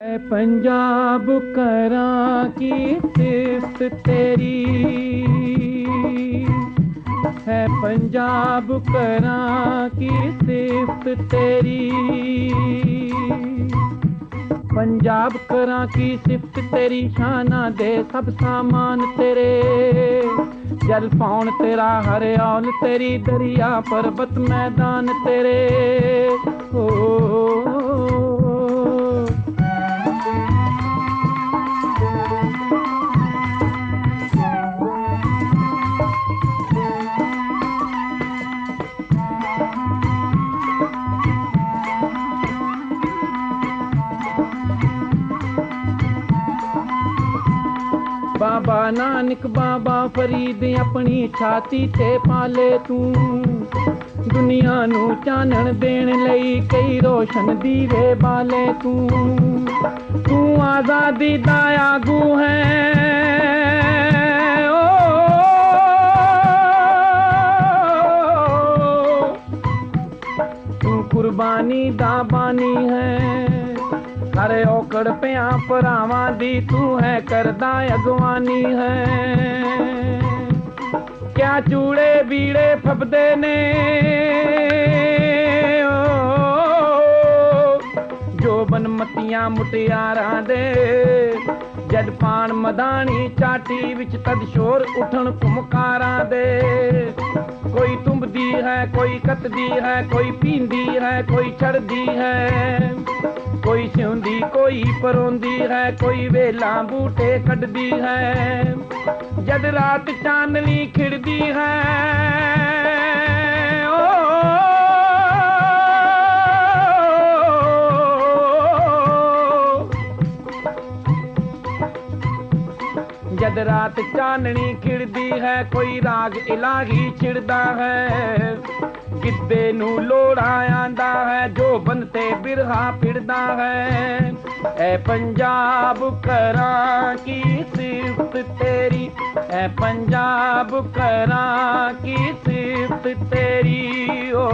है पंजाब करां की सिफ्त तेरी, है पंजाब करां की सिफ्त तेरी। पंजाब करां की सिफ्त तेरी, शाना दे सब सामान तेरे। जल पौन तेरा हरियाल तेरी, दरिया पर्वत मैदान तेरे। ओ बाबा नानक बाबा फरीद अपनी छाती ते पाले तू। दुनिया नू चानण देण लई कई रोशन दीवे बाले तू। तू आजादी दा आगू है ओ, तू कुर्बानी दा बानी है। सारे औकड़ पिया भरावां दी तू है करदा अगवानी है। क्या चूड़े बीड़े फबदे ने जो बनमतियां मुटियारां दे। जद पान मदानी चाटी विच तद शोर उठन कुमकारां दे। कोई तुम्बदी है कोई कतदी है, कोई पींदी है कोई चढ़दी है। कोई सिउंदी कोई परोंदी है, कोई वेला बूटे कटदी है। जद रात चांदनी खिड़दी है ओ, जद रात चांदनी खिड़दी है, कोई राग इलाही छिड़दा है। गिद्धे नू लोड़ा आंदा है, जो बनते बिरहा फिरदा है। ऐ पंजाब करां की सिफ्त तेरी, ऐ पंजाब करां की सिफ्त तेरी ओ।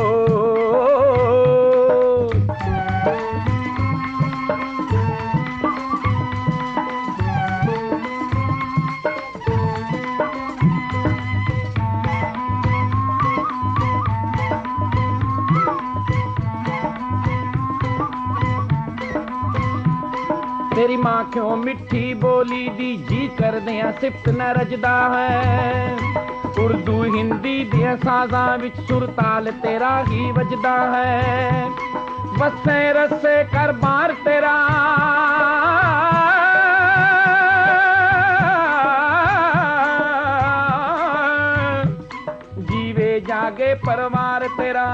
तेरी मां क्यों मिठी बोली दी जी कर दिया सिफ्त न रजदा है। उर्दू हिंदी दिया साजा विच सुर ताल तेरा ही वजदा है। बसे रसे कर बार तेरा जीवे जागे परवार तेरा।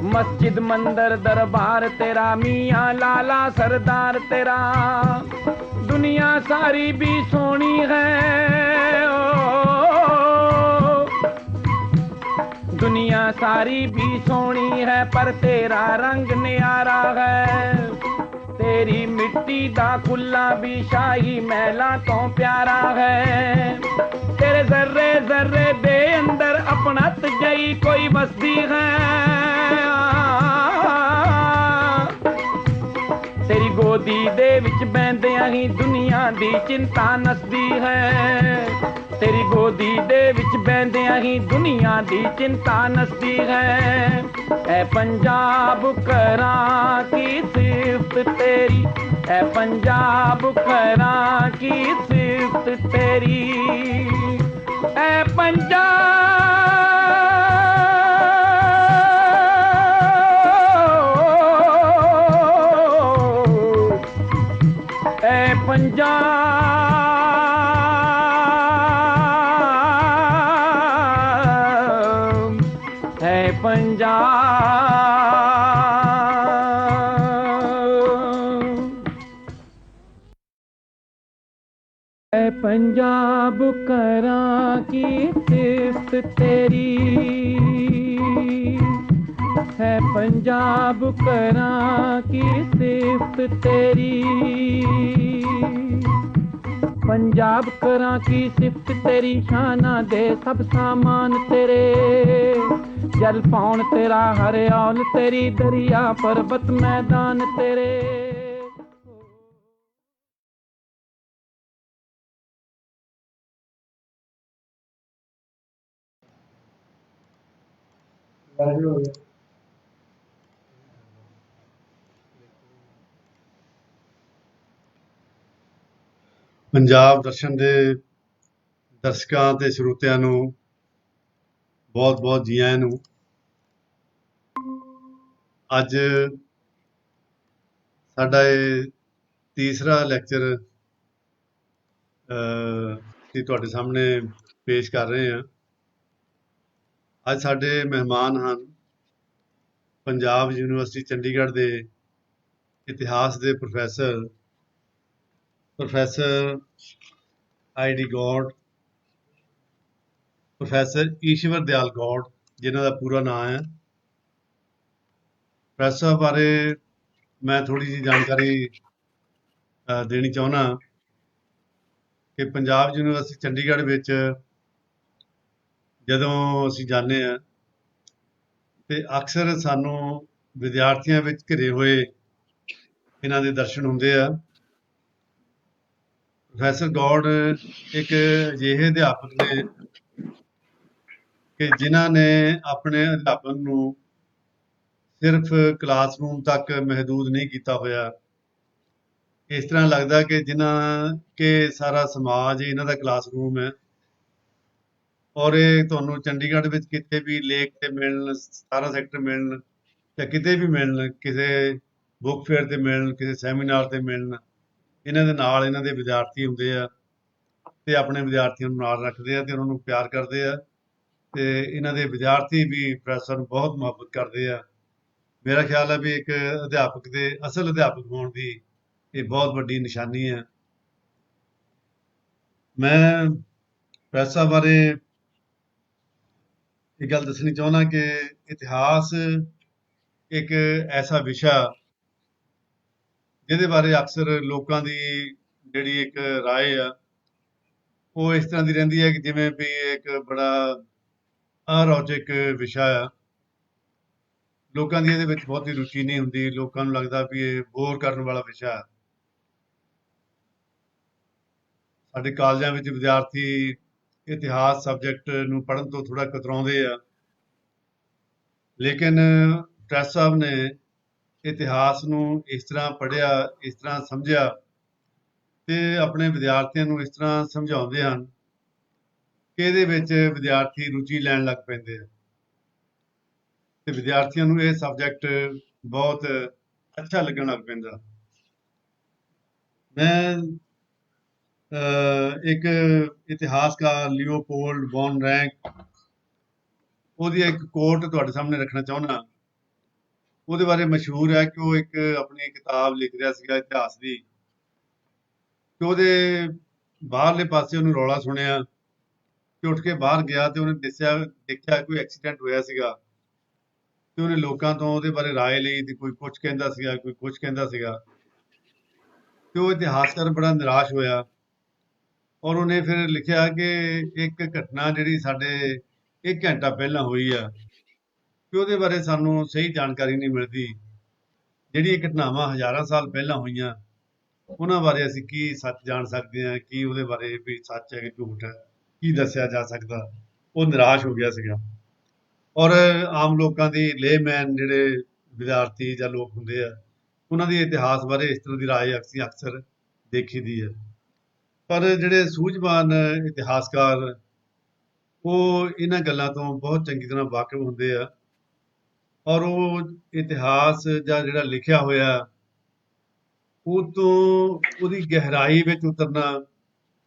मस्जिद मंदिर दरबार तेरा, मियाँ लाला सरदार तेरा। दुनिया सारी भी सोनी है ओ, दुनिया सारी भी सोनी है पर तेरा रंग न्यारा है। तेरी मिट्टी दा कुल्ला भी शाही महला तो प्यारा है। तेरे जर्रे जर्रे दे अंदर अपनत जई कोई बसदी है। तेरी गोदी दे विच बैंदियां ही दुनिया दी चिंता नसदी है। तेरी गोदी दे विच बैंदियां ही दुनिया दी चिंता नसदी है। ऐ पंजाब करां की सिफ्त तेरी, ऐ पंजाब करां की सिफ्त तेरी। ऐ पंजाब पंजाब है पंजाब है पंजाब करां की सिफ्त तेरी, है पंजाब करां की सिफ्त तेरी। पंजाब करा की सिफत तेरी शाना दे सब सामान तेरे जल पौन तेरा हरियाल तेरी दरिया पर्वत मैदान तेरे ਪੰਜਾਬ ਦਰਸ਼ਨ ਦੇ ਦਰਸ਼ਕਾਂ ਤੇ ਸਰੋਤਿਆਂ ਨੂੰ ਬਹੁਤ-ਬਹੁਤ ਜੀ ਆਇਆਂ ਨੂੰ। ਅੱਜ ਸਾਡਾ ਇਹ ਤੀਸਰਾ ਲੈਕਚਰ ਅਸੀਂ ਤੁਹਾਡੇ ਸਾਹਮਣੇ ਪੇਸ਼ ਕਰ ਰਹੇ ਹਾਂ। ਅੱਜ ਸਾਡੇ ਮਹਿਮਾਨ ਹਨ ਪੰਜਾਬ ਯੂਨੀਵਰਸਿਟੀ ਚੰਡੀਗੜ੍ਹ ਦੇ ਇਤਿਹਾਸ ਦੇ ਪ੍ਰੋਫੈਸਰ ਆਈ.ਡੀ. ਗੌਡ, ਪ੍ਰੋਫੈਸਰ ਈਸ਼ਵਰ ਦਿਆਲ ਗੌਡ, ਜਿਨ੍ਹਾਂ ਦਾ ਪੂਰਾ ਨਾਮ ਹੈ। ਪ੍ਰੋਫੈਸਰ ਸਾਹਿਬ ਬਾਰੇ ਮੈਂ ਥੋੜ੍ਹੀ ਜਿਹੀ ਜਾਣਕਾਰੀ ਦੇਣੀ ਚਾਹੁੰਦਾ ਕਿ ਪੰਜਾਬ ਯੂਨੀਵਰਸਿਟੀ ਚੰਡੀਗੜ੍ਹ ਵਿੱਚ ਜਦੋਂ ਅਸੀਂ ਜਾਂਦੇ ਹਾਂ ਤੇ ਅਕਸਰ ਸਾਨੂੰ ਵਿਦਿਆਰਥੀਆਂ ਵਿੱਚ ਘਿਰੇ ਹੋਏ ਇਹਨਾਂ ਦੇ ਦਰਸ਼ਨ ਹੁੰਦੇ ਆ। ਪ੍ਰੋਫੈਸਰ ਗੌਡ ਇੱਕ ਅਜਿਹੇ ਅਧਿਆਪਕ ਨੇ ਕਿ ਜਿਨ੍ਹਾਂ ਨੇ ਆਪਣੇ ਅਧਿਆਪਨ ਨੂੰ ਸਿਰਫ ਕਲਾਸਰੂਮ ਤੱਕ ਮਹਿਦੂਦ ਨਹੀਂ ਕੀਤਾ ਹੋਇਆ। ਇਸ ਤਰ੍ਹਾਂ ਲੱਗਦਾ ਕਿ ਕਿ ਸਾਰਾ ਸਮਾਜ ਇਹਨਾਂ ਦਾ ਕਲਾਸਰੂਮ ਹੈ ਔਰ ਇਹ ਤੁਹਾਨੂੰ ਚੰਡੀਗੜ੍ਹ ਵਿੱਚ ਕਿਤੇ ਵੀ ਲੇਕ ਤੇ ਮਿਲਣ, 17 ਸੈਕਟਰ ਮਿਲਣ ਜਾਂ ਕਿਤੇ ਵੀ ਮਿਲਣ, ਕਿਸੇ ਬੁੱਕ ਫੇਅਰ ਤੇ ਮਿਲਣ, ਕਿਸੇ ਸੈਮੀਨਾਰ ਤੇ ਮਿਲਣ, ਇਹਨਾਂ ਦੇ ਨਾਲ ਇਹਨਾਂ ਦੇ ਵਿਦਿਆਰਥੀ ਹੁੰਦੇ ਆ ਤੇ ਆਪਣੇ ਵਿਦਿਆਰਥੀਆਂ ਨੂੰ ਨਾਲ ਰੱਖਦੇ ਆ ਤੇ ਉਹਨਾਂ ਨੂੰ ਪਿਆਰ ਕਰਦੇ ਆ ਤੇ ਇਹਨਾਂ ਦੇ ਵਿਦਿਆਰਥੀ ਵੀ ਪ੍ਰੋਫੈਸਰ ਨੂੰ ਬਹੁਤ ਮੁਹੱਬਤ ਕਰਦੇ ਆ। ਮੇਰਾ ਖਿਆਲ ਹੈ ਵੀ ਇੱਕ ਅਧਿਆਪਕ ਦੇ ਅਸਲ ਅਧਿਆਪਕ ਹੋਣ ਦੀ ਇਹ ਬਹੁਤ ਵੱਡੀ ਨਿਸ਼ਾਨੀ ਹੈ। ਮੈਂ ਪ੍ਰੋਫੈਸਰ ਬਾਰੇ ਇਹ ਗੱਲ ਦੱਸਣੀ ਚਾਹੁੰਦਾ ਕਿ ਇਤਿਹਾਸ ਇੱਕ ਐਸਾ ਵਿਸ਼ਾ ਜਿਹਦੇ ਬਾਰੇ ਅਕਸਰ ਲੋਕਾਂ ਦੀ ਜਿਹੜੀ ਇੱਕ ਰਾਏ ਆ ਉਹ ਇਸ ਤਰ੍ਹਾਂ ਦੀ ਰਹਿੰਦੀ ਹੈ ਕਿ ਜਿਵੇਂ ਵੀ ਇੱਕ ਬੜਾ ਅਰੌਚਕ ਵਿਸ਼ਾ ਆ। ਲੋਕਾਂ ਦੀ ਇਹਦੇ ਵਿੱਚ ਬਹੁਤੀ ਰੁਚੀ ਨਹੀਂ ਹੁੰਦੀ। ਲੋਕਾਂ ਨੂੰ ਲੱਗਦਾ ਵੀ ਇਹ ਬੋਰ ਕਰਨ ਵਾਲਾ ਵਿਸ਼ਾ ਹੈ। ਸਾਡੇ ਕਾਲਜਾਂ ਵਿੱਚ ਵਿਦਿਆਰਥੀ ਇਤਿਹਾਸ ਸਬਜੈਕਟ ਨੂੰ ਪੜ੍ਹਨ ਤੋਂ ਥੋੜਾ ਕਤਰਾਉਂਦੇ ਆ, ਲੇਕਿਨ ਪ੍ਰੋਫੈਸਰ ਸਾਹਿਬ ਨੇ ਇਤਿਹਾਸ ਨੂੰ ਇਸ ਤਰ੍ਹਾਂ ਪੜ੍ਹਿਆ, ਇਸ ਤਰ੍ਹਾਂ ਸਮਝਿਆ ਤੇ ਆਪਣੇ ਵਿਦਿਆਰਥੀਆਂ ਨੂੰ ਇਸ ਤਰ੍ਹਾਂ ਸਮਝਾਉਂਦੇ ਹਨ ਕਿ ਇਹਦੇ ਵਿੱਚ ਵਿਦਿਆਰਥੀ ਰੁਚੀ ਲੈਣ ਲੱਗ ਪੈਂਦੇ ਆ ਤੇ ਵਿਦਿਆਰਥੀਆਂ ਨੂੰ ਇਹ ਸਬਜੈਕਟ ਬਹੁਤ ਅੱਛਾ ਲੱਗਣ ਲੱਗ ਪੈਂਦਾ। ਮੈਂ ਇੱਕ ਇਤਿਹਾਸਕਾਰ ਲਿਓਪੋਲਡ ਵੌਨ ਰੈਂਕ, ਉਹਦੀ ਇੱਕ ਕੋਟ ਤੁਹਾਡੇ ਸਾਹਮਣੇ ਰੱਖਣਾ ਚਾਹੁੰਦਾ। ਉਹਦੇ ਬਾਰੇ ਮਸ਼ਹੂਰ ਹੈ ਕਿ ਉਹ ਇੱਕ ਆਪਣੀ ਕਿਤਾਬ ਲਿਖ ਰਿਹਾ ਸੀਗਾ ਇਤਿਹਾਸ ਦੀ, ਕਿ ਉਹਦੇ ਬਾਹਰਲੇ ਪਾਸੇ ਉਹਨੂੰ ਰੌਲਾ ਸੁਣਿਆ ਤੇ ਉੱਠ ਕੇ ਬਾਹਰ ਗਿਆ ਤੇ ਉਹਨੇ ਦੇਖਿਆ ਕੋਈ ਐਕਸੀਡੈਂਟ ਹੋਇਆ ਸੀਗਾ ਤੇ ਉਹਨੇ ਲੋਕਾਂ ਤੋਂ ਉਹਦੇ ਬਾਰੇ ਰਾਏ ਲਈ ਤੇ ਕੋਈ ਕੁਛ ਕਹਿੰਦਾ ਸੀਗਾ, ਕੋਈ ਕੁਛ ਕਹਿੰਦਾ ਸੀਗਾ ਤੇ ਉਹ ਇਤਿਹਾਸਕਾਰ ਬੜਾ ਨਿਰਾਸ਼ ਹੋਇਆ ਔਰ ਉਹਨੇ ਫਿਰ ਲਿਖਿਆ ਕਿ ਇੱਕ ਘਟਨਾ ਜਿਹੜੀ ਸਾਡੇ 1 ਘੰਟਾ ਪਹਿਲਾਂ ਹੋਈ ਆ ਕਿ ਉਹਦੇ ਬਾਰੇ ਸਾਨੂੰ ਸਹੀ ਜਾਣਕਾਰੀ ਨਹੀਂ ਮਿਲਦੀ। ਜਿਹੜੀ ਘਟਨਾਵਾਂ ਹਜ਼ਾਰਾਂ ਸਾਲ ਪਹਿਲਾਂ ਹੋਈਆਂ ਉਹਨਾਂ ਬਾਰੇ ਅਸੀਂ ਕੀ ਸੱਚ ਜਾਣ ਸਕਦੇ ਹਾਂ, ਕੀ ਉਹਦੇ ਬਾਰੇ ਵੀ ਸੱਚ ਹੈ ਕਿ ਝੂਠ ਹੈ, ਕੀ ਦੱਸਿਆ ਜਾ ਸਕਦਾ। ਉਹ ਨਿਰਾਸ਼ ਹੋ ਗਿਆ ਸੀਗਾ ਔਰ ਆਮ ਲੋਕਾਂ ਦੀ ਲੇਮੈਨ ਜਿਹੜੇ ਵਿਦਿਆਰਥੀ ਜਾਂ ਲੋਕ ਹੁੰਦੇ ਆ ਉਹਨਾਂ ਦੀ ਇਤਿਹਾਸ ਬਾਰੇ ਇਸ ਤਰ੍ਹਾਂ ਦੀ ਰਾਏ ਅਸੀਂ ਅਕਸਰ ਦੇਖੀ ਦੀ ਹੈ। ਪਰ ਜਿਹੜੇ ਸੂਝਵਾਨ ਇਤਿਹਾਸਕਾਰ ਉਹ ਇਹਨਾਂ ਗੱਲਾਂ ਤੋਂ ਬਹੁਤ ਚੰਗੀ ਤਰ੍ਹਾਂ ਵਾਕਿਫ ਹੁੰਦੇ ਆ ਔਰ ਉਹ ਇਤਿਹਾਸ ਜਾਂ ਜਿਹੜਾ ਲਿਖਿਆ ਹੋਇਆ ਉਹ ਤੋਂ ਉਹਦੀ ਗਹਿਰਾਈ ਵਿੱਚ ਉਤਰਨਾ,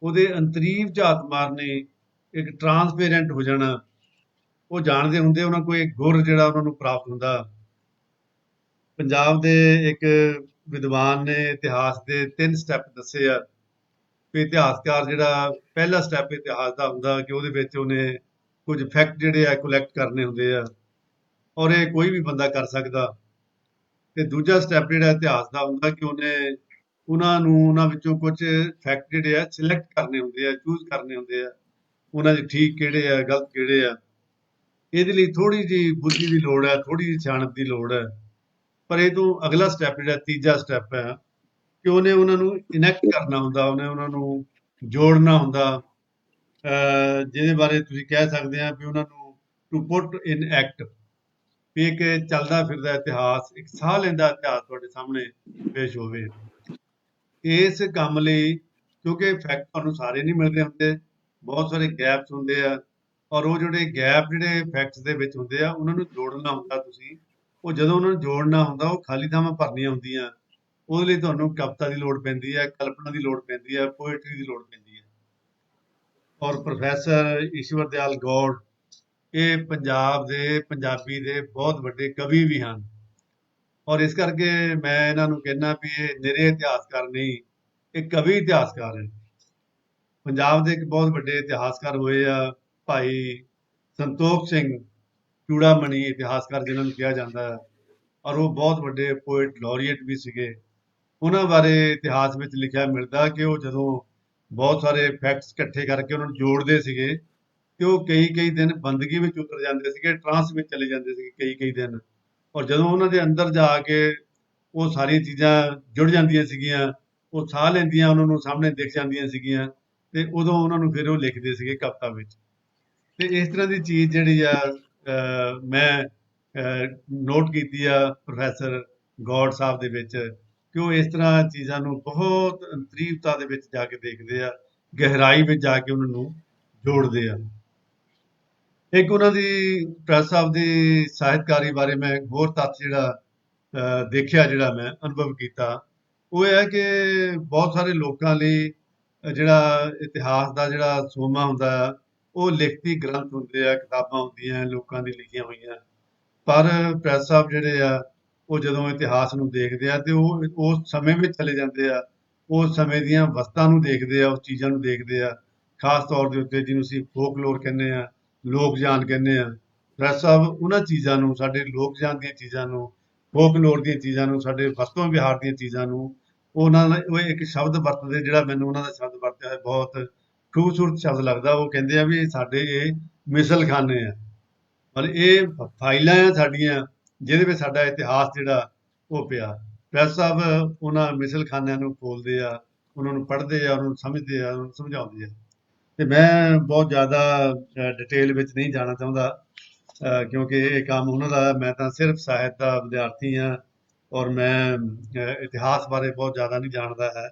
ਉਹਦੇ ਅੰਤਰੀਵ ਝਾਤ ਮਾਰਨੀ, ਇੱਕ ਟਰਾਂਸਪੇਰੈਂਟ ਹੋ ਜਾਣਾ, ਉਹ ਜਾਣਦੇ ਹੁੰਦੇ ਉਹਨਾਂ ਕੋਲ ਇੱਕ ਗੁਰ ਜਿਹੜਾ ਉਹਨਾਂ ਨੂੰ ਪ੍ਰਾਪਤ ਹੁੰਦਾ। ਪੰਜਾਬ ਦੇ ਇੱਕ ਵਿਦਵਾਨ ਨੇ ਇਤਿਹਾਸ ਦੇ 3 ਸਟੈਪ ਦੱਸੇ ਆ ਵੀ ਇਤਿਹਾਸਕਾਰ ਜਿਹੜਾ ਪਹਿਲਾ ਸਟੈਪ ਇਤਿਹਾਸ ਦਾ ਹੁੰਦਾ ਕਿ ਉਹਦੇ ਵਿੱਚ ਉਹਨੇ ਕੁਝ ਫੈਕਟ ਜਿਹੜੇ ਆ ਕਲੈਕਟ ਕਰਨੇ ਹੁੰਦੇ ਆ ਔਰ ਇਹ ਕੋਈ ਵੀ ਬੰਦਾ ਕਰ ਸਕਦਾ। ਤੇ ਦੂਜਾ ਸਟੈਪ ਜਿਹੜਾ ਇਤਿਹਾਸ ਦਾ ਹੁੰਦਾ ਕਿ ਉਹਨੇ ਉਹਨਾਂ ਨੂੰ ਉਹਨਾਂ ਵਿੱਚੋਂ ਕੁਝ ਫੈਕਟ ਜਿਹੜੇ ਆ ਸਿਲੈਕਟ ਕਰਨੇ ਹੁੰਦੇ ਆ, ਚੂਜ਼ ਕਰਨੇ ਹੁੰਦੇ ਆ, ਉਹਨਾਂ 'ਚ ਠੀਕ ਕਿਹੜੇ ਆ, ਗਲਤ ਕਿਹੜੇ ਆ। ਇਹਦੇ ਲਈ ਥੋੜ੍ਹੀ ਜਿਹੀ ਬੁੱਧੀ ਦੀ ਲੋੜ ਹੈ, ਥੋੜ੍ਹੀ ਜਿਹੀ ਸਿਆਣਪ ਦੀ ਲੋੜ ਹੈ। ਪਰ ਇਹ ਤੋਂ ਅਗਲਾ ਸਟੈਪ ਜਿਹੜਾ ਤੀਜਾ ਸਟੈਪ ਹੈ ਕਿ ਉਹਨੇ ਉਹਨਾਂ ਨੂੰ ਇਨੈਕਟ ਕਰਨਾ ਹੁੰਦਾ, ਉਹਨੇ ਉਹਨਾਂ ਨੂੰ ਜੋੜਨਾ ਹੁੰਦਾ, ਜਿਹਦੇ ਬਾਰੇ ਤੁਸੀਂ ਕਹਿ ਸਕਦੇ ਆ ਵੀ ਉਹਨਾਂ ਨੂੰ ਟੂ ਪੁੱਟ ਇਨ ਐਕਟ, ਵੀ ਇੱਕ ਚੱਲਦਾ ਫਿਰਦਾ ਇਤਿਹਾਸ, ਇੱਕ ਸਾਹ ਲੈਂਦਾ ਇਤਿਹਾਸ ਤੁਹਾਡੇ ਸਾਹਮਣੇ ਪੇਸ਼ ਹੋਵੇ। ਇਸ ਕੰਮ ਲਈ ਕਿਉਂਕਿ ਫੈਕਟ ਤੁਹਾਨੂੰ ਸਾਰੇ ਨਹੀਂ ਮਿਲਦੇ ਹੁੰਦੇ, ਬਹੁਤ ਸਾਰੇ ਗੈਪਸ ਹੁੰਦੇ ਆ, ਔਰ ਉਹ ਜਿਹੜੇ ਗੈਪ ਜਿਹੜੇ ਫੈਕਟਸ ਦੇ ਵਿੱਚ ਹੁੰਦੇ ਆ ਉਹਨਾਂ ਨੂੰ ਜੋੜਨਾ ਹੁੰਦਾ ਤੁਸੀਂ। ਉਹ ਜਦੋਂ ਉਹਨਾਂ ਨੂੰ ਜੋੜਨਾ ਹੁੰਦਾ ਉਹ ਖਾਲੀ ਥਾਵਾਂ ਭਰਨੀਆਂ ਹੁੰਦੀਆਂ, ਉਹਦੇ ਲਈ ਤੁਹਾਨੂੰ ਕਵਿਤਾ ਦੀ ਲੋੜ ਪੈਂਦੀ ਹੈ, ਕਲਪਨਾ ਦੀ ਲੋੜ ਪੈਂਦੀ ਹੈ, ਪੋਇਟਰੀ ਦੀ ਲੋੜ ਪੈਂਦੀ ਹੈ। ਔਰ ਪ੍ਰੋਫੈਸਰ ਈਸ਼ਵਰ ਦਿਆਲ ਗੌੜ ਇਹ ਪੰਜਾਬ ਦੇ ਪੰਜਾਬੀ ਦੇ ਬਹੁਤ ਵੱਡੇ ਕਵੀ ਵੀ ਹਨ, ਔਰ ਇਸ ਕਰਕੇ ਮੈਂ ਇਹਨਾਂ ਨੂੰ ਕਹਿੰਦਾ ਵੀ ਇਹ ਨਿਰੇ ਇਤਿਹਾਸਕਾਰ ਨਹੀਂ, ਇਹ ਕਵੀ ਇਤਿਹਾਸਕਾਰ ਹੈ। ਪੰਜਾਬ ਦੇ ਇੱਕ ਬਹੁਤ ਵੱਡੇ ਇਤਿਹਾਸਕਾਰ ਹੋਏ ਆ ਭਾਈ ਸੰਤੋਖ ਸਿੰਘ ਚੂੜਾਮਣੀ, ਇਤਿਹਾਸਕਾਰ ਜਿਨ੍ਹਾਂ ਨੂੰ ਕਿਹਾ ਜਾਂਦਾ ਹੈ, ਔਰ ਉਹ ਬਹੁਤ ਵੱਡੇ ਪੋਇਟ ਲੌਰੀਏਟ ਵੀ ਸੀਗੇ। ਉਹਨਾਂ ਬਾਰੇ ਇਤਿਹਾਸ ਵਿੱਚ ਲਿਖਿਆ ਮਿਲਦਾ ਕਿ ਉਹ ਜਦੋਂ ਬਹੁਤ ਸਾਰੇ ਫੈਕਟਸ ਇਕੱਠੇ ਕਰਕੇ ਉਹਨਾਂ ਨੂੰ ਜੋੜਦੇ ਸੀਗੇ ਤੇ ਉਹ ਕਈ ਦਿਨ ਬੰਦਗੀ ਵਿੱਚ ਉਤਰ ਜਾਂਦੇ ਸੀਗੇ, ਟਰਾਂਸ ਵਿੱਚ ਚਲੇ ਜਾਂਦੇ ਸੀਗੇ ਕਈ ਦਿਨ। ਔਰ ਜਦੋਂ ਉਹਨਾਂ ਦੇ ਅੰਦਰ ਜਾ ਕੇ ਉਹ ਸਾਰੀਆਂ ਚੀਜ਼ਾਂ ਜੁੜ ਜਾਂਦੀਆਂ ਸੀਗੀਆਂ, ਉਹ ਸਾਹ ਲੈਂਦੀਆਂ ਉਹਨਾਂ ਨੂੰ ਸਾਹਮਣੇ ਦਿਖ ਜਾਂਦੀਆਂ ਸੀਗੀਆਂ, ਤੇ ਉਦੋਂ ਉਹਨਾਂ ਨੂੰ ਫਿਰ ਉਹ ਲਿਖਦੇ ਸੀਗੇ ਕਵਿਤਾ ਵਿੱਚ। ਤੇ ਇਸ ਤਰ੍ਹਾਂ ਦੀ ਚੀਜ਼ ਜਿਹੜੀ ਆ ਮੈਂ ਨੋਟ ਕੀਤੀ ਆ ਪ੍ਰੋਫੈਸਰ ਗੌੜ ਸਾਹਿਬ ਦੇ ਵਿੱਚ, ਕਿ ਉਹ ਇਸ ਤਰ੍ਹਾਂ ਚੀਜ਼ਾਂ ਨੂੰ ਬਹੁਤ ਤਰੀਫਤਾ ਦੇ ਵਿੱਚ ਜਾ ਕੇ ਦੇਖਦੇ ਆ, ਗਹਿਰਾਈ ਵਿੱਚ ਜਾ ਕੇ ਉਹਨਾਂ ਨੂੰ ਜੋੜਦੇ ਆ। ਇੱਕ ਉਹਨਾਂ ਦੀ ਪ੍ਰੈਸ ਸਾਹਿਬ ਦੀ ਸਾਹਿਤਕਾਰੀ ਬਾਰੇ ਮੈਂ ਹੋਰ ਤੱਥ ਜਿਹੜਾ ਦੇਖਿਆ, ਜਿਹੜਾ ਮੈਂ ਅਨੁਭਵ ਕੀਤਾ, ਉਹ ਇਹ ਹੈ ਕਿ ਬਹੁਤ ਸਾਰੇ ਲੋਕਾਂ ਲਈ ਜਿਹੜਾ ਇਤਿਹਾਸ ਦਾ ਜਿਹੜਾ ਸੋਮਾ ਹੁੰਦਾ ਆ, ਉਹ ਲਿਖਤੀ ਗ੍ਰੰਥ ਹੁੰਦੇ ਆ, ਕਿਤਾਬਾਂ ਹੁੰਦੀਆਂ ਲੋਕਾਂ ਦੀ ਲਿਖੀਆਂ ਹੋਈਆਂ। ਪਰ ਪ੍ਰੈਸ ਸਾਹਿਬ ਜਿਹੜੇ ਆ ਉਹ ਜਦੋਂ ਇਤਿਹਾਸ ਨੂੰ ਦੇਖਦੇ ਆ ਤੇ ਉਹ ਉਸ ਸਮੇਂ ਵਿੱਚ ਚਲੇ ਜਾਂਦੇ ਆ, ਉਸ ਸਮੇਂ ਦੀਆਂ ਵਸਤਾਂ ਨੂੰ ਦੇਖਦੇ ਆ, ਉਸ ਚੀਜ਼ਾਂ ਨੂੰ ਦੇਖਦੇ ਆ, ਖਾਸ ਤੌਰ ਦੇ ਉੱਤੇ ਜਿਹਨੂੰ ਅਸੀਂ ਫੋਕਲੋਰ ਕਹਿੰਦੇ ਆ, ਲੋਕ ਜਾਨ ਕਹਿੰਦੇ ਆ। ਪ੍ਰੈਸ ਸਾਹਿਬ ਉਹਨਾਂ ਚੀਜ਼ਾਂ ਨੂੰ, ਸਾਡੇ ਲੋਕ ਜਾਨ ਦੀਆਂ ਚੀਜ਼ਾਂ ਨੂੰ, ਫੋਕਲੋਰ ਦੀਆਂ ਚੀਜ਼ਾਂ ਨੂੰ, ਸਾਡੇ ਵਸਤੂ ਵਿਹਾਰ ਦੀਆਂ ਚੀਜ਼ਾਂ ਨੂੰ, ਉਹਨਾਂ ਦਾ ਉਹ ਇੱਕ ਸ਼ਬਦ ਵਰਤਦੇ, ਜਿਹੜਾ ਮੈਨੂੰ ਉਹਨਾਂ ਦਾ ਸ਼ਬਦ ਵਰਤਿਆ ਹੋਇਆ ਬਹੁਤ ਖੂਬਸੂਰਤ ਸ਼ਬਦ ਲੱਗਦਾ। ਉਹ ਕਹਿੰਦੇ ਆ ਵੀ ਇਹ ਸਾਡੇ ਇਹ ਮਿਸਲਖਾਨੇ ਆ, ਪਰ ਇਹ ਫਾਈਲਾਂ ਆ ਸਾਡੀਆਂ, ਜਿਹਦੇ ਵਿੱਚ ਸਾਡਾ ਇਤਿਹਾਸ ਜਿਹੜਾ ਉਹ ਪਿਆ। ਪ੍ਰੈਸ ਸਾਹਿਬ ਉਹਨਾਂ ਮਿਸਲਖਾਨਿਆਂ ਨੂੰ ਖੋਲ੍ਹਦੇ ਆ, ਉਹਨਾਂ ਨੂੰ ਪੜ੍ਹਦੇ ਆ, ਉਹਨਾਂ ਨੂੰ ਸਮਝਦੇ ਆ, ਉਹਨਾਂ ਨੂੰ ਸਮਝਾਉਂਦੇ ਆ। ਤੇ ਮੈਂ ਬਹੁਤ ਜ਼ਿਆਦਾ ਡਿਟੇਲ ਵਿੱਚ ਨਹੀਂ ਜਾਣਾ ਚਾਹੁੰਦਾ, ਕਿਉਂਕਿ ਇਹ ਕੰਮ ਉਹਨਾਂ ਦਾ, ਮੈਂ ਤਾਂ ਸਿਰਫ ਸਾਹਿਤ ਦਾ ਵਿਦਿਆਰਥੀ ਹਾਂ, ਔਰ ਮੈਂ ਇਤਿਹਾਸ ਬਾਰੇ ਬਹੁਤ ਜ਼ਿਆਦਾ ਨਹੀਂ ਜਾਣਦਾ ਹੈ।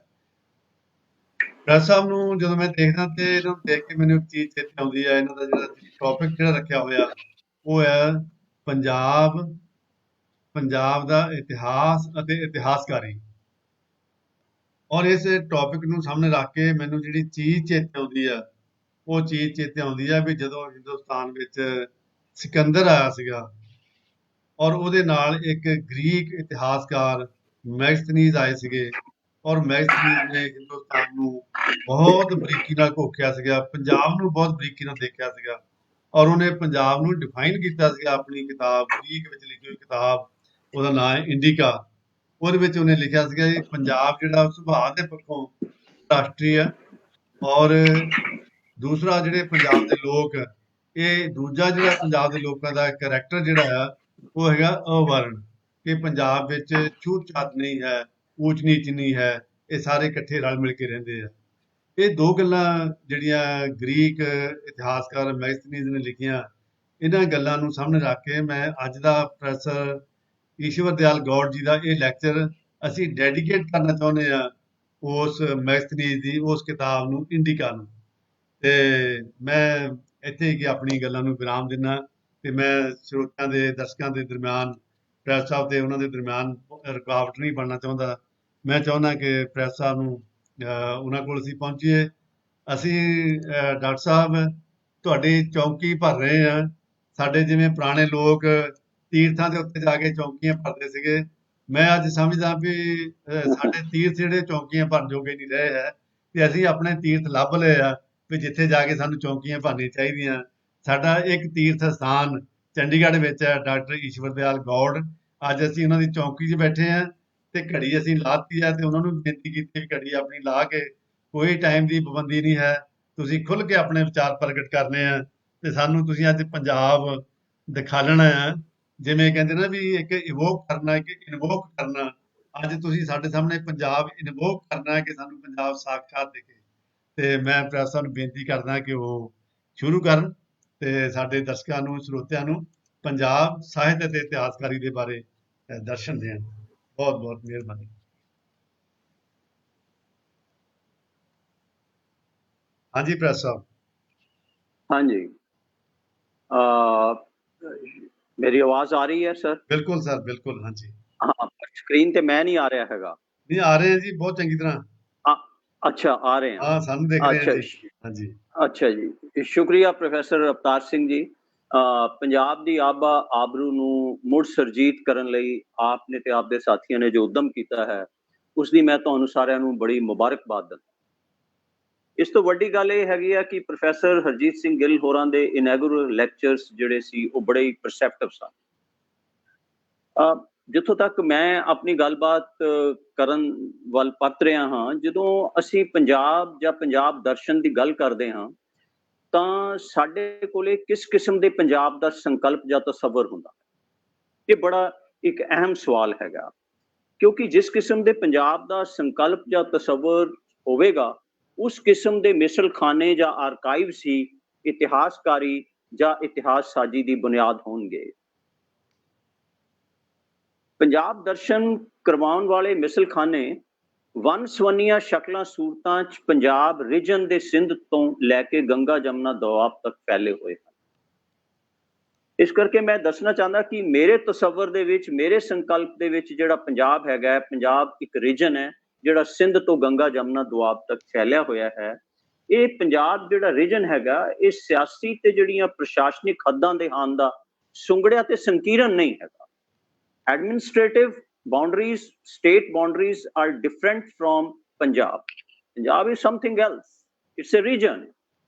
ਪ੍ਰੈਸ ਸਾਹਿਬ ਨੂੰ ਜਦੋਂ ਮੈਂ ਦੇਖਦਾ ਤੇ ਇਹਨਾਂ ਨੂੰ ਦੇਖ ਕੇ ਮੈਨੂੰ ਇੱਕ ਚੀਜ਼ ਚੇਤੇ ਆਉਂਦੀ ਹੈ। ਇਹਨਾਂ ਦਾ ਜਿਹੜਾ ਟੌਪਿਕ ਜਿਹੜਾ ਰੱਖਿਆ ਹੋਇਆ ਉਹ ਹੈ ਪੰਜਾਬ ਦਾ ਇਤਿਹਾਸ ਅਤੇ ਇਤਿਹਾਸਕਾਰੀ। ਔਰ ਇਸ ਟੌਪਿਕ ਨੂੰ ਸਾਹਮਣੇ ਰੱਖ ਕੇ ਮੈਨੂੰ ਜਿਹੜੀ ਚੀਜ਼ ਚੇਤੇ ਆਉਂਦੀ ਆ, ਉਹ ਚੀਜ਼ ਚੇਤੇ ਆਉਂਦੀ ਆ ਵੀ ਜਦੋਂ ਹਿੰਦੁਸਤਾਨ ਵਿੱਚ ਸਿਕੰਦਰ ਆਇਆ ਸੀਗਾ, ਔਰ ਉਹਦੇ ਨਾਲ ਇੱਕ ਗ੍ਰੀਕ ਇਤਿਹਾਸਕਾਰ ਮੈਗਸਥਨੀਜ਼ ਆਏ ਸੀਗੇ, ਔਰ ਮੈਗਸਥਨੀਜ਼ ਨੇ ਹਿੰਦੁਸਤਾਨ ਨੂੰ ਬਹੁਤ ਬਰੀਕੀ ਨਾਲ ਘੋਖਿਆ ਸੀਗਾ, ਪੰਜਾਬ ਨੂੰ ਬਹੁਤ ਬਰੀਕੀ ਨਾਲ ਦੇਖਿਆ ਸੀਗਾ, ਔਰ ਉਹਨੇ ਪੰਜਾਬ ਨੂੰ ਡਿਫਾਈਨ ਕੀਤਾ ਸੀਗਾ ਆਪਣੀ ਕਿਤਾਬ, ਗ੍ਰੀਕ ਵਿੱਚ ਲਿਖੀ ਹੋਈ ਕਿਤਾਬ, ਉਹਦਾ ਨਾਂ ਹੈ ਇੰਡੀਕਾ। ਉਹਦੇ ਵਿੱਚ ਉਹਨੇ ਲਿਖਿਆ ਸੀਗਾ ਕਿ ਪੰਜਾਬ ਜਿਹੜਾ ਸੁਭਾਅ ਦੇ ਪੱਖੋਂ ਰਾਸ਼ਟਰੀ ਹੈ, ਔਰ ਦੂਸਰਾ ਜਿਹੜੇ ਪੰਜਾਬ ਦੇ ਲੋਕ, ਇਹ ਦੂਜਾ ਜਿਹੜਾ ਪੰਜਾਬ ਦੇ ਲੋਕਾਂ ਦਾ ਕਰੈਕਟਰ ਜਿਹੜਾ ਆ ਉਹ ਹੈਗਾ ਅਵਰਨ, ਕਿ ਪੰਜਾਬ ਵਿੱਚ ਛੂਤ ਛਾਤ ਨਹੀਂ ਹੈ, ਊਚ ਨੀਚ ਨਹੀਂ ਹੈ, ਇਹ ਸਾਰੇ ਇਕੱਠੇ ਰਲ ਮਿਲ ਕੇ ਰਹਿੰਦੇ ਆ। ਇਹ ਦੋ ਗੱਲਾਂ ਜਿਹੜੀਆਂ ਗ੍ਰੀਕ ਇਤਿਹਾਸਕਾਰ ਮੈਗਸਥਨੀਜ਼ ਨੇ ਲਿਖੀਆਂ, ਇਹਨਾਂ ਗੱਲਾਂ ਨੂੰ ਸਾਹਮਣੇ ਰੱਖ ਕੇ ਮੈਂ ਅੱਜ ਦਾ ਪ੍ਰੋਫੈਸਰ ਈਸ਼ਵਰ ਦਿਆਲ ਗੌੜ ਜੀ ਦਾ ਇਹ ਲੈਕਚਰ ਅਸੀਂ ਡੈਡੀਕੇਟ ਕਰਨਾ ਚਾਹੁੰਦੇ ਆ ਉਸ ਮੈਗਸਥਨੀਜ਼ ਦੀ ਉਸ ਕਿਤਾਬ ਨੂੰ, ਇੰਡੀਕਾ ਨੂੰ। ਤੇ ਮੈਂ ਇੱਥੇ ਹੀ ਆਪਣੀ ਗੱਲਾਂ ਨੂੰ ਵਿਰਾਮ ਦਿੰਦਾ, ਤੇ ਮੈਂ ਸਰੋਤਿਆਂ ਦੇ, ਦਰਸ਼ਕਾਂ ਦੇ ਦਰਮਿਆਨ, ਪ੍ਰੈਸ ਸਾਹਿਬ ਤੇ ਉਹਨਾਂ ਦੇ ਦਰਮਿਆਨ ਰੁਕਾਵਟ ਨਹੀਂ ਬਣਨਾ ਚਾਹੁੰਦਾ। ਮੈਂ ਚਾਹੁੰਦਾ ਕਿ ਪ੍ਰੈਸ ਸਾਹਿਬ ਨੂੰ ਉਹਨਾਂ ਕੋਲ ਅਸੀਂ ਪਹੁੰਚੀਏ। ਅਸੀਂ ਡਾਕਟਰ ਸਾਹਿਬ ਤੁਹਾਡੀ ਚੌਂਕੀ ਭਰ ਰਹੇ ਆ, ਸਾਡੇ ਜਿਵੇਂ ਪੁਰਾਣੇ ਲੋਕ ਤੀਰਥਾਂ ਦੇ ਉੱਤੇ ਜਾ ਕੇ ਚੌਂਕੀਆਂ ਭਰਦੇ ਸੀਗੇ, ਮੈਂ ਅੱਜ ਸਮਝਦਾ ਵੀ ਸਾਡੇ ਤੀਰਥ ਜਿਹੜੇ ਚੌਂਕੀਆਂ ਭਰਨ ਜੋਗੇ ਨਹੀਂ ਰਹੇ ਹੈ, ਤੇ ਅਸੀਂ ਆਪਣੇ ਤੀਰਥ ਲੱਭ ਲਏ ਆ ਵੀ ਜਿੱਥੇ ਜਾ ਕੇ ਸਾਨੂੰ ਚੌਂਕੀਆਂ ਭਰਨੀਆਂ ਚਾਹੀਦੀਆਂ। ਸਾਡਾ ਇੱਕ ਤੀਰਥ ਸਥਾਨ ਚੰਡੀਗੜ੍ਹ ਵਿੱਚ ਹੈ, ਡਾਕਟਰ ਈਸ਼ਵਰ ਦਿਆਲ ਗੌੜ। ਅੱਜ ਅਸੀਂ ਉਹਨਾਂ ਦੀ ਚੌਂਕੀ 'ਚ ਬੈਠੇ ਹਾਂ, ਤੇ ਘੜੀ ਅਸੀਂ ਲਾਤੀ ਹੈ ਤੇ ਉਹਨਾਂ ਨੂੰ ਬੇਨਤੀ ਕੀਤੀ ਵੀ ਘੜੀ ਆਪਣੀ ਲਾ ਕੇ ਕੋਈ ਟਾਈਮ ਦੀ ਪਾਬੰਦੀ ਨਹੀਂ ਹੈ, ਤੁਸੀਂ ਖੁੱਲ ਕੇ ਆਪਣੇ ਵਿਚਾਰ ਪ੍ਰਗਟ ਕਰਨੇ ਆ ਤੇ ਸਾਨੂੰ ਤੁਸੀਂ ਅੱਜ ਪੰਜਾਬ ਦਿਖਾਲਣਾ ਹੈ। ਜਿਵੇਂ ਕਹਿੰਦੇ ਨਾ ਵੀ ਇੱਕ ਇਵੋਕ ਕਰਨਾ, ਇੱਕ ਇਨਵੋਕ ਕਰਨਾ, ਅੱਜ ਤੁਸੀਂ ਸਾਡੇ ਸਾਹਮਣੇ ਪੰਜਾਬ ਇਨਵੋਕ ਕਰਨਾ ਹੈ ਕਿ ਸਾਨੂੰ ਪੰਜਾਬ ਸਾਖਾਤ ਦਿਖੇ। ਤੇ ਮੈਂ ਪ੍ਰੈਸ ਸਾਹਿਬ ਨੂੰ ਬੇਨਤੀ ਕਰਦਾ ਕਿ ਉਹ ਸ਼ੁਰੂ ਕਰਨ ਤੇ ਸਾਡੇ ਦਰਸ਼ਕਾਂ ਨੂੰ, ਸਰੋਤਿਆਂ ਨੂੰ ਪੰਜਾਬ ਸਾਹਿਤ ਅਤੇ ਇਤਿਹਾਸਕਾਰੀ ਦੇ ਬਾਰੇ ਦਰਸ਼ਨ ਦੇਣ। ਬਹੁਤ ਬਹੁਤ ਮਿਹਰਬਾਨੀ। ਹਾਂਜੀ ਪ੍ਰੈਸ ਸਾਹਿਬ। ਹਾਂਜੀ, मेरी आवाज आ रही है सर? बिल्कुल सर, बिल्कुल। हाँ जी। हाँ, स्क्रीन ते मैं नहीं आ रहा हैगा। नहीं आ रहे हैं जी, बहुत चंगी तरह। अच्छा, आ रहे हैं। हाँ, सानू देख रहे हैं जी। हाँ जी। अच्छा जी, शुक्रिया प्रोफੈਸਰ ਅਵਤਾਰ ਸਿੰਘ ਜੀ। ਪੰਜਾਬ ਦੀ ਆਬਾ ਆਬਰੂ ਨੂੰ ਮੁੜ ਸਰਜੀਤ ਕਰਨ ਲਈ ਆਪ ਨੇ ਤੇ ਆਪ ਦੇ ਸਾਥੀਆਂ ਨੇ ਜੋ ਉਦਮ ਕੀਤਾ ਹੈ, ਉਸ ਦੀ ਮੈਂ ਤੁਹਾਨੂੰ ਸਾਰਿਆਂ ਨੂੰ ਬੜੀ ਮੁਬਾਰਕਬਾਦ ਦਿੰਦਾ। ਇਸ ਤੋਂ ਵੱਡੀ ਗੱਲ ਇਹ ਹੈਗੀ ਆ ਕਿ ਪ੍ਰੋਫੈਸਰ ਹਰਜੀਤ ਸਿੰਘ ਗਿੱਲ ਹੋਰਾਂ ਦੇ ਇਨੈਗੁਰਲ ਲੈਕਚਰਸ ਜਿਹੜੇ ਸੀ ਉਹ ਬੜੇ ਹੀ ਪਰਸੈਪਟਿਵ ਸਨ। ਜਿੱਥੋਂ ਤੱਕ ਮੈਂ ਆਪਣੀ ਗੱਲਬਾਤ ਕਰਨ ਵੱਲ ਪਰਤ ਰਿਹਾ ਹਾਂ, ਜਦੋਂ ਅਸੀਂ ਪੰਜਾਬ ਜਾਂ ਪੰਜਾਬ ਦਰਸ਼ਨ ਦੀ ਗੱਲ ਕਰਦੇ ਹਾਂ ਤਾਂ ਸਾਡੇ ਕੋਲੇ ਕਿਸ ਕਿਸਮ ਦੇ ਪੰਜਾਬ ਦਾ ਸੰਕਲਪ ਜਾਂ ਤਸੱਵਰ ਹੁੰਦਾ, ਇਹ ਬੜਾ ਇੱਕ ਅਹਿਮ ਸਵਾਲ ਹੈਗਾ। ਕਿਉਂਕਿ ਜਿਸ ਕਿਸਮ ਦੇ ਪੰਜਾਬ ਦਾ ਸੰਕਲਪ ਜਾਂ ਤਸੱਵਰ ਹੋਵੇਗਾ, ਉਸ ਕਿਸਮ ਦੇ ਮਿਸਲਖਾਨੇ ਜਾਂ ਆਰਕਾਈਵਸ ਹੀ ਇਤਿਹਾਸਕਾਰੀ ਜਾਂ ਇਤਿਹਾਸ ਸਾਜੀ ਦੀ ਬੁਨਿਆਦ ਹੋਣਗੇ। ਪੰਜਾਬ ਦਰਸ਼ਨ ਕਰਵਾਉਣ ਵਾਲੇ ਮਿਸਲਖਾਨੇ ਵੰਨ ਸਵੰਨੀਆਂ ਸ਼ਕਲਾਂ ਸੂਰਤਾਂ 'ਚ ਪੰਜਾਬ ਰੀਜਨ ਦੇ ਸਿੰਧ ਤੋਂ ਲੈ ਕੇ ਗੰਗਾ ਜਮਨਾ ਦੁਆਬ ਤੱਕ ਫੈਲੇ ਹੋਏ ਹਨ। ਇਸ ਕਰਕੇ ਮੈਂ ਦੱਸਣਾ ਚਾਹੁੰਦਾ ਕਿ ਮੇਰੇ ਤਸੱਵਰ ਦੇ ਵਿੱਚ, ਮੇਰੇ ਸੰਕਲਪ ਦੇ ਵਿੱਚ ਜਿਹੜਾ ਪੰਜਾਬ ਹੈਗਾ, ਪੰਜਾਬ ਇੱਕ ਰੀਜਨ ਹੈ ਜਿਹੜਾ ਸਿੰਧ ਤੋਂ ਗੰਗਾ ਜਮਨਾ ਦੁਆਬ ਤੱਕ ਫੈਲਿਆ ਹੋਇਆ ਹੈ। ਇਹ ਪੰਜਾਬ ਜਿਹੜਾ ਰੀਜਨ ਹੈਗਾ, ਇਹ ਸਿਆਸੀ ਤੇ ਜਿਹੜੀਆਂ ਪ੍ਰਸ਼ਾਸਨਿਕ ਹੱਦਾਂ ਦੇ ਹਨ ਦਾ ਸੁੰਗੜਿਆ ਤੇ ਸੰਕੀਰਨ ਨਹੀਂ ਹੈਗਾ। Administrative boundaries, state boundaries are different from Punjab. Punjab is something else. It's a region.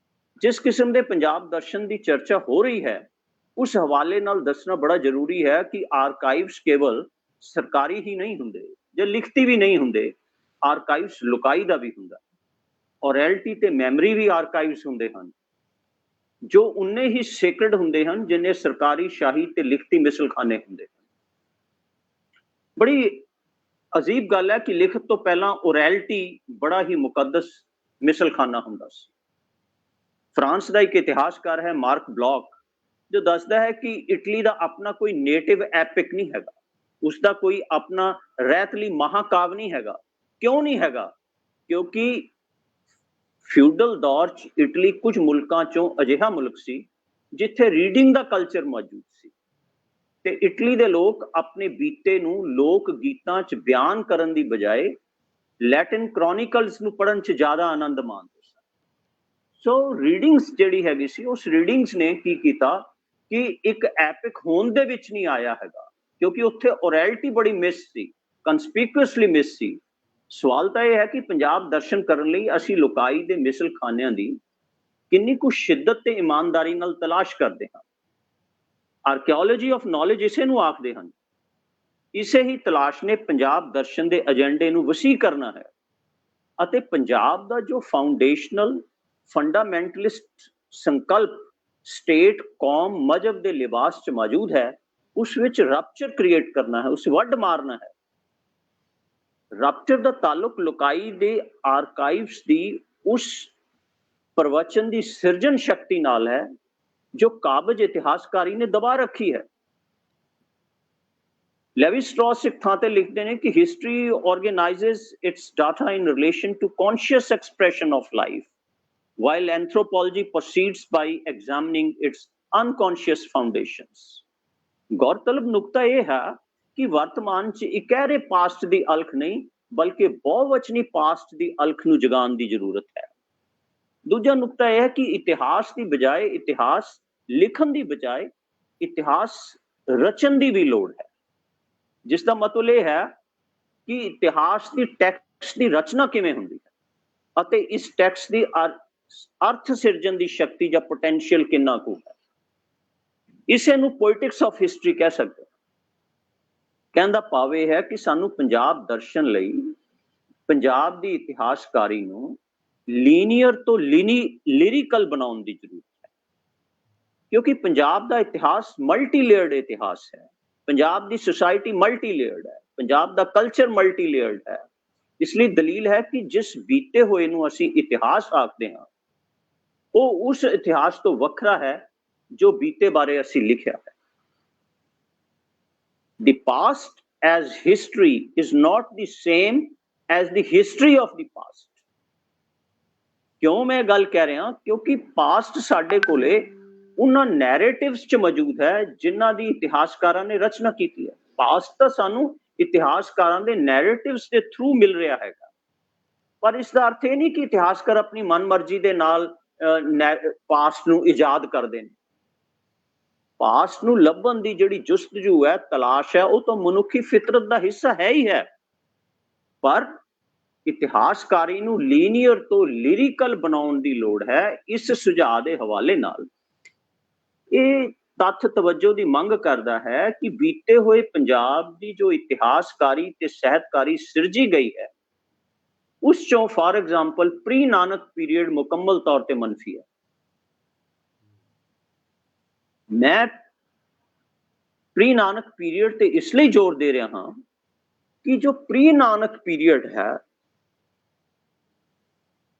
जिस किस्म ਦੇ ਪੰਜਾਬ ਦਰਸ਼ਨ ਦੀ ਚਰਚਾ ਹੋ ਰਹੀ ਹੈ, ਉਸ ਹਵਾਲੇ ਨਾਲ ਦੱਸਣਾ ਬੜਾ ਜ਼ਰੂਰੀ ਹੈ ਕਿ ਆਰਕਾਈਵਸ ਕੇਵਲ ਸਰਕਾਰੀ ਹੀ ਨਹੀਂ ਹੁੰਦੇ ਜਾਂ ਲਿਖਤੀ ਵੀ ਨਹੀਂ ਹੁੰਦੇ, ਆਰਕਾਈਵਸ ਲੁਕਾਈ ਦਾ ਵੀ ਹੁੰਦਾ। ਔਰੈਲਿਟੀ ਤੇ ਮੈਮਰੀ ਵੀ ਆਰਕਾਈਵਸ ਹੁੰਦੇ ਹਨ, ਜੋ ਉਨੇ ਹੀ ਸੇਕਰਡ ਹੁੰਦੇ ਹਨ ਜਿੰਨੇ ਸਰਕਾਰੀ, ਸ਼ਾਹੀ ਤੇ ਲਿਖਤੀ ਮਿਸਲਖਾਨੇ ਹੁੰਦੇ ਹਨ। ਬੜੀ ਅਜੀਬ ਗੱਲ ਹੈ ਕਿ ਲਿਖਤ ਤੋਂ ਪਹਿਲਾਂ ਔਰੈਲਿਟੀ ਬੜਾ ਹੀ ਮੁਕੱਦਸ ਮਿਸਲਖਾਨਾ ਹੁੰਦਾ ਸੀ। ਫਰਾਂਸ ਦਾ ਇੱਕ ਇਤਿਹਾਸਕਾਰ ਹੈ ਮਾਰਕ ਬਲੌਕ, ਜੋ ਦੱਸਦਾ ਹੈ ਕਿ ਇਟਲੀ ਦਾ ਆਪਣਾ ਕੋਈ ਨੇਟਿਵ ਐਪਿਕ ਨਹੀਂ ਹੈਗਾ, ਉਸਦਾ ਕੋਈ ਆਪਣਾ ਰਹਿਤਲੀ ਮਹਾਕਾਵ ਨਹੀਂ ਹੈਗਾ। ਕਿਉਂ ਨਹੀਂ ਹੈਗਾ? ਕਿਉਂਕਿ ਫਿਊਡਲ ਦੌਰ 'ਚ ਇਟਲੀ ਕੁਝ ਮੁਲਕਾਂ 'ਚੋਂ ਅਜਿਹਾ ਮੁਲਕ ਸੀ ਜਿੱਥੇ ਰੀਡਿੰਗ ਦਾ ਕਲਚਰ ਮੌਜੂਦ ਸੀ ਤੇ ਇਟਲੀ ਦੇ ਲੋਕ ਆਪਣੇ ਬੀਤੇ ਨੂੰ ਲੋਕ ਗੀਤਾਂ 'ਚ ਬਿਆਨ ਕਰਨ ਦੀ ਬਜਾਏ ਲੈਟਿਨ ਕ੍ਰੋਨਿਕਲਸ ਨੂੰ ਪੜ੍ਹਨ 'ਚ ਜ਼ਿਆਦਾ ਆਨੰਦ ਮਾਣਦੇ ਸਨ। ਸੋ ਰੀਡਿੰਗਸ ਜਿਹੜੀ ਹੈਗੀ ਸੀ, ਉਸ ਰੀਡਿੰਗਸ ਨੇ ਕੀ ਕੀਤਾ ਕਿ ਇੱਕ ਐਪਿਕ ਹੋਣ ਦੇ ਵਿੱਚ ਨਹੀਂ ਆਇਆ ਹੈਗਾ, ਕਿਉਂਕਿ ਉੱਥੇ ਔਰੈਲਿਟੀ ਬੜੀ ਮਿਸ ਸੀ, ਕੰਸਪੀਕੁਅਸਲੀ ਮਿਸ ਸੀ। ਸਵਾਲ ਤਾਂ ਇਹ ਹੈ ਕਿ ਪੰਜਾਬ ਦਰਸ਼ਨ ਕਰਨ ਲਈ ਅਸੀਂ ਲੁਕਾਈ ਦੇ ਮਿਸਲਖਾਨਿਆਂ ਦੀ ਕਿੰਨੀ ਕੁ ਸ਼ਿੱਦਤ ਤੇ ਇਮਾਨਦਾਰੀ ਨਾਲ ਤਲਾਸ਼ ਕਰਦੇ ਹਾਂ। ਆਰਕੀਓਲੋਜੀ ਆਫ ਨੌਲੇਜ ਇਸੇ ਨੂੰ ਆਖਦੇ ਹਨ। ਇਸੇ ਹੀ ਤਲਾਸ਼ ਨੇ ਪੰਜਾਬ ਦਰਸ਼ਨ ਦੇ ਏਜੰਡੇ ਨੂੰ ਵਸੀਹ ਕਰਨਾ ਹੈ ਅਤੇ ਪੰਜਾਬ ਦਾ ਜੋ ਫਾਊਂਡੇਸ਼ਨਲ ਫੰਡਾਮੈਂਟਲਿਸਟ ਸੰਕਲਪ ਸਟੇਟ, ਕੌਮ, ਮਜ਼ਹਬ ਦੇ ਲਿਬਾਸ 'ਚ ਮੌਜੂਦ ਹੈ, ਉਸ ਵਿੱਚ ਰਪਚਰ ਕ੍ਰੀਏਟ ਕਰਨਾ ਹੈ, ਉਸ ਵੱਢ ਮਾਰਨਾ ਹੈ। ਰਪਚਰ ਦਾ ਤਾਲੁਕ ਲੁਕਾਈ ਦੇ ਆਰਕਾਈਵਸ ਦੀ ਉਸ ਪ੍ਰਵਚਨ ਦੀ ਸਿਰਜਣ ਸ਼ਕਤੀ ਨਾਲ ਹੈ ਜੋ ਕਾਬਜ ਇਤਿਹਾਸਕਾਰੀ ਨੇ ਦਬਾ ਰੱਖੀ ਹੈ। ਲੈਵੀ ਸਟ੍ਰੌਸ ਇੱਕ ਥਾਂ ਤੇ ਲਿਖਦੇ ਨੇ ਕਿ history organises its data in relation to conscious expression of life, while anthropology proceeds by examining its unconscious foundations. ਗੌਰਤਲਬ ਨੁਕਤਾ ਇਹ ਹੈ ਕਿ ਵਰਤਮਾਨ 'ਚ ਇਕਹਿਰੇ ਪਾਸਟ ਦੀ ਅਲਖ ਨਹੀਂ, ਬਲਕਿ ਬਹੁਵਚਨੀ ਪਾਸਟ ਦੀ ਅਲਖ ਨੂੰ ਜਗਾਉਣ ਦੀ ਜ਼ਰੂਰਤ ਹੈ। ਦੂਜਾ ਨੁਕਤਾ ਇਹ ਹੈ ਕਿ ਇਤਿਹਾਸ ਦੀ ਬਜਾਏ, ਇਤਿਹਾਸ ਲਿਖਣ ਦੀ ਬਜਾਏ ਇਤਿਹਾਸ ਰਚਨ ਦੀ ਵੀ ਲੋੜ ਹੈ, ਜਿਸ ਦਾ ਮਤਲਬ ਇਹ ਹੈ ਕਿ ਇਤਿਹਾਸ ਦੀ ਟੈਕਸਟ ਦੀ ਰਚਨਾ ਕਿਵੇਂ ਹੁੰਦੀ ਹੈ ਅਤੇ ਇਸ ਟੈਕਸਟ ਦੀ ਅਰਥ ਸਿਰਜਣ ਦੀ ਸ਼ਕਤੀ ਜਾਂ ਪੋਟੈਂਸ਼ੀਅਲ ਕਿੰਨਾ ਕੁ ਹੈ। ਇਸੇ ਨੂੰ ਪੋਲਿਟਿਕਸ ਆਫ ਹਿਸਟਰੀ ਕਹਿ ਸਕਦੇ ਹਾਂ ਕਹਿਣ ਦਾ ਭਾਵ ਇਹ ਹੈ ਕਿ ਸਾਨੂੰ ਪੰਜਾਬ ਦਰਸ਼ਨ ਲਈ ਪੰਜਾਬ ਦੀ ਇਤਿਹਾਸਕਾਰੀ ਨੂੰ ਲੀਨੀਅਰ ਤੋਂ ਲਿਰਿਕਲ ਬਣਾਉਣ ਦੀ ਜ਼ਰੂਰਤ ਹੈ, ਕਿਉਂਕਿ ਪੰਜਾਬ ਦਾ ਇਤਿਹਾਸ ਮਲਟੀ ਲੇਅਰਡ ਇਤਿਹਾਸ ਹੈ। ਪੰਜਾਬ ਦੀ ਸੁਸਾਇਟੀ ਮਲਟੀ ਲੇਅਰਡ ਹੈ, ਪੰਜਾਬ ਦਾ ਕਲਚਰ ਮਲਟੀ ਲੇਅਰਡ ਹੈ। ਇਸ ਲਈ ਦਲੀਲ ਹੈ ਕਿ ਜਿਸ ਬੀਤੇ ਹੋਏ ਨੂੰ ਅਸੀਂ ਇਤਿਹਾਸ ਆਖਦੇ ਹਾਂ ਉਹ ਉਸ ਇਤਿਹਾਸ ਤੋਂ ਵੱਖਰਾ ਹੈ ਜੋ ਬੀਤੇ ਬਾਰੇ ਅਸੀਂ ਲਿਖਿਆ ਹੈ। The past as history is not the same as the history of the past. ਕਿਉਂ ਮੈਂ ਗੱਲ ਕਹਿ ਰਿਹਾ? ਕਿਉਂਕਿ ਪਾਸਟ ਸਾਡੇ ਕੋਲੇ ਉਹਨਾਂ ਨੈਰੇਟਿਵਸ 'ਚ ਮੌਜੂਦ ਹੈ ਜਿਨ੍ਹਾਂ ਦੀ ਇਤਿਹਾਸਕਾਰਾਂ ਨੇ ਰਚਨਾ ਕੀਤੀ ਹੈ। ਪਾਸਟ ਤਾਂ ਸਾਨੂੰ ਇਤਿਹਾਸਕਾਰਾਂ ਦੇ ਨੈਰੇਟਿਵਸ ਦੇ ਥਰੂ ਮਿਲ ਰਿਹਾ ਹੈਗਾ, ਪਰ ਇਸ ਦਾ ਅਰਥ ਇਹ ਨਹੀਂ ਕਿ ਇਤਿਹਾਸਕਾਰ ਆਪਣੀ ਮਨਮਰਜ਼ੀ ਦੇ ਨਾਲ ਪਾਸਟ ਨੂੰ ਇਜਾਦ ਕਰਦੇ ਨੇ। ਪਾਸਟ ਨੂੰ ਲੱਭਣ ਦੀ ਜਿਹੜੀ ਜੁਸਤਜੂ ਹੈ, ਤਲਾਸ਼ ਹੈ, ਉਹ ਤਾਂ ਮਨੁੱਖੀ ਫਿਤਰਤ ਦਾ ਹਿੱਸਾ ਹੈ ਹੀ ਹੈ, ਪਰ ਇਤਿਹਾਸਕਾਰੀ ਨੂੰ ਲੀਨੀਅਰ ਤੋਂ ਲਿਰਿਕਲ ਬਣਾਉਣ ਦੀ ਲੋੜ ਹੈ। ਇਸ ਸੁਝਾਅ ਦੇ ਹਵਾਲੇ ਨਾਲ ਇਹ ਤੱਥ ਤਵੱਜੋ ਦੀ ਮੰਗ ਕਰਦਾ ਹੈ ਕਿ ਬੀਤੇ ਹੋਏ ਪੰਜਾਬ ਦੀ ਜੋ ਇਤਿਹਾਸਕਾਰੀ ਤੇ ਸਾਹਿਤਕਾਰੀ ਸਿਰਜੀ ਗਈ ਹੈ ਉਸ ਚੋਂ for example pre Nanak period ਮੁਕੰਮਲ ਤੌਰ ਤੇ ਮੰਨਫੀ ਹੈ। ਮੈਂ ਪ੍ਰੀ ਨਾਨਕ ਪੀਰੀਅਡ ਤੇ ਇਸ ਲਈ ਜ਼ੋਰ ਦੇ ਰਿਹਾ ਹਾਂ ਕਿ ਜੋ ਪ੍ਰੀ ਨਾਨਕ ਪੀਰੀਅਡ ਹੈ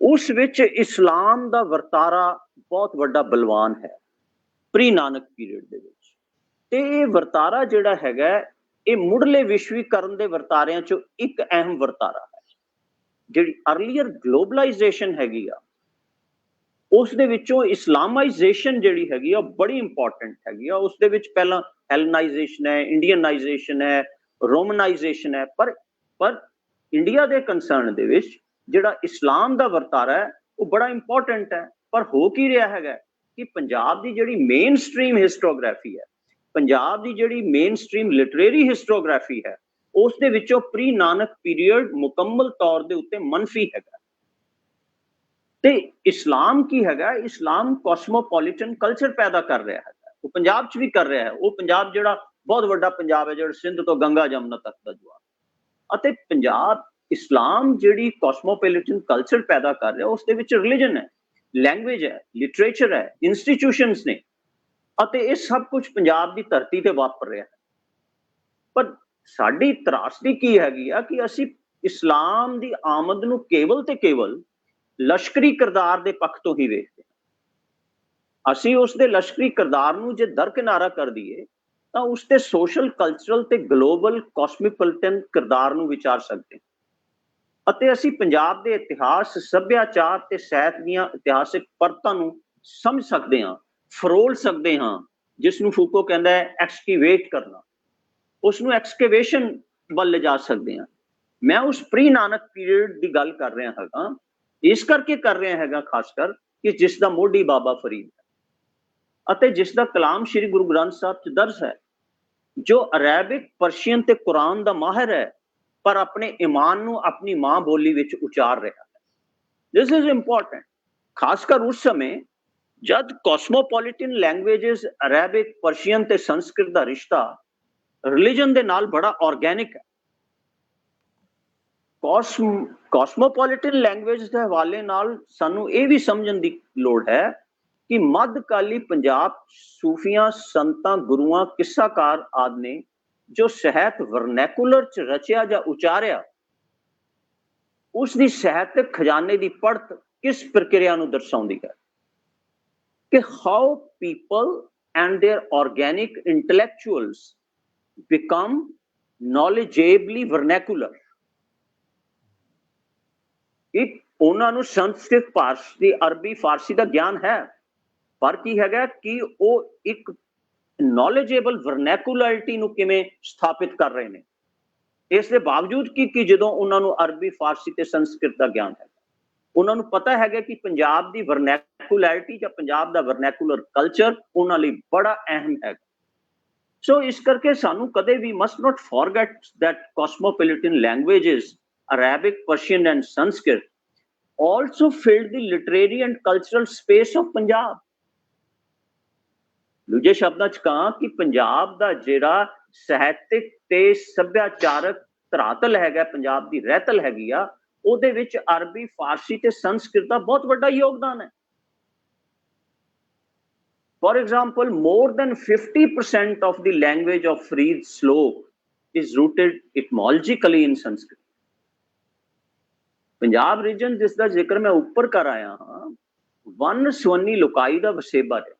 ਉਸ ਵਿੱਚ ਇਸਲਾਮ ਦਾ ਵਰਤਾਰਾ ਬਹੁਤ ਵੱਡਾ ਬਲਵਾਨ ਹੈ। ਪ੍ਰੀ ਨਾਨਕ ਪੀਰੀਅਡ ਦੇ ਵਿੱਚ ਤੇ ਇਹ ਵਰਤਾਰਾ ਜਿਹੜਾ ਹੈਗਾ ਇਹ ਮੁੱਢਲੇ ਵਿਸ਼ਵੀਕਰਨ ਦੇ ਵਰਤਾਰਿਆਂ ਚੋਂ ਇੱਕ ਅਹਿਮ ਵਰਤਾਰਾ ਹੈ। ਜਿਹੜੀ ਅਰਲੀਅਰ ਗਲੋਬਲਾਈਜੇਸ਼ਨ ਹੈਗੀ ਆ ਉਸ ਦੇ ਵਿੱਚੋਂ ਇਸਲਾਮਾਈਜੇਸ਼ਨ ਜਿਹੜੀ ਹੈਗੀ ਆ ਬੜੀ ਇੰਪੋਰਟੈਂਟ ਹੈਗੀ ਆ। ਉਸ ਦੇ ਵਿੱਚ ਪਹਿਲਾਂ ਹੈਲਨਾਈਜੇਸ਼ਨ ਹੈ, ਇੰਡੀਅਨਾਈਜੇਸ਼ਨ ਹੈ, ਰੋਮਨਾਈਜੇਸ਼ਨ ਹੈ, ਪਰ ਇੰਡੀਆ ਦੇ ਕੰਸਰਨ ਦੇ ਵਿੱਚ ਜਿਹੜਾ ਇਸਲਾਮ ਦਾ ਵਰਤਾਰਾ ਹੈ ਉਹ ਬੜਾ ਇੰਪੋਰਟੈਂਟ ਹੈ। ਪਰ ਹੋ ਕੀ ਰਿਹਾ ਹੈਗਾ ਕਿ ਪੰਜਾਬ ਦੀ ਜਿਹੜੀ ਮੇਨ ਸਟ੍ਰੀਮ ਹਿਸਟੋਗ੍ਰਾਫੀ ਹੈ, ਪੰਜਾਬ ਦੀ ਜਿਹੜੀ ਮੇਨ ਸਟ੍ਰੀਮ ਲਿਟਰੇਰੀ ਹਿਸਟੋਗ੍ਰਾਫੀ ਹੈ ਉਸ ਦੇ ਵਿੱਚੋਂ ਪ੍ਰੀ ਨਾਨਕ ਪੀਰੀਅਡ ਮੁਕੰਮਲ ਤੌਰ ਦੇ ਉੱਤੇ ਮੰਨਫੀ ਹੈਗਾ। ਤੇ ਇਸਲਾਮ ਕੀ ਹੈਗਾ? ਇਸਲਾਮ ਕੋਸਮੋਪੋਲੀਟਨ ਕਲਚਰ ਪੈਦਾ ਕਰ ਰਿਹਾ ਹੈਗਾ। ਉਹ ਪੰਜਾਬ 'ਚ ਵੀ ਕਰ ਰਿਹਾ ਹੈ। ਉਹ ਪੰਜਾਬ ਜਿਹੜਾ ਬਹੁਤ ਵੱਡਾ ਪੰਜਾਬ ਹੈ, ਜਿਹੜਾ ਸਿੰਧ ਤੋਂ ਗੰਗਾ ਜਮਨਾ ਤੱਕ ਦਾ ਜੁਆ, ਅਤੇ ਪੰਜਾਬ ਇਸਲਾਮ ਜਿਹੜੀ ਕੋਸਮੋਪੋਲੀਟਨ ਕਲਚਰ ਪੈਦਾ ਕਰ ਰਿਹਾ ਉਸ ਦੇ ਵਿੱਚ ਰਿਲੀਜਨ ਹੈ, ਲੈਂਗੁਏਜ ਹੈ, ਲਿਟਰੇਚਰ ਹੈ, ਇੰਸਟੀਟਿਊਸ਼ਨਸ ਨੇ, ਅਤੇ ਇਹ ਸਭ ਕੁਝ ਪੰਜਾਬ ਦੀ ਧਰਤੀ ਤੇ ਵਾਪਰ ਰਿਹਾ ਹੈ। ਪਰ ਸਾਡੀ ਤਰਾਸਦੀ ਕੀ ਹੈਗੀ ਆ ਕਿ ਅਸੀਂ ਇਸਲਾਮ ਦੀ ਆਮਦ ਨੂੰ ਕੇਵਲ ਤੇ ਕੇਵਲ ਲਸ਼ਕਰੀ ਕਿਰਦਾਰ ਦੇ ਪੱਖ ਤੋਂ ਹੀ ਵੇਖਦੇ ਹਾਂ। ਅਸੀਂ ਉਸ ਦੇ ਲਸ਼ਕਰੀ ਕਿਰਦਾਰ ਨੂੰ ਜੇ ਦਰਕਿਨਾਰਾ ਕਰ ਦਈਏ ਤਾਂ ਉਸ ਤੇ ਸੋਸ਼ਲ, ਕਲਚਰਲ ਤੇ ਗਲੋਬਲ ਕੋਸਮੋਪੋਲੀਟਨ ਕਿਰਦਾਰ ਨੂੰ ਵਿਚਾਰ ਸਕਦੇ ਹਾਂ, ਅਤੇ ਅਸੀਂ ਪੰਜਾਬ ਦੇ ਇਤਿਹਾਸ, ਸੱਭਿਆਚਾਰ ਤੇ ਸਾਹਿਤ ਦੀਆਂ ਇਤਿਹਾਸਿਕ ਪਰਤਾਂ ਨੂੰ ਸਮਝ ਸਕਦੇ ਹਾਂ, ਫਰੋਲ ਸਕਦੇ ਹਾਂ, ਜਿਸ ਨੂੰ ਫੂਕੋ ਕਹਿੰਦਾ ਹੈ ਐਕਸਕੇਵੇਟ ਕਰਨਾ, ਉਸ ਨੂੰ ਐਕਸਕੇਵੇਸ਼ਨ ਵੱਲ ਲਿਜਾ ਸਕਦੇ ਹਾਂ। ਮੈਂ ਉਸ ਪ੍ਰੀ ਨਾਨਕ ਪੀਰੀਅਡ ਦੀ ਗੱਲ ਕਰ ਰਿਹਾ ਹੈਗਾ, ਇਸ ਕਰਕੇ ਕਰ ਰਿਹਾ ਹੈਗਾ ਖਾਸ ਕਰ ਕਿ ਜਿਸ ਦਾ ਮੋਢੀ ਬਾਬਾ ਫਰੀਦ ਹੈ ਅਤੇ ਜਿਸ ਦਾ ਕਲਾਮ ਸ਼੍ਰੀ ਗੁਰੂ ਗ੍ਰੰਥ ਸਾਹਿਬ 'ਚ ਦਰਜ ਹੈ, ਜੋ ਅਰੈਬਿਕ, ਪਰਸ਼ੀਅਨ ਤੇ ਕੁਰਾਨ ਦਾ ਮਾਹਿਰ ਹੈ ਪਰ ਆਪਣੇ ਈਮਾਨ ਨੂੰ ਆਪਣੀ ਮਾਂ ਬੋਲੀ ਵਿੱਚ ਉਚਾਰ ਰਿਹਾ ਹੈ। ਦਿਸ ਇਜ਼ ਇੰਪੋਰਟੈਂਟ, ਖਾਸ ਕਰ ਉਸ ਸਮੇਂ ਜਦ ਕੋਸਮੋਪੋਲੀਟਨ ਲੈਂਗੁਏਜਸ ਅਰੈਬਿਕ, ਪਰਸ਼ੀਅਨ ਤੇ ਸੰਸਕ੍ਰਿਤ ਦਾ ਰਿਸ਼ਤਾ ਰਿਲੀਜਨ ਦੇ ਨਾਲ ਬੜਾ ਆਰਗੈਨਿਕ ਹੈ। ਕੋਸਮੋਪੋਲੀਟਨ ਲੈਂਗੁਏਜ ਦੇ ਹਵਾਲੇ ਨਾਲ ਸਾਨੂੰ ਇਹ ਵੀ ਸਮਝਣ ਦੀ ਲੋੜ ਹੈ ਕਿ ਮੱਧਕਾਲੀ ਪੰਜਾਬ ਸੂਫੀਆਂ, ਸੰਤਾਂ, ਗੁਰੂਆਂ, ਕਿੱਸਾਕਾਰ ਆਦਿ ਨੇ ਜੋ ਸਾਹਿਤ ਵਰਨੈਕੂਲਰ 'ਚ ਰਚਿਆ ਜਾਂ ਉਚਾਰਿਆ, ਉਸ ਦੀ ਸਾਹਿਤਕ ਖਜ਼ਾਨੇ ਦੀ ਪੜਤ ਕਿਸ ਪ੍ਰਕਿਰਿਆ ਨੂੰ ਦਰਸਾਉਂਦੀ ਹੈ ਕਿ how people and their organic intellectuals become knowledgeably vernacular. ਕਿ ਉਹਨਾਂ ਨੂੰ ਸੰਸਕ੍ਰਿਤ, ਫਾਰਸੀ, ਅਰਬੀ, ਫਾਰਸੀ ਦਾ ਗਿਆਨ ਹੈ, ਪਰ ਕੀ ਹੈਗਾ ਕਿ ਉਹ ਇੱਕ ਨੌਲੇਜੇਬਲ ਵਰਨੈਕੂਲਰਿਟੀ ਨੂੰ ਕਿਵੇਂ ਸਥਾਪਿਤ ਕਰ ਰਹੇ ਨੇ, ਇਸ ਦੇ ਬਾਵਜੂਦ ਕਿ ਜਦੋਂ ਉਹਨਾਂ ਨੂੰ ਅਰਬੀ, ਫਾਰਸੀ ਤੇ ਸੰਸਕ੍ਰਿਤ ਦਾ ਗਿਆਨ ਹੈ, ਉਹਨਾਂ ਨੂੰ ਪਤਾ ਹੈਗਾ ਕਿ ਪੰਜਾਬ ਦੀ ਵਰਨੈਕੂਲਰਿਟੀ ਜਾਂ ਪੰਜਾਬ ਦਾ ਵਰਨੈਕੂਲਰ ਕਲਚਰ ਉਹਨਾਂ ਲਈ ਬੜਾ ਅਹਿਮ ਹੈ। ਸੋ ਇਸ ਕਰਕੇ ਸਾਨੂੰ ਕਦੇ ਵੀ must not forget that cosmopolitan languages, Arabic, Persian and Sanskrit also filled the literary and cultural space of Punjab. ਦੂਜੇ ਸ਼ਬਦਾਂ 'ਚ ਕਹਾਂ ਕਿ ਪੰਜਾਬ ਦਾ ਜਿਹੜਾ ਸਾਹਿਤਿਕ ਤੇ ਸੱਭਿਆਚਾਰਕ ਧਰਾਤਲ ਹੈਗਾ, ਪੰਜਾਬ ਦੀ ਰਹਿਤਲ ਹੈਗੀ ਆ, ਉਹਦੇ ਵਿੱਚ ਅਰਬੀ, ਫਾਰਸੀ ਤੇ ਸੰਸਕ੍ਰਿਤ ਦਾ ਬਹੁਤ ਵੱਡਾ ਯੋਗਦਾਨ ਹੈ। For example, more than 50% of the language of Farid Sloak is rooted etymologically in Sanskrit. Punjab region ਜਿਸ ਦਾ ਜ਼ਿਕਰ ਮੈਂ ਉੱਪਰ ਕਰ ਆਇਆ ਹਾਂ, ਵੰਨ ਸਵੰਨੀ ਲੋਕਾਈ ਦਾ ਵਸੇਬਾ ਹੈ।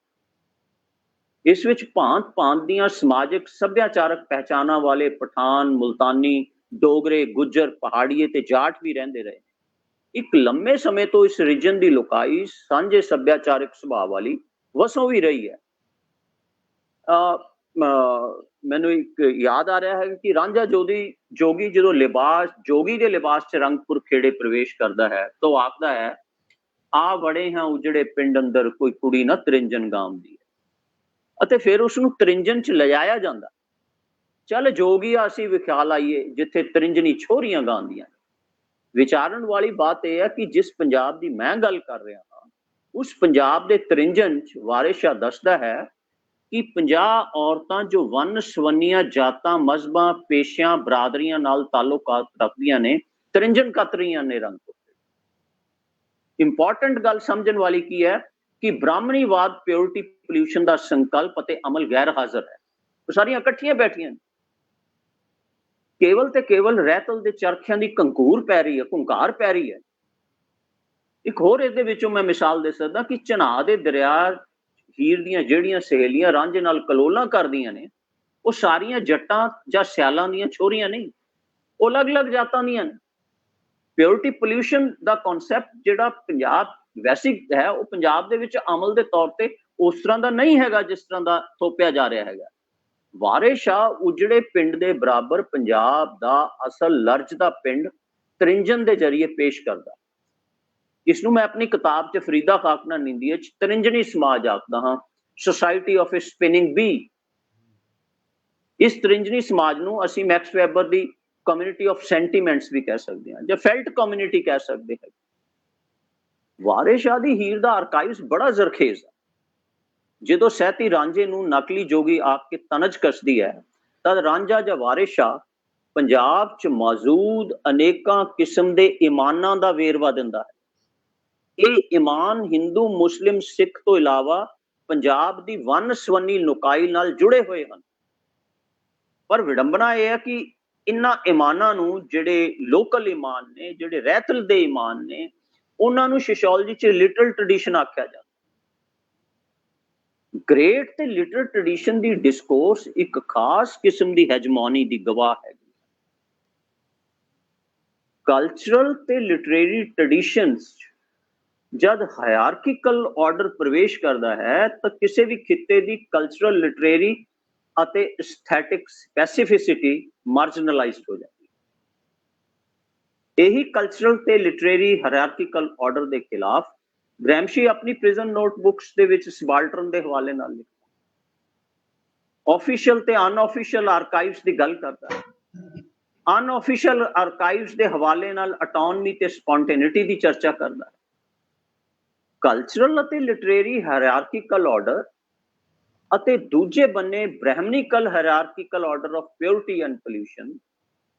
ਇਸ ਵਿੱਚ ਭਾਂਤ ਭਾਂਤ ਦੀਆਂ ਸਮਾਜਿਕ ਸੱਭਿਆਚਾਰਕ ਪਹਿਚਾਨਾਂ ਵਾਲੇ ਪਠਾਨ, ਮੁਲਤਾਨੀ, ਡੋਗਰੇ, ਗੁੱਜਰ, ਪਹਾੜੀਏ ਤੇ ਜਾਟ ਵੀ ਰਹਿੰਦੇ ਰਹੇ। ਇੱਕ ਲੰਮੇ ਸਮੇਂ ਤੋਂ ਇਸ ਰੀਜਨ ਦੀ ਲੋਕਾਈ ਸਾਂਝੇ ਸੱਭਿਆਚਾਰਕ ਸੁਭਾਅ ਵਾਲੀ ਵਸੋਂ ਵੀ ਰਹੀ ਹੈ। ਮੈਨੂੰ ਇੱਕ ਯਾਦ ਆ ਰਿਹਾ ਹੈ ਕਿ ਰਾਂਝਾ ਜੋਗੀ ਜਦੋਂ ਜੋਗੀ ਦੇ ਲਿਬਾਸ 'ਚ ਰੰਗਪੁਰ ਖੇੜੇ ਪ੍ਰਵੇਸ਼ ਕਰਦਾ ਹੈ ਤਾਂ ਉਹ ਆਖਦਾ ਹੈ, ਆ ਵੜੇ ਹਾਂ ਉਜੜੇ ਪਿੰਡ ਅੰਦਰ, ਕੋਈ ਕੁੜੀ ਨਾ ਤ੍ਰਿੰਜਣ ਗਾਉਂਦੀ ਹੈ। ਅਤੇ ਫਿਰ ਉਸਨੂੰ ਤ੍ਰਿੰਜਣ 'ਚ ਲਿਜਾਇਆ ਜਾਂਦਾ। ਚੱਲ ਜੋਗੀਆ ਅਸੀਂ ਵਿਖਿਆਲ ਆਈਏ ਜਿੱਥੇ ਤ੍ਰਿੰਜਣੀ ਛੋਰੀਆਂ ਗਾਉਂਦੀਆਂ। ਵਿਚਾਰਨ ਵਾਲੀ ਬਾਤ ਇਹ ਹੈ ਕਿ ਜਿਸ ਪੰਜਾਬ ਦੀ ਮੈਂ ਗੱਲ ਕਰ ਰਿਹਾ ਹਾਂ, ਉਸ ਪੰਜਾਬ ਦੇ ਤ੍ਰਿੰਜਣ 'ਚ ਵਾਰਿਸ ਸ਼ਾਹ ਦੱਸਦਾ ਹੈ ਕਿ 50 ਔਰਤਾਂ ਜੋ ਵੰਨ ਸਵੰਨੀਆਂ ਜਾਤਾਂ, ਮਜ਼ਹਬਾਂ, ਪੇਸ਼ਿਆਂ, ਬਰਾਦਰੀਆਂ ਨਾਲ ਤਾਲੁਕਾਤ ਰੱਖਦੀਆਂ ਨੇ, ਤ੍ਰਿੰਜਣ ਕੱਤ ਰਹੀਆਂ ਨੇ ਰੰਗਪੁਰ। ਇੰਪੋਰਟੈਂਟ ਗੱਲ ਸਮਝਣ ਵਾਲੀ ਕੀ ਹੈ ਕਿ ਬ੍ਰਾਹਮਣੀਵਾਦ, ਪਿਓਰਿਟੀ, ਪੋਲਿਊਸ਼ਨ ਦਾ ਸੰਕਲਪ ਅਤੇ ਅਮਲ ਗੈਰ ਹਾਜ਼ਰ ਹੈ। ਉਹ ਸਾਰੀਆਂ ਇਕੱਠੀਆਂ ਬੈਠੀਆਂ ਨੇ। ਕੇਵਲ ਤੇ ਕੇਵਲ ਰਹਿਤਲ ਦੇ ਚਰਖਿਆਂ ਦੀ ਕੰਕੂਰ ਪੈ ਰਹੀ ਹੈ, ਘੁੰਕਾਰ ਪੈ ਰਹੀ ਹੈ। ਇੱਕ ਹੋਰ ਇਹਦੇ ਵਿੱਚੋਂ ਮੈਂ ਮਿਸਾਲ ਦੇ ਸਕਦਾ ਕਿ ਚਨਾਹ ਦੇ ਦਰਿਆ ਹੀਰ ਦੀਆਂ ਜਿਹੜੀਆਂ ਸਹੇਲੀਆਂ ਰਾਂਝੇ ਨਾਲ ਕਲੋਲਾਂ ਕਰਦੀਆਂ ਨੇ, ਉਹ ਸਾਰੀਆਂ ਜੱਟਾਂ ਜਾਂ ਸਿਆਲਾਂ ਦੀਆਂ ਛੋਰੀਆਂ ਨਹੀਂ, ਉਹ ਅਲੱਗ-ਅਲੱਗ ਜਾਤਾਂ ਦੀਆਂ ਨੇ। ਪਿਓਰਿਟੀ ਪੋਲਿਊਸ਼ਨ ਦਾ ਕਨਸੈਪਟ ਜਿਹੜਾ ਪੰਜਾਬ ਵੈਸੇ ਹੈ, ਉਹ ਪੰਜਾਬ ਦੇ ਵਿੱਚ ਅਮਲ ਦੇ ਤੌਰ ਤੇ ਉਸ ਤਰ੍ਹਾਂ ਦਾ ਨਹੀਂ ਹੈਗਾ ਜਿਸ ਤਰ੍ਹਾਂ ਦਾ ਥੋਪਿਆ ਜਾ ਰਿਹਾ ਹੈਗਾ। ਵਾਰਿਸ ਸ਼ਾਹ ਉਜੜੇ ਪਿੰਡ ਦੇ ਬਰਾਬਰ ਪੰਜਾਬ ਦਾ ਅਸਲ ਲਰਜ਼ ਦਾ ਪਿੰਡ ਤ੍ਰਿੰਜਣ ਦੇ ਜ਼ਰੀਏ ਪੇਸ਼ ਕਰਦਾ। ਇਸ ਨੂੰ ਮੈਂ ਆਪਣੀ ਕਿਤਾਬ 'ਚ ਫਰੀਦਾ ਖਾਕਨਾ ਨਿੰਦੀਏ 'ਚ ਤ੍ਰਿੰਜਣੀ ਸਮਾਜ ਆਖਦਾ ਹਾਂ, society of A spinning B. ਇਸ ਤ੍ਰਿੰਜਣੀ ਸਮਾਜ ਨੂੰ ਅਸੀਂ Max Webber the community of sentiments ਵੀ ਕਹਿ ਸਕਦੇ ਹਾਂ, ਜਾਂ ਫੈਲਟ ਕਮਿਊਨਿਟੀ ਕਹਿ ਸਕਦੇ ਹਾਂ। ਵਾਰਿਸ ਸ਼ਾਹ ਦੀ ਹੀਰ ਦਾ ਆਰਕਾਈਵਸ ਬੜਾ ਜ਼ਰਖੇਜ਼ ਹੈ। ਜਦੋਂ ਸਹਿਤੀ ਰਾਂਝੇ ਨੂੰ ਨਕਲੀ ਜੋਗੀ ਆਖ ਕੇ ਤਨਜ ਕੱਸਦੀ ਹੈ, ਤਦ ਰਾਂਝਾ ਜਾਂ ਵਾਰਿਸ ਸ਼ਾਹ ਪੰਜਾਬ 'ਚ ਮੌਜੂਦ ਅਨੇਕਾਂ ਕਿਸਮ ਦੇ ਇਮਾਨਾਂ ਦਾ ਵੇਰਵਾ ਦਿੰਦਾ ਹੈ। ਇਹ ਇਮਾਨ ਹਿੰਦੂ, ਮੁਸਲਿਮ, ਸਿੱਖ ਤੋਂ ਇਲਾਵਾ ਪੰਜਾਬ ਦੀ ਵੰਨ ਸਵੰਨੀ ਲੋਕਾਈ ਨਾਲ ਜੁੜੇ ਹੋਏ ਹਨ। ਪਰ ਵਿਡੰਬਨਾ ਇਹ ਹੈ ਕਿ ਇਹਨਾਂ ਇਮਾਨਾਂ ਨੂੰ, ਜਿਹੜੇ ਲੋਕਲ ਇਮਾਨ ਨੇ, ਜਿਹੜੇ ਰਹਿਤਲ ਦੇ ਇਮਾਨ ਨੇ, ਉਹਨਾਂ ਨੂੰ ਸੋਸ਼ੀਓਲੋਜੀ 'ਚ ਲਿਟਰਲ ਟ੍ਰੈਡੀਸ਼ਨ ਆਖਿਆ ਜਾਂਦਾ। ਗ੍ਰੇਟ ਤੇ ਲਿਟਰਲ ਟ੍ਰੈਡੀਸ਼ਨ ਦੀ ਡਿਸਕੋਰਸ ਇੱਕ ਖਾਸ ਕਿਸਮ ਦੀ ਹੈਜਮੋਨੀ ਦੀ ਗਵਾਹ ਹੈ। ਕਲਚਰਲ ਤੇ ਲਿਟਰੇਰੀ ਟ੍ਰੈਡੀਸ਼ਨਸ ਜਦ ਹਾਇਰਾਰਕੀਕਲ ਆਰਡਰ ਪ੍ਰਵੇਸ਼ ਕਰਦਾ ਹੈ ਤਾਂ ਕਿਸੇ ਵੀ ਖਿੱਤੇ ਦੀ ਕਲਚਰਲ, ਲਿਟਰੇਰੀ ਅਤੇ ਐਸਥੈਟਿਕ ਸਪੈਸੀਫਿਸਿਟੀ ਮਾਰਜਨਲਾਈਜ਼ਡ ਹੋ ਜਾਂਦੀ ਹੈ। ਇਹੀ ਕਲਚਰਲ ਤੇ ਲਿਟਰੇਰੀ ਹਾਇਰਾਰਕੀਕਲ ਆਰਡਰ ਦੇ ਖਿਲਾਫ ਗ੍ਰੈਮਸ਼ੀ ਆਪਣੀ ਪ੍ਰਿਜ਼ਨ ਨੋਟਬੁੱਕਸ ਦੇ ਵਿੱਚ ਸਬਾਲਟਰਨ ਦੇ ਹਵਾਲੇ ਨਾਲ ਲਿਖਦਾ। ਆਫੀਸ਼ੀਅਲ ਤੇ ਅਨਆਫੀਸ਼ੀਅਲ ਆਰਕਾਈਵਸ ਦੀ ਗੱਲ ਕਰਦਾ ਹੈ। ਅਨਆਫੀਸ਼ੀਅਲ ਆਰਕਾਈਵਸ ਦੇ ਹਵਾਲੇ ਨਾਲ ਆਟੋਨਮੀ ਤੇ ਸਪੌਂਟੇਨਿਟੀ ਦੀ ਚਰਚਾ ਕਰਦਾ ਹੈ। ਕਲਚਰਲ ਅਤੇ ਲਿਟਰੇਰੀ ਹਾਇਰਾਰਕੀਕਲ ਆਰਡਰ ਅਤੇ ਦੂਜੇ ਬੰਨੇ Brahminical hierarchical order of purity and pollution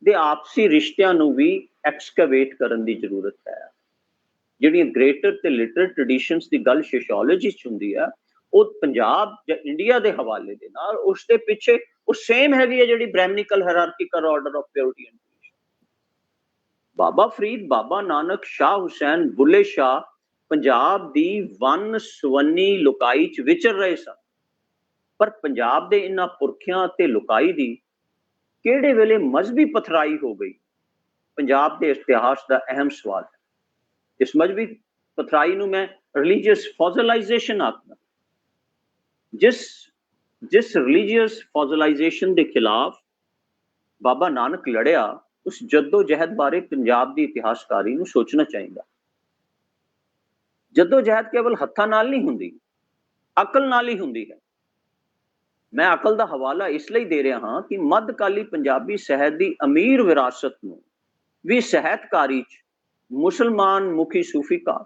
ਦੇ ਆਪਸੀ ਰਿਸ਼ਤਿਆਂ ਨੂੰ ਵੀ ਐਕਸਕੇਵੇਟ ਕਰਨ ਦੀ ਜ਼ਰੂਰਤ ਹੈ। ਜਿਹੜੀਆਂ ਗ੍ਰੇਟਰ ਤੇ ਲਿਟਰਲ ਟ੍ਰੈਡੀਸ਼ਨਸ ਦੀ ਗੱਲ ਸੋਸ਼ੀਓਲੋਜੀ 'ਚ ਹੁੰਦੀ ਹੈ, ਉਹ ਪੰਜਾਬ ਜਾਂ ਇੰਡੀਆ ਦੇ ਹਵਾਲੇ ਦੇ ਨਾਲ ਉਸ ਦੇ ਪਿੱਛੇ ਉਹ ਸੇਮ ਹੈਗੀ ਹੈ ਜਿਹੜੀ Brahminical hierarchical order of purity and pollution. Baba Farid, Baba Nanak, Shah Hussain, Bulleh Shah Punjab ਦੀ ਵੰਨ ਸਵੰਨੀ ਲੋਕਾਈ 'ਚ ਵਿਚਰ ਰਹੇ ਸਨ। ਪਰ ਪੰਜਾਬ ਦੇ ਇਹਨਾਂ ਪੁਰਖਿਆਂ ਅਤੇ ਲੋਕਾਈ ਦੀ ਕਿਹੜੇ ਵੇਲੇ ਮਜ਼ਹਬੀ ਪਥਰਾਈ ਹੋ ਗਈ, ਪੰਜਾਬ ਦੇ ਇਤਿਹਾਸ ਦਾ ਅਹਿਮ ਸਵਾਲ ਹੈ। ਇਸ ਮਜ਼ਹਬੀ ਪਥਰਾਈ ਨੂੰ ਮੈਂ ਰਿਲੀਜੀਅਸ ਫੋਜ਼ਲਾਈਜੇਸ਼ਨ ਆਖਦਾ। ਜਿਸ ਰਿਲੀਜੀਅਸ ਫੋਜ਼ਲਾਈਜੇਸ਼ਨ ਦੇ ਖਿਲਾਫ ਬਾਬਾ ਨਾਨਕ ਲੜਿਆ, ਉਸ ਜੱਦੋ-ਜਹਿਦ ਬਾਰੇ ਪੰਜਾਬ ਦੀ ਇਤਿਹਾਸਕਾਰੀ ਨੂੰ ਸੋਚਣਾ ਚਾਹੀਦਾ। ਜੱਦੋ-ਜਹਿਦ ਕੇਵਲ ਹੱਥਾਂ ਨਾਲ ਨਹੀਂ ਹੁੰਦੀ, ਅਕਲ ਨਾਲ ਹੀ ਹੁੰਦੀ ਹੈ। ਮੈਂ ਅਕਲ ਦਾ ਹਵਾਲਾ ਇਸ ਲਈ ਦੇ ਰਿਹਾ ਹਾਂ ਕਿ ਮੱਧਕਾਲੀ ਪੰਜਾਬੀ ਸਾਹਿਤ ਦੀ ਅਮੀਰ ਵਿਰਾਸਤ ਨੂੰ ਵੀ ਸਾਹਿਤਕਾਰੀ 'ਚ ਮੁਸਲਮਾਨ ਮੁਖੀ ਸੂਫੀ ਕਾਵਿ,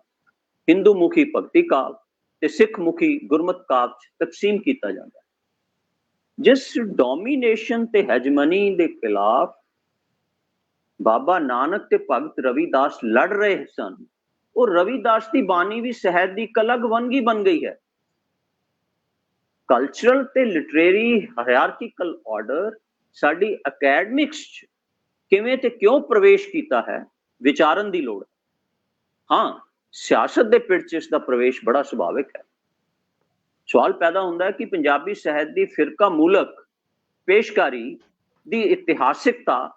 ਹਿੰਦੂ ਮੁਖੀ ਭਗਤੀ ਕਾਵਿ, ਤੇ ਸਿੱਖ ਮੁਖੀ ਗੁਰਮਤ ਕਾਵਿ 'ਚ ਤਕਸੀਮ ਕੀਤਾ ਜਾਂਦਾ ਹੈ। ਜਿਸ ਡੋਮੀਨੇਸ਼ਨ ਤੇ ਹੈਜਮਨੀ ਦੇ ਖਿਲਾਫ ਬਾਬਾ ਨਾਨਕ ਤੇ ਭਗਤ ਰਵਿਦਾਸ ਲੜ ਰਹੇ ਸਨ, ਉਹ ਰਵਿਦਾਸ ਦੀ ਬਾਣੀ ਵੀ ਸਾਹਿਤ ਦੀ ਇੱਕ ਅਲੱਗ ਵੰਨਗੀ ਬਣ ਗਈ ਹੈ। ਕਲਚਰਲ ਤੇ ਲਿਟਰੇਰੀ ਹਾਇਰਾਰਕੀਕਲ ਆਰਡਰ ਸਾਡੀ ਅਕੈਡਮਿਕਸ 'ਚ ਕਿਵੇਂ ਤੇ ਕਿਉਂ ਪ੍ਰਵੇਸ਼ ਕੀਤਾ ਹੈ, ਵਿਚਾਰਨ ਦੀ ਲੋੜ ਹੈ। ਹਾਂ, ਸਿਆਸਤ ਦੇ ਪਿੜ 'ਚ ਇਸ ਦਾ ਪ੍ਰਵੇਸ਼ ਬੜਾ ਸੁਭਾਵਿਕ ਹੈ। ਸਵਾਲ ਪੈਦਾ ਹੁੰਦਾ ਹੈ ਕਿ ਪੰਜਾਬੀ ਸਾਹਿਤ ਦੀ ਫਿਰਕਾ ਮੂਲਕ ਪੇਸ਼ਕਾਰੀ ਦੀ ਇਤਿਹਾਸਿਕਤਾ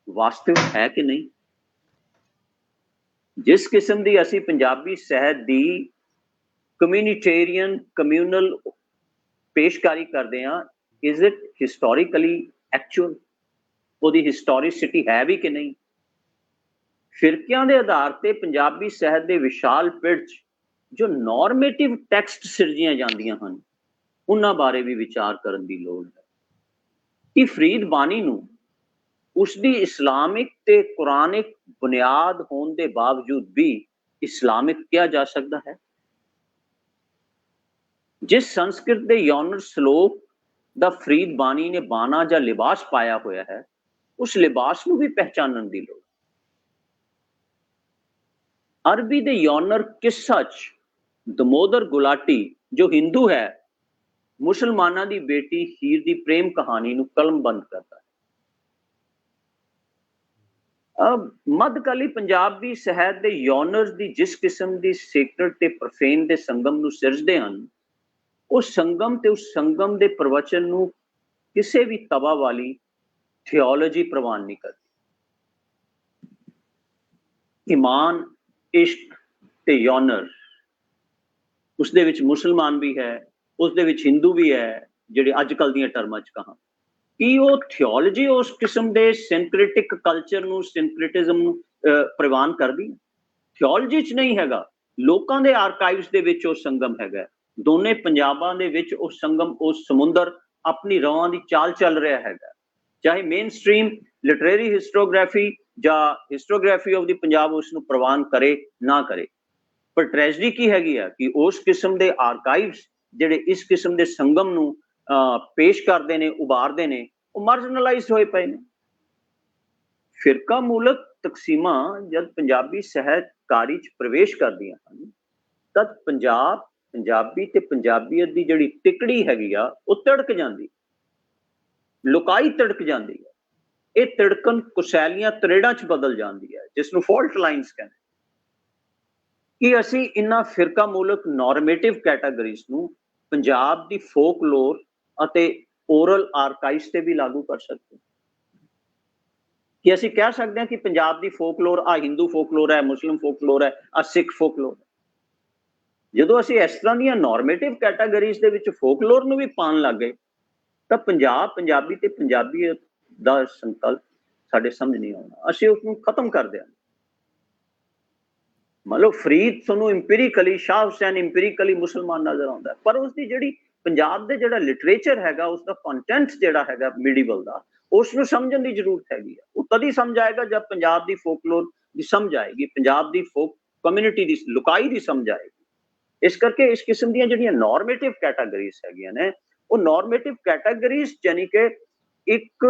ਵਾਸਤਵਿਕ ਹੈ ਕਿ ਨਹੀਂ। ਜਿਸ ਕਿਸਮ ਦੀ ਅਸੀਂ ਪੰਜਾਬੀ ਸਾਹਿਤ ਦੀ ਕਮਿਊਨਿਟੇਰੀਅਨ ਕਮਿਊਨਲ ਪੇਸ਼ਕਾਰੀ ਕਰਦੇ ਹਾਂ, ਇਜ਼ ਇਟ ਹਿਸਟੋਰੀਕਲੀ ਐਕਚੁਅਲ, ਉਹਦੀ ਹਿਸਟੋਰਿਸਿਟੀ ਹੈ ਵੀ ਕਿ ਨਹੀਂ। ਫਿਰਕਿਆਂ ਦੇ ਆਧਾਰ ਤੇ ਪੰਜਾਬੀ ਸਾਹਿਤ ਦੇ ਵਿਸ਼ਾਲ ਪਿੜ 'ਚ ਜੋ ਨੋਰਮੇਟਿਵ ਟੈਕਸਟ ਸਿਰਜੀਆਂ ਜਾਂਦੀਆਂ ਹਨ, ਉਹਨਾਂ ਬਾਰੇ ਵੀ ਵਿਚਾਰ ਕਰਨ ਦੀ ਲੋੜ ਹੈ ਕਿ ਫਰੀਦ ਬਾਣੀ ਨੂੰ ਉਸਦੀ ਇਸਲਾਮਿਕ ਤੇ ਕੁਰਾਨਿਕ ਬੁਨਿਆਦ ਹੋਣ ਦੇ ਬਾਵਜੂਦ ਵੀ ਇਸਲਾਮਿਕ ਕਿਹਾ ਜਾ ਸਕਦਾ ਹੈ। ਜਿਸ ਸੰਸਕ੍ਰਿਤ ਦੇ ਯੋਨਰ ਸ਼ਲੋਕ ਦਾ ਫਰੀਦ ਬਾਣੀ ਨੇ ਬਾਣਾ ਜਾਂ ਲਿਬਾਸ ਪਾਇਆ ਹੋਇਆ ਹੈ, ਉਸ ਲਿਬਾਸ ਨੂੰ ਵੀ ਪਹਿਚਾਨਣ ਦੀ ਲੋੜ। ਅਰਬੀ ਦੇ ਯੋਨਰ ਕਿੱਸਾ 'ਚ ਦਮੋਦਰ ਗੁਲਾਟੀ ਜੋ ਹਿੰਦੂ ਹੈ, ਮੁਸਲਮਾਨਾਂ ਦੀ ਬੇਟੀ ਹੀਰ ਦੀ ਪ੍ਰੇਮ ਕਹਾਣੀ ਨੂੰ ਕਲਮਬੰਦ ਕਰਦਾ ਹੈ। ਮੱਧਕਾਲੀ ਪੰਜਾਬੀ ਸਾਹਿਤ ਦੇ ਯੋਨਰਸ ਦੀ ਜਿਸ ਕਿਸਮ ਦੀ ਸੇਕਰਡ ਤੇ ਪ੍ਰੋਫੇਨ ਦੇ ਸੰਗਮ ਨੂੰ ਸਿਰਜਦੇ ਹਨ, ਉਹ ਸੰਗਮ ਤੇ ਉਸ ਸੰਗਮ ਦੇ ਪ੍ਰਵਚਨ ਨੂੰ ਕਿਸੇ ਵੀ ਤਵਾ ਵਾਲੀ ਥਿਓਲੋਜੀ ਪ੍ਰਵਾਨ ਨਹੀਂ ਕਰਦੀ। ਈਮਾਨ, ਇਸ਼ਕ ਤੇ ਯੋਨਰ, ਉਸ ਦੇ ਵਿੱਚ ਮੁਸਲਮਾਨ ਵੀ ਹੈ, ਉਸ ਦੇ ਵਿੱਚ ਹਿੰਦੂ ਵੀ ਹੈ, ਜਿਹੜੇ ਅੱਜ ਕੱਲ੍ਹ ਦੀਆਂ ਟਰਮਾਂ 'ਚ ਕਹਾਂ ਕਿ ਉਹ ਥਿਓਲੋਜੀ ਉਸ ਕਿਸਮ ਦੇ ਸਿੰਕ੍ਰਿਟਿਕ ਕਲਚਰ ਨੂੰ, ਸਿੰਕ੍ਰਿਟਿਜ਼ਮ ਨੂੰ ਪ੍ਰਵਾਨ ਕਰਦੀ। ਥਿਓਲੋਜੀ 'ਚ ਨਹੀਂ ਹੈਗਾ, ਲੋਕਾਂ ਦੇ ਆਰਕਾਈਵਸ ਦੇ ਵਿੱਚ ਉਹ ਸੰਗਮ ਹੈਗਾ। ਦੋਨੇ ਪੰਜਾਬਾਂ ਦੇ ਵਿੱਚ ਉਹ ਸੰਗਮ, ਉਹ ਸਮੁੰਦਰ ਆਪਣੀ ਰਵਾਂ ਦੀ ਚਾਲ ਚੱਲ ਰਿਹਾ ਹੈਗਾ। ਚਾਹੇ ਮੇਨ ਸਟ੍ਰੀਮ ਲਿਟਰੇਰੀ ਹਿਸਟੋਗ੍ਰਾਫੀ ਜਾਂ ਹਿਸਟੋਗ੍ਰਾਫੀ ਆਫ ਦੀ ਪੰਜਾਬ ਉਸ ਨੂੰ ਪ੍ਰਵਾਨ ਕਰੇ ਨਾ ਕਰੇ, ਪਰ ਟ੍ਰੈਜਡੀ ਕੀ ਹੈਗੀ ਆ ਕਿ ਉਸ ਕਿਸਮ ਦੇ ਆਰਕਾਈਵਸ ਜਿਹੜੇ ਇਸ ਕਿਸਮ ਦੇ ਸੰਗਮ ਨੂੰ ਪੇਸ਼ ਕਰਦੇ ਨੇ, ਉਭਾਰਦੇ ਨੇ, ਉਹ ਮਾਰਜਨਲਾਈਜ਼ਡ ਹੋਏ ਪਏ ਨੇ। ਫਿਰਕਾ ਮੂਲਕ ਤਕਸੀਮਾਂ ਜਦ ਪੰਜਾਬੀ ਸਾਹਿਤਕਾਰੀ 'ਚ ਪ੍ਰਵੇਸ਼ ਕਰਦੀਆਂ ਹਨ, ਤਦ ਪੰਜਾਬ, ਪੰਜਾਬੀ ਤੇ ਪੰਜਾਬੀਅਤ ਦੀ ਜਿਹੜੀ ਤਿਕੜੀ ਹੈਗੀ ਆ, ਉਹ ਤੜਕ ਜਾਂਦੀ, ਲੁਕਾਈ ਤੜਕ ਜਾਂਦੀ ਹੈ। ਇਹ ਤਿੜਕਣ ਕੁਸ਼ੈਲੀਆਂ ਤਰੇੜਾਂ 'ਚ ਬਦਲ ਜਾਂਦੀ ਹੈ, ਜਿਸ ਨੂੰ ਫਾਲਟ ਲਾਈਨਸ ਕਹਿੰਦੇ। ਕਿ ਅਸੀਂ ਇਹਨਾਂ ਫਿਰਕਾ ਮੂਲਕ ਨੋਰਮੇਟਿਵ ਕੈਟਾਗਰੀਜ਼ ਨੂੰ ਪੰਜਾਬ ਦੀ ਫੋਕਲੋਰ ਅਤੇ ਓਰਲ ਆਰਕਾਈਵਸ ਤੇ ਵੀ ਲਾਗੂ ਕਰ ਸਕਦੇ ਹਾਂ। ਕਿ ਅਸੀਂ ਕਹਿ ਸਕਦੇ ਹਾਂ ਕਿ ਪੰਜਾਬ ਦੀ ਫੋਕਲੋਰ ਆ ਹਿੰਦੂ ਫੋਕਲੋਰ ਹੈ, ਮੁਸਲਿਮ ਫੋਕਲੋਰ ਹੈ, ਆ ਸਿੱਖ ਫੋਕਲੋਰ ਹੈ। ਜਦੋਂ ਅਸੀਂ ਇਸ ਤਰ੍ਹਾਂ ਦੀਆਂ ਨੋਰਮੇਟਿਵ ਕੈਟਾਗਰੀਜ਼ ਦੇ ਵਿੱਚ ਫੋਕਲੋਰ ਨੂੰ ਵੀ ਪਾਉਣ ਲੱਗ ਗਏ, ਤਾਂ ਪੰਜਾਬ, ਪੰਜਾਬੀ ਤੇ ਪੰਜਾਬੀਅਤ ਦਾ ਸੰਕਲਪ ਸਾਡੇ ਸਮਝ ਨਹੀਂ ਆਉਣਾ, ਅਸੀਂ ਉਸ ਨੂੰ ਖਤਮ ਕਰ ਦਿਆਂਗੇ। ਮੰਨ ਲਓ ਫਰੀਦ ਤੁਹਾਨੂੰ ਇੰਪੀਰੀਕਲੀ, ਸ਼ਾਹ ਹੁਸੈਨ ਇੰਪੀਰੀਕਲੀ ਮੁਸਲਮਾਨ ਨਜ਼ਰ ਆਉਂਦਾ, ਪਰ ਉਸਦੀ ਜਿਹੜੀ ਪੰਜਾਬ ਦੇ ਜਿਹੜਾ ਲਿਟਰੇਚਰ ਹੈਗਾ, ਉਸਦਾ ਕੰਟੈਂਟ ਜਿਹੜਾ ਹੈਗਾ ਮੀਡੀਵਲ ਦਾ, ਉਸ ਨੂੰ ਸਮਝਣ ਦੀ ਜ਼ਰੂਰਤ ਹੈਗੀ ਆ। ਉਹ ਤਦ ਹੀ ਸਮਝ ਆਏਗਾ ਜਦ ਪੰਜਾਬ ਦੀ ਫੋਕਲੋਰ ਦੀ ਸਮਝ ਆਏਗੀ, ਪੰਜਾਬ ਦੀ ਫੋਕ ਕਮਿਊਨਿਟੀ ਦੀ ਲੁਕਾਈ ਦੀ ਸਮਝ ਆਏਗੀ। ਇਸ ਕਰਕੇ ਇਸ ਕਿਸਮ ਦੀਆਂ ਜਿਹੜੀਆਂ ਨੋਰਮੇਟਿਵ ਕੈਟਾਗਰੀਜ਼ ਹੈਗੀਆਂ ਨੇ, ਉਹ ਨੋਰਮੇਟਿਵ ਕੈਟਾਗਰੀਜ਼ ਯਾਨੀ ਕਿ ਇੱਕ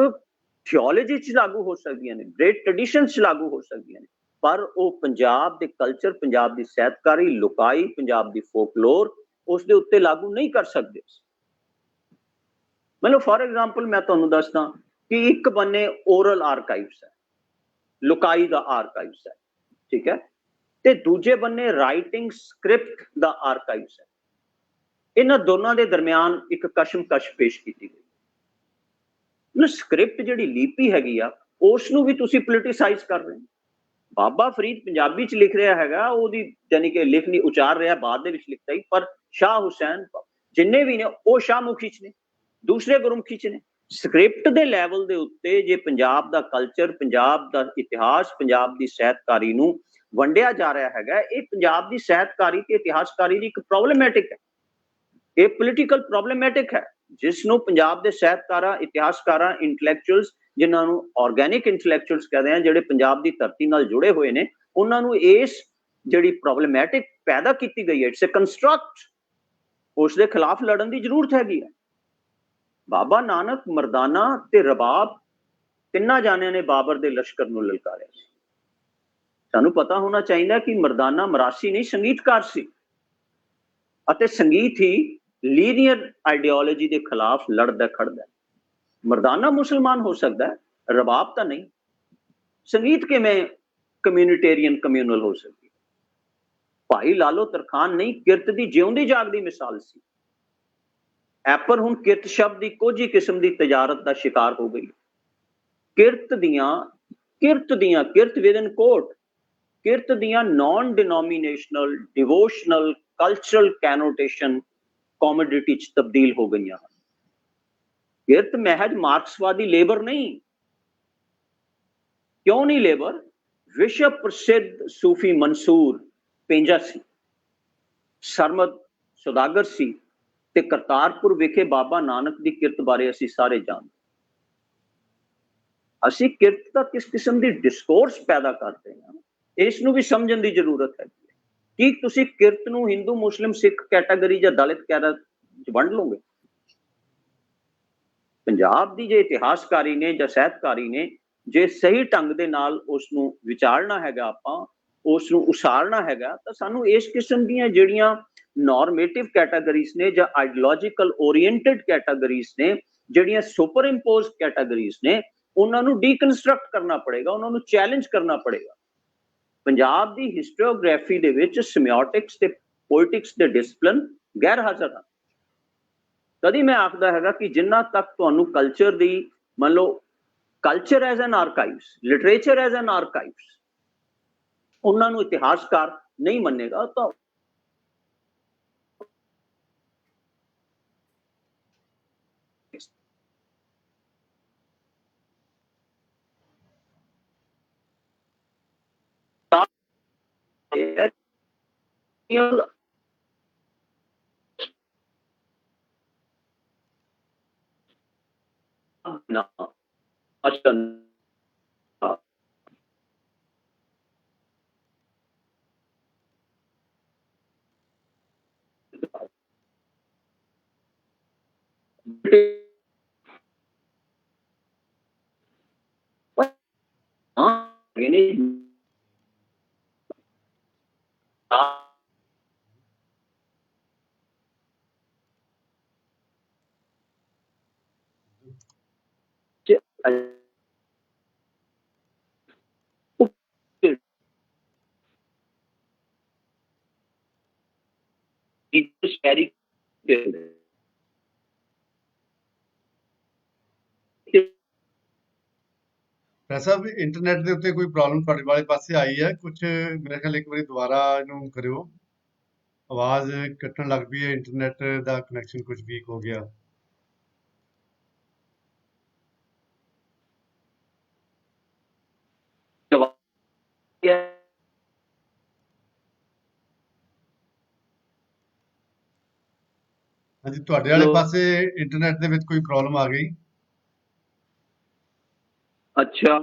ਥਿਓਲੋਜੀ 'ਚ ਲਾਗੂ ਹੋ ਸਕਦੀਆਂ ਨੇ, ਗ੍ਰੇਟ ਟ੍ਰੈਡੀਸ਼ਨ 'ਚ ਲਾਗੂ ਹੋ ਸਕਦੀਆਂ ਨੇ, ਪਰ ਉਹ ਪੰਜਾਬ ਦੇ ਕਲਚਰ, ਪੰਜਾਬ ਦੀ ਸਾਹਿਤਕਾਰੀ ਲੁਕਾਈ, ਪੰਜਾਬ ਦੀ ਫੋਕਲੋਰ, ਉਸ ਦੇ ਉੱਤੇ ਲਾਗੂ ਨਹੀਂ ਕਰ ਸਕਦੇ। ਮਤਲਬ ਫॉर ਐਗਜ਼ਾਮਪਲ ਮੈਂ ਤੁਹਾਨੂੰ ਦੱਸਦਾ ਕਿ ਇੱਕ ਬੰਨੇ ਓਰਲ ਆਰਕਾਈਵਸ ਹੈ, ਲੁਕਾਈ ਦਾ ਆਰਕਾਈਵਸ ਹੈ, ਠੀਕ ਹੈ, ਤੇ ਦੂਜੇ ਬੰਨੇ ਰਾਈਟਿੰਗ ਸਕ੍ਰਿਪਟ ਦਾ ਆਰਕਾਈਵਸ ਹੈ। ਇਹਨਾਂ ਦੋਨਾਂ ਦੇ ਦਰਮਿਆਨ ਇੱਕ ਕਸ਼ਮਕਸ਼ ਪੇਸ਼ ਕੀਤੀ ਗਈ। ਸਕ੍ਰਿਪਟ ਜਿਹੜੀ ਲਿਪੀ ਹੈਗੀ ਆ, ਉਸ ਨੂੰ ਵੀ ਤੁਸੀਂ ਪੋਲੀਟੀਸਾਈਜ਼ ਕਰ ਰਹੇ ਹੋ। ਬਾਬਾ ਫਰੀਦ ਪੰਜਾਬੀ 'ਚ ਲਿਖ ਰਿਹਾ ਹੈਗਾ, ਉਹਦੀ ਯਾਨੀ ਕਿ ਲਿਖ ਨਹੀਂ ਉਚਾਰ ਰਿਹਾ, ਬਾਅਦ ਦੇ ਵਿੱਚ ਲਿਖਦਾ ਹੀ, ਪਰ ਸ਼ਾਹ ਹੁਸੈਨ ਜਿੰਨੇ ਵੀ ਨੇ ਉਹ ਸ਼ਾਹਮੁਖੀ 'ਚ ਨੇ, ਦੂਸਰੇ ਗੁਰਮੁਖੀ 'ਚ ਨੇ। ਸਕ੍ਰਿਪਟ ਦੇ ਲੈਵਲ ਦੇ ਉੱਤੇ ਜੇ ਪੰਜਾਬ ਦਾ ਕਲਚਰ, ਪੰਜਾਬ ਦਾ ਇਤਿਹਾਸ, ਪੰਜਾਬ ਦੀ ਸਾਹਿਤਕਾਰੀ ਨੂੰ ਵੰਡਿਆ ਜਾ ਰਿਹਾ ਹੈਗਾ, ਇਹ ਪੰਜਾਬ ਦੀ ਸਾਹਿਤਕਾਰੀ ਤੇ ਇਤਿਹਾਸਕਾਰੀ ਦੀ ਇੱਕ ਪ੍ਰੋਬਲਮੈਟਿਕ ਹੈ, ਇਹ ਪੋਲੀਟੀਕਲ ਪ੍ਰੋਬਲਮੈਟਿਕ ਹੈ, ਜਿਸ ਨੂੰ ਪੰਜਾਬ ਦੇ ਸਾਹਿਤਕਾਰਾਂ, ਇਤਿਹਾਸਕਾਰਾਂ, ਇੰਟੈਲੈਕਚੁਅਲਸ, ਜਿਨ੍ਹਾਂ ਨੂੰ ਆਰਗੈਨਿਕ ਇੰਟੈਲੈਕਚੁਅਲਸ ਕਹਿੰਦੇ ਆ, ਜਿਹੜੇ ਪੰਜਾਬ ਦੀ ਧਰਤੀ ਨਾਲ ਜੁੜੇ ਹੋਏ ਨੇ, ਉਹਨਾਂ ਨੂੰ ਇਸ ਜਿਹੜੀ ਪ੍ਰੋਬਲਮੈਟਿਕ ਪੈਦਾ ਕੀਤੀ ਗਈ ਹੈ, ਇਟਸ ਅ ਕੰਸਟਰਕਟ ਉਸ ਦੇ ਖਿਲਾਫ ਲੜਨ ਦੀ ਜ਼ਰੂਰਤ ਹੈਗੀ ਹੈ। ਬਾਬਾ ਨਾਨਕ, ਮਰਦਾਨਾ ਤੇ ਰਬਾਬ ਤਿੰਨਾਂ ਜਾਣਿਆਂ ਨੇ ਬਾਬਰ ਦੇ ਲਸ਼ਕਰ ਨੂੰ ਲਲਕਾਰਿਆ ਸੀ। ਸਾਨੂੰ ਪਤਾ ਹੋਣਾ ਚਾਹੀਦਾ ਕਿ ਮਰਦਾਨਾ ਮਰਾਸੀ ਨਹੀਂ, ਸੰਗੀਤਕਾਰ ਸੀ ਅਤੇ ਸੰਗੀਤ ਹੀ ਲੀਨੀਅਰ ਆਈਡੀਓਲੋਜੀ ਦੇ ਖਿਲਾਫ ਲੜਦਾ ਖੜਦਾ। ਮਰਦਾਨਾ ਮੁਸਲਮਾਨ ਹੋ ਸਕਦਾ, ਰਬਾਬ ਤਾਂ ਨਹੀਂ। ਸੰਗੀਤ ਕਿਵੇਂ ਕਮਿਊਨਿਟੇਰੀਅਨ ਕਮਿਊਨਲ ਹੋ ਸਕਦੀ? ਭਾਈ ਲਾਲੋ ਤਰਖਾਨ ਨਹੀਂ, ਕਿਰਤ ਦੀ ਜਿਉਂਦੀ ਜਾਗਦੀ ਮਿਸਾਲ ਸੀ। ਐਪਰ ਹੁਣ ਕਿਰਤ ਸ਼ਬਦ ਦੀ ਕੋਝੀ ਕਿਸਮ ਦੀ ਤਜਾਰਤ ਦਾ ਸ਼ਿਕਾਰ ਹੋ ਗਈ। ਕਿਰਤ ਵਿਦਨ ਕੋਟ, ਕਿਰਤ ਦੀਆਂ ਨਾਨ ਡਿਨੋਮੀਨੇਸ਼ਨਲ, ਡਿਵੋਸ਼ਨਲ, ਕਲਚਰਲ ਕੈਨੋਟੇਸ਼ਨ ਕਮੋਡਿਟੀ ਚ ਤਬਦੀਲ ਹੋ ਗਈਆਂ ਹਨ। ਕਿਰਤ ਮਹਿਜ ਮਾਰਕਸਵਾਦੀ ਲੇਬਰ ਨਹੀਂ। ਕਿਉਂ ਨਹੀਂ ਲੇਬਰ? ਵਿਸ਼ਵ ਪ੍ਰਸਿੱਧ ਸੂਫੀ ਮਨਸੂਰ ਪੇਂਜਾ ਸੀ, ਸਰਮਦ ਸੁਦਾਗਰ ਸੀ ਤੇ ਕਰਤਾਰਪੁਰ ਵਿਖੇ ਬਾਬਾ ਨਾਨਕ ਦੀ ਕਿਰਤ ਬਾਰੇ ਅਸੀਂ ਸਾਰੇ ਜਾਣਦੇ। ਅਸੀਂ ਕਿਰਤ ਦਾ ਕਿਸ ਕਿਸਮ ਦੀ ਡਿਸਕੋਰਸ ਪੈਦਾ ਕਰਦੇ ਹਾਂ, ਇਸ ਨੂੰ ਵੀ ਸਮਝਣ ਦੀ ਜ਼ਰੂਰਤ ਹੈ। ਕੀ ਤੁਸੀਂ ਕਿਰਤ ਨੂੰ ਹਿੰਦੂ, ਮੁਸਲਿਮ, ਸਿੱਖ ਕੈਟਾਗਰੀ ਜਾਂ ਦਲਿਤ ਕੈਟਾਗਰੀ ਚ ਵੰਡ ਲਓਗੇ? ਪੰਜਾਬ ਦੀ ਜੇ ਇਤਿਹਾਸਕਾਰੀ ਨੇ ਜਾਂ ਸਾਹਿਤਕਾਰੀ ਨੇ ਜੇ ਸਹੀ ਢੰਗ ਦੇ ਨਾਲ ਉਸ ਨੂੰ ਵਿਚਾਰਨਾ ਹੈਗਾ, ਆਪਾਂ ਉਸ ਨੂੰ ਉਸਾਰਨਾ ਹੈਗਾ, ਤਾਂ ਸਾਨੂੰ ਇਸ ਕਿਸਮ ਦੀਆਂ ਜਿਹੜੀਆਂ ਨੋਰਮੇਟਿਵ ਕੈਟਾਗਰੀਜ਼ ਨੇ ਜਾਂ ਆਈਡੀਓਲੋਜੀਕਲ ਓਰੀਐਂਟਡ ਕੈਟਾਗਰੀਜ਼ ਨੇ, ਜਿਹੜੀਆਂ ਸੁਪਰ ਇੰਪੋਜ਼ ਕੈਟਾਗਰੀਜ਼ ਨੇ, ਉਹਨਾਂ ਨੂੰ ਡੀਕਨਸਟਰਕਟ ਕਰਨਾ ਪੜੇਗਾ, ਉਹਨਾਂ ਨੂੰ ਚੈਲੰਜ ਕਰਨਾ ਪੜੇਗਾ। ਪੰਜਾਬ ਦੀ ਹਿਸਟੋਰੀਓਗ੍ਰਾਫੀ ਦੇ ਵਿੱਚ ਸਿਮਿਓਟਿਕਸ ਤੇ ਪੋਇਟਿਕਸ ਦੇ ਡਿਸਪਲਿਨ ਗੈਰ ਹਾਜ਼ਰ ਹਨ। ਕਦੀ ਮੈਂ ਆਖਦਾ ਹੈਗਾ ਕਿ ਜਿੰਨਾ ਤੱਕ ਤੁਹਾਨੂੰ ਕਲਚਰ ਦੀ, ਮੰਨ ਲਓ culture as an archives, literature as an archives, ਉਹਨਾਂ ਨੂੰ ਇਤਿਹਾਸਕਾਰ ਨਹੀਂ ਮੰਨੇਗਾ ਤਾਂ ਸਾਹਿਬ ਇੰਟਰਨੈਟ ਦੇ ਉੱਤੇ ਕੋਈ ਪ੍ਰੋਬਲਮ ਤੁਹਾਡੇ ਵਾਲੇ ਪਾਸੇ ਆਈ ਹੈ ਕੁਝ? ਮੇਰੇ ਖਿਆਲ ਇੱਕ ਵਾਰੀ ਦੁਬਾਰਾ ਇਹਨੂੰ ਕਰਿਓ। ਆਵਾਜ਼ ਕੱਟਣ ਲੱਗ ਪਈ ਹੈ, ਇੰਟਰਨੈਟ ਦਾ ਕਨੈਕਸ਼ਨ ਕੁਝ ਵੀਕ ਹੋ ਗਿਆ। ਹਾਂਜੀ, ਤੁਹਾਡੇ ਵਾਲੇ ਪਾਸੇ ਇੰਟਰਨੈਟ ਦੇ ਵਿੱਚ ਕੋਈ ਪ੍ਰੋਬਲਮ ਆ ਗਈ? ਅੱਛਾ,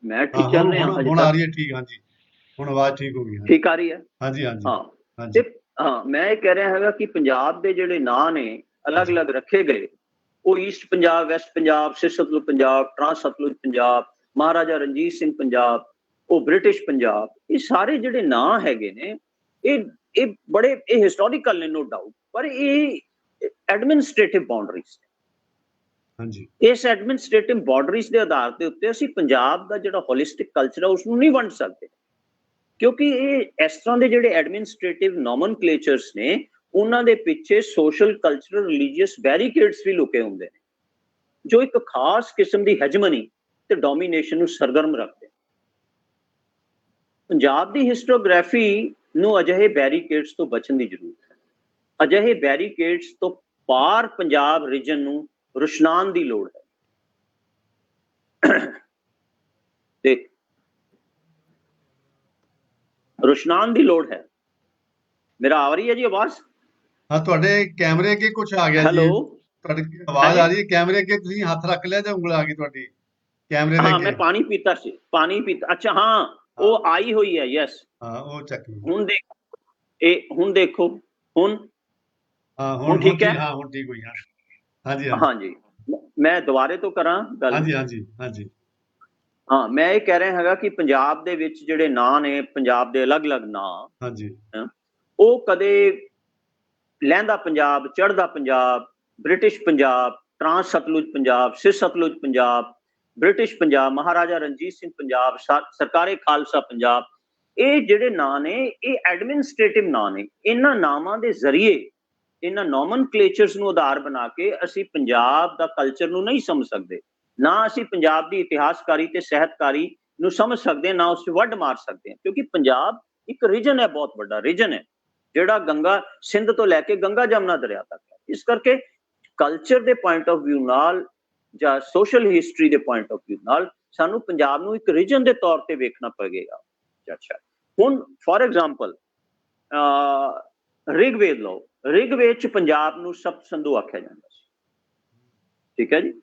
ਮੈਂ ਠੀਕ ਚੱਲ ਰਿਹਾ ਹਾਂ। ਹੁਣ ਆ ਰਹੀ ਹੈ ਠੀਕ? ਹਾਂਜੀ, ਹੁਣ ਆਵਾਜ਼ ਠੀਕ ਹੋ ਗਈ। ਠੀਕ ਆ ਰਹੀ ਹੈ? ਹਾਂਜੀ ਹਾਂਜੀ ਹਾਂ ਹਾਂਜੀ। ਹਾਂ, ਮੈਂ ਇਹ ਕਹਿ ਰਿਹਾ ਹੈਗਾ ਕਿ ਪੰਜਾਬ ਦੇ ਜਿਹੜੇ ਨਾਂ ਨੇ ਅਲੱਗ-ਅਲੱਗ ਰੱਖੇ ਗਏ, ਉਹ ਈਸਟ ਪੰਜਾਬ, ਵੈਸਟ ਪੰਜਾਬ, ਸਿਰ-ਸਤਲੁਜ ਪੰਜਾਬ, ਟਰਾਂਸ-ਸਤਲੁਜ ਪੰਜਾਬ, ਮਹਾਰਾਜਾ ਰਣਜੀਤ ਸਿੰਘ ਪੰਜਾਬ, ਉਹ ਬ੍ਰਿਟਿਸ਼ ਪੰਜਾਬ, ਇਹ ਸਾਰੇ ਜਿਹੜੇ ਨਾਂ ਹੈਗੇ ਨੇ ਇਹ ਬੜੇ ਹਿਸਟੋਰੀਕਲ ਨੇ, ਨੋ ਡਾਊਟ, ਪਰ ਇਹ ਐਡਮਿਨਿਸਟ੍ਰੇਟਿਵ ਬਾਉਂਡਰੀਜ਼ ਨੇ। ਹਾਂਜੀ, ਇਸ ਐਡਮਿਨਿਸਟ੍ਰੇਟਿਵ ਬਾਉਂਡਰੀਜ਼ ਦੇ ਆਧਾਰ ਦੇ ਉੱਤੇ ਅਸੀਂ ਪੰਜਾਬ ਦਾ ਜਿਹੜਾ ਹੋਲਿਸਟਿਕ ਕਲਚਰ ਹੈ ਉਸ ਨੂੰ ਨਹੀਂ ਵੰਡ ਸਕਦੇ, ਕਿਉਂਕਿ ਇਹ ਇਸ ਤਰ੍ਹਾਂ ਦੇ ਜਿਹੜੇ ਐਡਮਿਨਿਸਟ੍ਰੇਟਿਵ ਨੋਮਨਕਲੇਚਰਸ ਨੇ ਉਹਨਾਂ ਦੇ ਪਿੱਛੇ ਸੋਸ਼ਲ, ਕਲਚਰਲ, ਰਿਲੀਜੀਅਸ ਬੈਰੀਕੇਡਸ ਵੀ ਲੁਕੇ ਹੁੰਦੇ ਨੇ, ਜੋ ਇੱਕ ਖਾਸ ਕਿਸਮ ਦੀ ਹੈਜਮਨੀ ਤੇ ਡੋਮੀਨੇਸ਼ਨ ਨੂੰ ਸਰਗਰਮ ਰੱਖਦੇ। ਪੰਜਾਬ ਦੀ ਹਿਸਟੋਗ੍ਰਾਫੀ ਨੂੰ ਅਜਿਹੇ ਬੈਰੀਕੇਡਸ ਤੋਂ ਬਚਣ ਦੀ ਜ਼ਰੂਰਤ ਹੈ। ਅਜਿਹੇ ਬੈਰੀਕੇਡਸ ਤੋਂ ਪਾਰ ਪੰਜਾਬ ਰੀਜਨ ਨੂੰ ਰੁਸ਼ਨਾਨ ਦੀ ਲੋੜ ਹੈ। ਤੇ ਰੁਸ਼ਨਾਨ ਦੀ ਲੋੜ ਹੈ। ਮੇਰਾ ਆ ਰਹੀ ਹੈ ਜੀ ਆਵਾਜ਼? ਹਾਂ, ਤੁਹਾਡੇ ਕੈਮਰੇ ਅੱਗੇ ਕੁਝ ਆ ਗਿਆ ਜੀ। ਹੈਲੋ, ਤੁਹਾਡੀ ਆਵਾਜ਼ ਆ ਰਹੀ ਹੈ। ਕੈਮਰੇ ਅੱਗੇ ਤੁਸੀਂ ਹੱਥ ਰੱਖ ਲਿਆ ਜਾਂ ਉਂਗਲ ਆ ਗਈ ਤੁਹਾਡੀ ਕੈਮਰੇ ਦੇ ਹਾਂ, ਅੱਗੇ? ਮੈਂ ਪਾਣੀ ਪੀਤਾ ਸੀ, ਪਾਣੀ ਪੀਤਾ। ਅੱਛਾ, ਹਾਂ, ਉਹ ਆਈ ਹੋਈ ਹੈ। ਯੈਸ, ਹਾਂ, ਉਹ ਚੱਕ ਲਓ। ਹੁਣ ਦੇਖੋ, ਹੁਣ ਦੇਖੋ, ਹੁਣ हाँ ਹੁਣ हुण ठीक है? हाँ हुण ठीक हुई। हाँ हाँ जी हाँ हाँ जी, मैं ਦੁਬਾਰੇ ਤੋਂ ਕਰਾਂ ਗੱਲ? हाँ जी हाँ जी हाँ जी ਹਾਂ, ਮੈਂ ਇਹ ਕਹਿ ਰਿਹਾ ਹੈਗਾ ਕਿ ਪੰਜਾਬ ਦੇ ਵਿੱਚ ਜਿਹੜੇ ਨਾਂ ਨੇ, ਪੰਜਾਬ ਦੇ ਅਲੱਗ-ਅਲੱਗ ਨਾਂ, हाँ जी ਉਹ ਕਦੇ ਲਹਿੰਦਾ ਪੰਜਾਬ, ਚੜ੍ਹਦਾ ਪੰਜਾਬ, ਬ੍ਰਿਟਿਸ਼ ਪੰਜਾਬ, ਟਰਾਂਸ ਸਤਲੁਜ ਪੰਜਾਬ, ਸਿਰ ਸਤਲੁਜ ਪੰਜਾਬ, ਬ੍ਰਿਟਿਸ਼ ਪੰਜਾਬ, ਮਹਾਰਾਜਾ ਰਣਜੀਤ ਸਿੰਘ ਪੰਜਾਬ, ਸਰਕਾਰੇ ਖਾਲਸਾ ਪੰਜਾਬ, ਇਹ ਜਿਹੜੇ ਨਾਂ ਨੇ ਇਹ ਐਡਮਿਨਿਸਟ੍ਰੇਟਿਵ ਨਾਂ ਨੇ। ਇਹਨਾਂ ਨਾਵਾਂ ਦੇ ਜ਼ਰੀਏ, ਇਹਨਾਂ ਨੋਮਨਕਲੇਚਰਸ ਨੂੰ ਆਧਾਰ ਬਣਾ ਕੇ ਅਸੀਂ ਪੰਜਾਬ ਦਾ ਕਲਚਰ ਨੂੰ ਨਹੀਂ ਸਮਝ ਸਕਦੇ, ਨਾ ਅਸੀਂ ਪੰਜਾਬ ਦੀ ਇਤਿਹਾਸਕਾਰੀ ਤੇ ਸਾਹਿਤਕਾਰੀ ਨੂੰ ਸਮਝ ਸਕਦੇ, ਨਾ ਉਸ 'ਚ ਵੱਢ ਮਾਰ ਸਕਦੇ ਹਾਂ, ਕਿਉਂਕਿ ਪੰਜਾਬ ਇੱਕ ਰੀਜਨ ਹੈ, ਬਹੁਤ ਵੱਡਾ ਰੀਜਨ ਹੈ, ਜਿਹੜਾ ਗੰਗਾ ਸਿੰਧ ਤੋਂ ਲੈ ਕੇ ਗੰਗਾ ਜਮਨਾ ਦਰਿਆ ਤੱਕ ਹੈ। ਇਸ ਕਰਕੇ ਕਲਚਰ ਦੇ ਪੁਆਇੰਟ ਆਫ ਵਿਊ ਨਾਲ ਜਾਂ ਸੋਸ਼ਲ ਹਿਸਟਰੀ ਦੇ ਪੁਆਇੰਟ ਆਫ ਵਿਊ ਨਾਲ ਸਾਨੂੰ ਪੰਜਾਬ ਨੂੰ ਇੱਕ ਰੀਜਨ ਦੇ ਤੌਰ ਤੇ ਵੇਖਣਾ ਪਵੇਗਾ। ਅੱਛਾ, ਹੁਣ ਫੋਰ ਐਗਜ਼ਾਮਪਲ ਰਿਗਵੇਦ ਲਓ, ਰਿਗਵੇਦ 'ਚ ਪੰਜਾਬ ਨੂੰ ਸਪਤ ਸਿੰਧੂ ਆਖਿਆ ਜਾਂਦਾ ਸੀ, ਠੀਕ ਹੈ ਜੀ।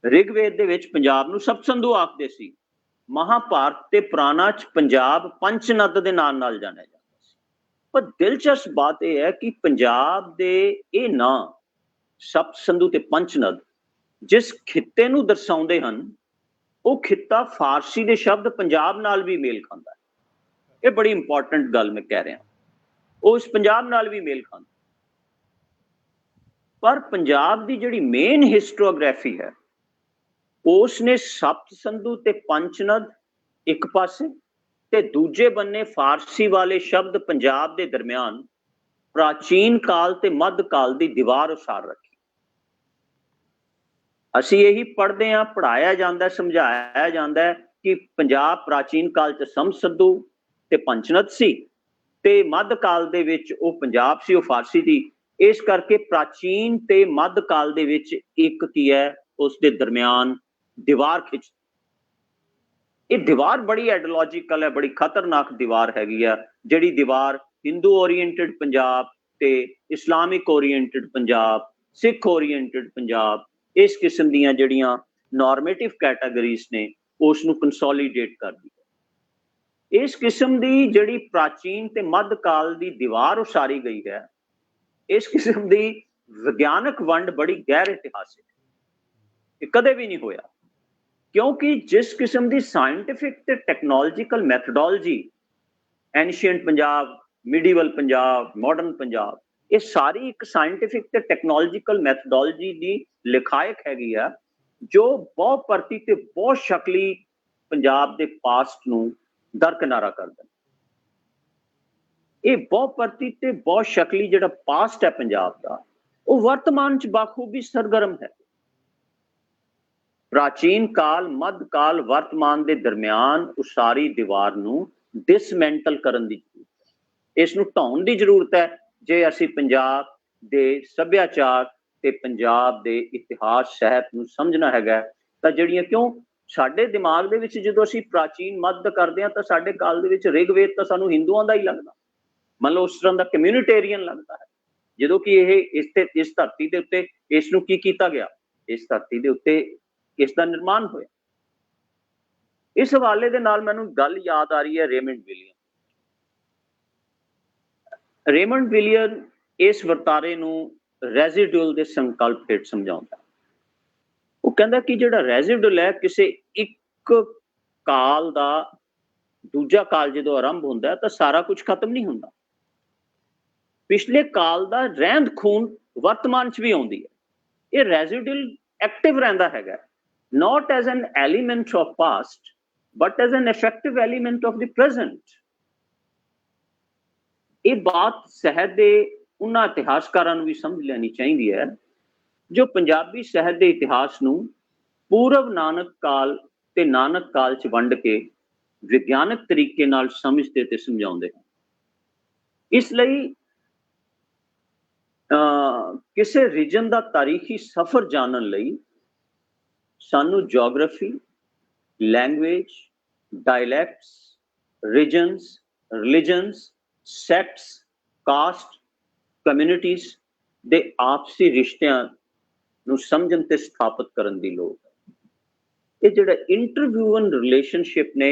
ਰਿਗਵੇਦ ਦੇ ਵਿੱਚ ਪੰਜਾਬ ਨੂੰ ਸਪਤ ਸਿੰਧੂ ਆਖਦੇ ਸੀ। ਮਹਾਭਾਰਤ ਤੇ ਪੁਰਾਣਾ 'ਚ ਪੰਜਾਬ ਪੰਚਨਦ ਦੇ ਨਾਂ ਨਾਲ ਜਾਣਿਆ ਜਾਂਦਾ ਸੀ। ਪਰ ਦਿਲਚਸਪ ਬਾਤ ਇਹ ਹੈ ਕਿ ਪੰਜਾਬ ਦੇ ਇਹ ਨਾਂ ਸਪਤ ਸਿੰਧੂ ਤੇ ਪੰਚਨਦ ਜਿਸ ਖਿੱਤੇ ਨੂੰ ਦਰਸਾਉਂਦੇ ਹਨ, ਉਹ ਖਿੱਤਾ ਫਾਰਸੀ ਦੇ ਸ਼ਬਦ ਪੰਜਾਬ ਨਾਲ ਵੀ ਮੇਲ ਖਾਂਦਾ ਹੈ। ਇਹ ਬੜੀ ਇੰਪੋਰਟੈਂਟ ਗੱਲ ਮੈਂ ਕਹਿ ਰਿਹਾ, ਉਹ ਇਸ ਪੰਜਾਬ ਨਾਲ ਵੀ ਮੇਲ ਖਾਂਦਾ। ਪਰ ਪੰਜਾਬ ਦੀ ਜਿਹੜੀ ਮੇਨ ਹਿਸਟੋਗ੍ਰਾਫੀ ਹੈ, ਉਸ ਨੇ ਸਪਤ ਸਿੰਧੂ ਤੇ ਪੰਚਨਦ ਇੱਕ ਪਾਸੇ ਤੇ ਦੂਜੇ ਬੰਨੇ ਫਾਰਸੀ ਵਾਲੇ ਸ਼ਬਦ ਪੰਜਾਬ ਦੇ ਦਰਮਿਆਨ ਪ੍ਰਾਚੀਨ ਕਾਲ ਤੇ ਮੱਧ ਕਾਲ ਦੀ ਦੀਵਾਰ ਉਸਾਰ ਰੱਖੀ। ਅਸੀਂ ਇਹੀ ਪੜ੍ਹਦੇ ਹਾਂ, ਪੜ੍ਹਾਇਆ ਜਾਂਦਾ, ਸਮਝਾਇਆ ਜਾਂਦਾ ਕਿ ਪੰਜਾਬ ਪ੍ਰਾਚੀਨ ਕਾਲ 'ਚ ਸਪਤ ਸਿੰਧੂ ਤੇ ਪੰਚਨਦ ਸੀ ਤੇ ਮੱਧ ਕਾਲ ਦੇ ਵਿੱਚ ਉਹ ਪੰਜਾਬ ਸੀ, ਉਹ ਫਾਰਸੀ ਦੀ। ਇਸ ਕਰਕੇ ਪ੍ਰਾਚੀਨ ਤੇ ਮੱਧ ਕਾਲ ਦੇ ਵਿੱਚ ਇੱਕ ਕੀ ਹੈ, ਉਸ ਦੇ ਦਰਮਿਆਨ ਦੀਵਾਰ ਖਿੱਚ। ਇਹ ਦੀਵਾਰ ਬੜੀ ਆਈਡੀਓਲੋਜੀਕਲ ਹੈ, ਬੜੀ ਖਤਰਨਾਕ ਦੀਵਾਰ ਹੈਗੀ ਆ, ਜਿਹੜੀ ਦੀਵਾਰ ਹਿੰਦੂ ਓਰੀਐਂਟਡ ਪੰਜਾਬ ਤੇ ਇਸਲਾਮਿਕ ਓਰੀਐਂਟਡ ਪੰਜਾਬ, ਸਿੱਖ ਓਰੀਐਂਟਡ ਪੰਜਾਬ, ਇਸ ਕਿਸਮ ਦੀਆਂ ਜਿਹੜੀਆਂ ਨੋਰਮੇਟਿਵ ਕੈਟਾਗਰੀਜ਼ ਨੇ, ਉਸ ਨੂੰ ਕੰਸੋਲੀਡੇਟ ਕਰਦੀ ਹੈ। ਇਸ ਕਿਸਮ ਦੀ ਜਿਹੜੀ ਪ੍ਰਾਚੀਨ ਤੇ ਮੱਧ ਕਾਲ ਦੀ ਦੀਵਾਰ ਉਸਾਰੀ ਗਈ ਹੈ, ਇਸ ਕਿਸਮ ਦੀ ਵਿਗਿਆਨਕ ਵੰਡ ਬੜੀ ਗੈਰ ਇਤਿਹਾਸਿਕ ਹੈ, ਇਹ ਕਦੇ ਵੀ ਨਹੀਂ ਹੋਇਆ। ਕਿਉਂਕਿ ਜਿਸ ਕਿਸਮ ਦੀ ਸਾਇੰਟਿਫਿਕ ਤੇ technological methodology ਐਂਸ਼ੀਐਂਟ Punjab, ਮਿਡੀਵਲ Punjab, modern Punjab, ਇਹ ਸਾਰੀ ਇੱਕ ਸਾਇੰਟਿਫਿਕ ਤੇ ਟੈਕਨੋਲੋਜੀਕਲ ਮੈਥਡੋਲੋਜੀ ਦੀ ਲਿਖਾਇਕ ਹੈਗੀ ਆ, ਜੋ ਬਹੁਤ ਪਰਤੀ ਤੇ ਬਹੁਤ ਸ਼ਕਲੀ ਪੰਜਾਬ ਦੇ ਪਾਸਟ ਨੂੰ ਦਰਕਿਨਾਰਾ ਕਰਦਾ। ਇਹ ਬਹੁਤ ਪਰਤੀ ਤੇ ਬਹੁਤ ਸ਼ਕਲੀ ਜਿਹੜਾ ਪਾਸਟ ਹੈ ਪੰਜਾਬ ਦਾ, ਉਹ ਵਰਤਮਾਨ 'ਚ ਬਾਖੂਬੀ ਸਰਗਰਮ ਹੈ। ਪ੍ਰਾਚੀਨ ਕਾਲ, ਮੱਧ ਕਾਲ, ਵਰਤਮਾਨ ਦੇ ਦਰਮਿਆਨ ਉਸਾਰੀ ਦੀਵਾਰ ਨੂੰ ਡਿਸਮੈਂਟਲ ਕਰਨ ਦੀ ਜ਼ਰੂਰਤ ਹੈ, ਇਸ ਨੂੰ ਢਾਉਣ ਦੀ ਜ਼ਰੂਰਤ ਹੈ, ਜੇ ਅਸੀਂ ਪੰਜਾਬ ਦੇ ਸੱਭਿਆਚਾਰ ਤੇ ਪੰਜਾਬ ਦੇ ਇਤਿਹਾਸ ਸਾਹਿਤ ਨੂੰ ਸਮਝਣਾ ਹੈਗਾ। ਤਾਂ ਜਿਹੜੀਆਂ, ਕਿਉਂ ਸਾਡੇ ਦਿਮਾਗ ਦੇ ਵਿੱਚ ਜਦੋਂ ਅਸੀਂ ਪ੍ਰਾਚੀਨ ਮੱਧ ਕਰਦੇ ਹਾਂ ਤਾਂ ਸਾਡੇ ਕਾਲ ਦੇ ਵਿੱਚ ਰਿਗਵੇਦ ਤਾਂ ਸਾਨੂੰ ਹਿੰਦੂਆਂ ਦਾ ਹੀ ਲੱਗਦਾ, ਮੰਨ ਲਓ ਉਸ ਤਰ੍ਹਾਂ ਦਾ ਕਮਿਊਨਿਟੇਰੀਅਨ ਲੱਗਦਾ ਹੈ, ਜਦੋਂ ਕਿ ਇਹ ਇਸ ਧਰਤੀ ਦੇ ਉੱਤੇ ਇਸ ਨੂੰ ਕੀ ਕੀਤਾ ਗਿਆ, ਇਸ ਧਰਤੀ ਦੇ ਉੱਤੇ ਇਸ ਦਾ ਨਿਰਮਾਣ ਹੋਇਆ। ਇਸ ਹਵਾਲੇ ਦੇ ਨਾਲ ਮੈਨੂੰ ਗੱਲ ਯਾਦ ਆ ਰਹੀ ਹੈ ਰੇਮੰਡ ਵਿਲੀਅਮ। ਰੇਮੰਡ ਵਿਲੀਅਮ ਇਸ ਵਰਤਾਰੇ ਨੂੰ ਰੈਜ਼ੀਡੂਅਲ ਦੇ ਸੰਕਲਪ ਹੇਠ ਸਮਝਾਉਂਦਾ। ਉਹ ਕਹਿੰਦਾ ਕਿ ਜਿਹੜਾ ਰੈਜ਼ੀਡੂਅਲ ਹੈ, ਕਿਸੇ ਇੱਕ ਕਾਲ ਦਾ ਦੂਜਾ ਕਾਲ ਜਦੋਂ ਆਰੰਭ ਹੁੰਦਾ ਹੈ ਤਾਂ ਸਾਰਾ ਕੁਝ ਖਤਮ ਨਹੀਂ ਹੁੰਦਾ, ਪਿਛਲੇ ਕਾਲ ਦਾ ਰਹਿੰਦ ਖੂੰਦ ਵਰਤਮਾਨ 'ਚ ਵੀ ਆਉਂਦੀ ਹੈ। ਇਹ ਰੈਜ਼ੀਡੂਅਲ ਐਕਟਿਵ ਰਹਿੰਦਾ ਹੈਗਾ, not as an element of past but as an effective element of the present। ਇਹ ਬਾਤ ਸਾਹਿਤ ਦੇ ਉਹਨਾਂ ਇਤਿਹਾਸਕਾਰਾਂ ਨੂੰ ਵੀ ਸਮਝ ਲੈਣੀ ਚਾਹੀਦੀ ਹੈ ਜੋ ਪੰਜਾਬੀ ਸਾਹਿਤ ਦੇ ਇਤਿਹਾਸ ਨੂੰ ਪੂਰਵ ਨਾਨਕ ਕਾਲ ਤੇ ਨਾਨਕ ਕਾਲ 'ਚ ਵੰਡ ਕੇ ਵਿਗਿਆਨਕ ਤਰੀਕੇ ਨਾਲ ਸਮਝਦੇ ਤੇ ਸਮਝਾਉਂਦੇ ਹਨ। ਇਸ ਲਈ ਕਿਸੇ ਰੀਜਨ ਦਾ ਤਾਰੀਖੀ ਸਫ਼ਰ ਜਾਣਨ ਲਈ ਸਾਨੂੰ geography, language, dialects, regions, religions, sects, caste, communities ਦੇ ਆਪਸੀ ਰਿਸ਼ਤਿਆਂ ਨੂੰ ਸਮਝਣ ਤੇ ਸਥਾਪਿਤ ਕਰਨ ਦੀ ਲੋੜ ਹੈ। ਇਹ ਜਿਹੜਾ ਇੰਟਰਵਿਊਅਨ ਰਿਲੇਸ਼ਨਸ਼ਿਪ ਨੇ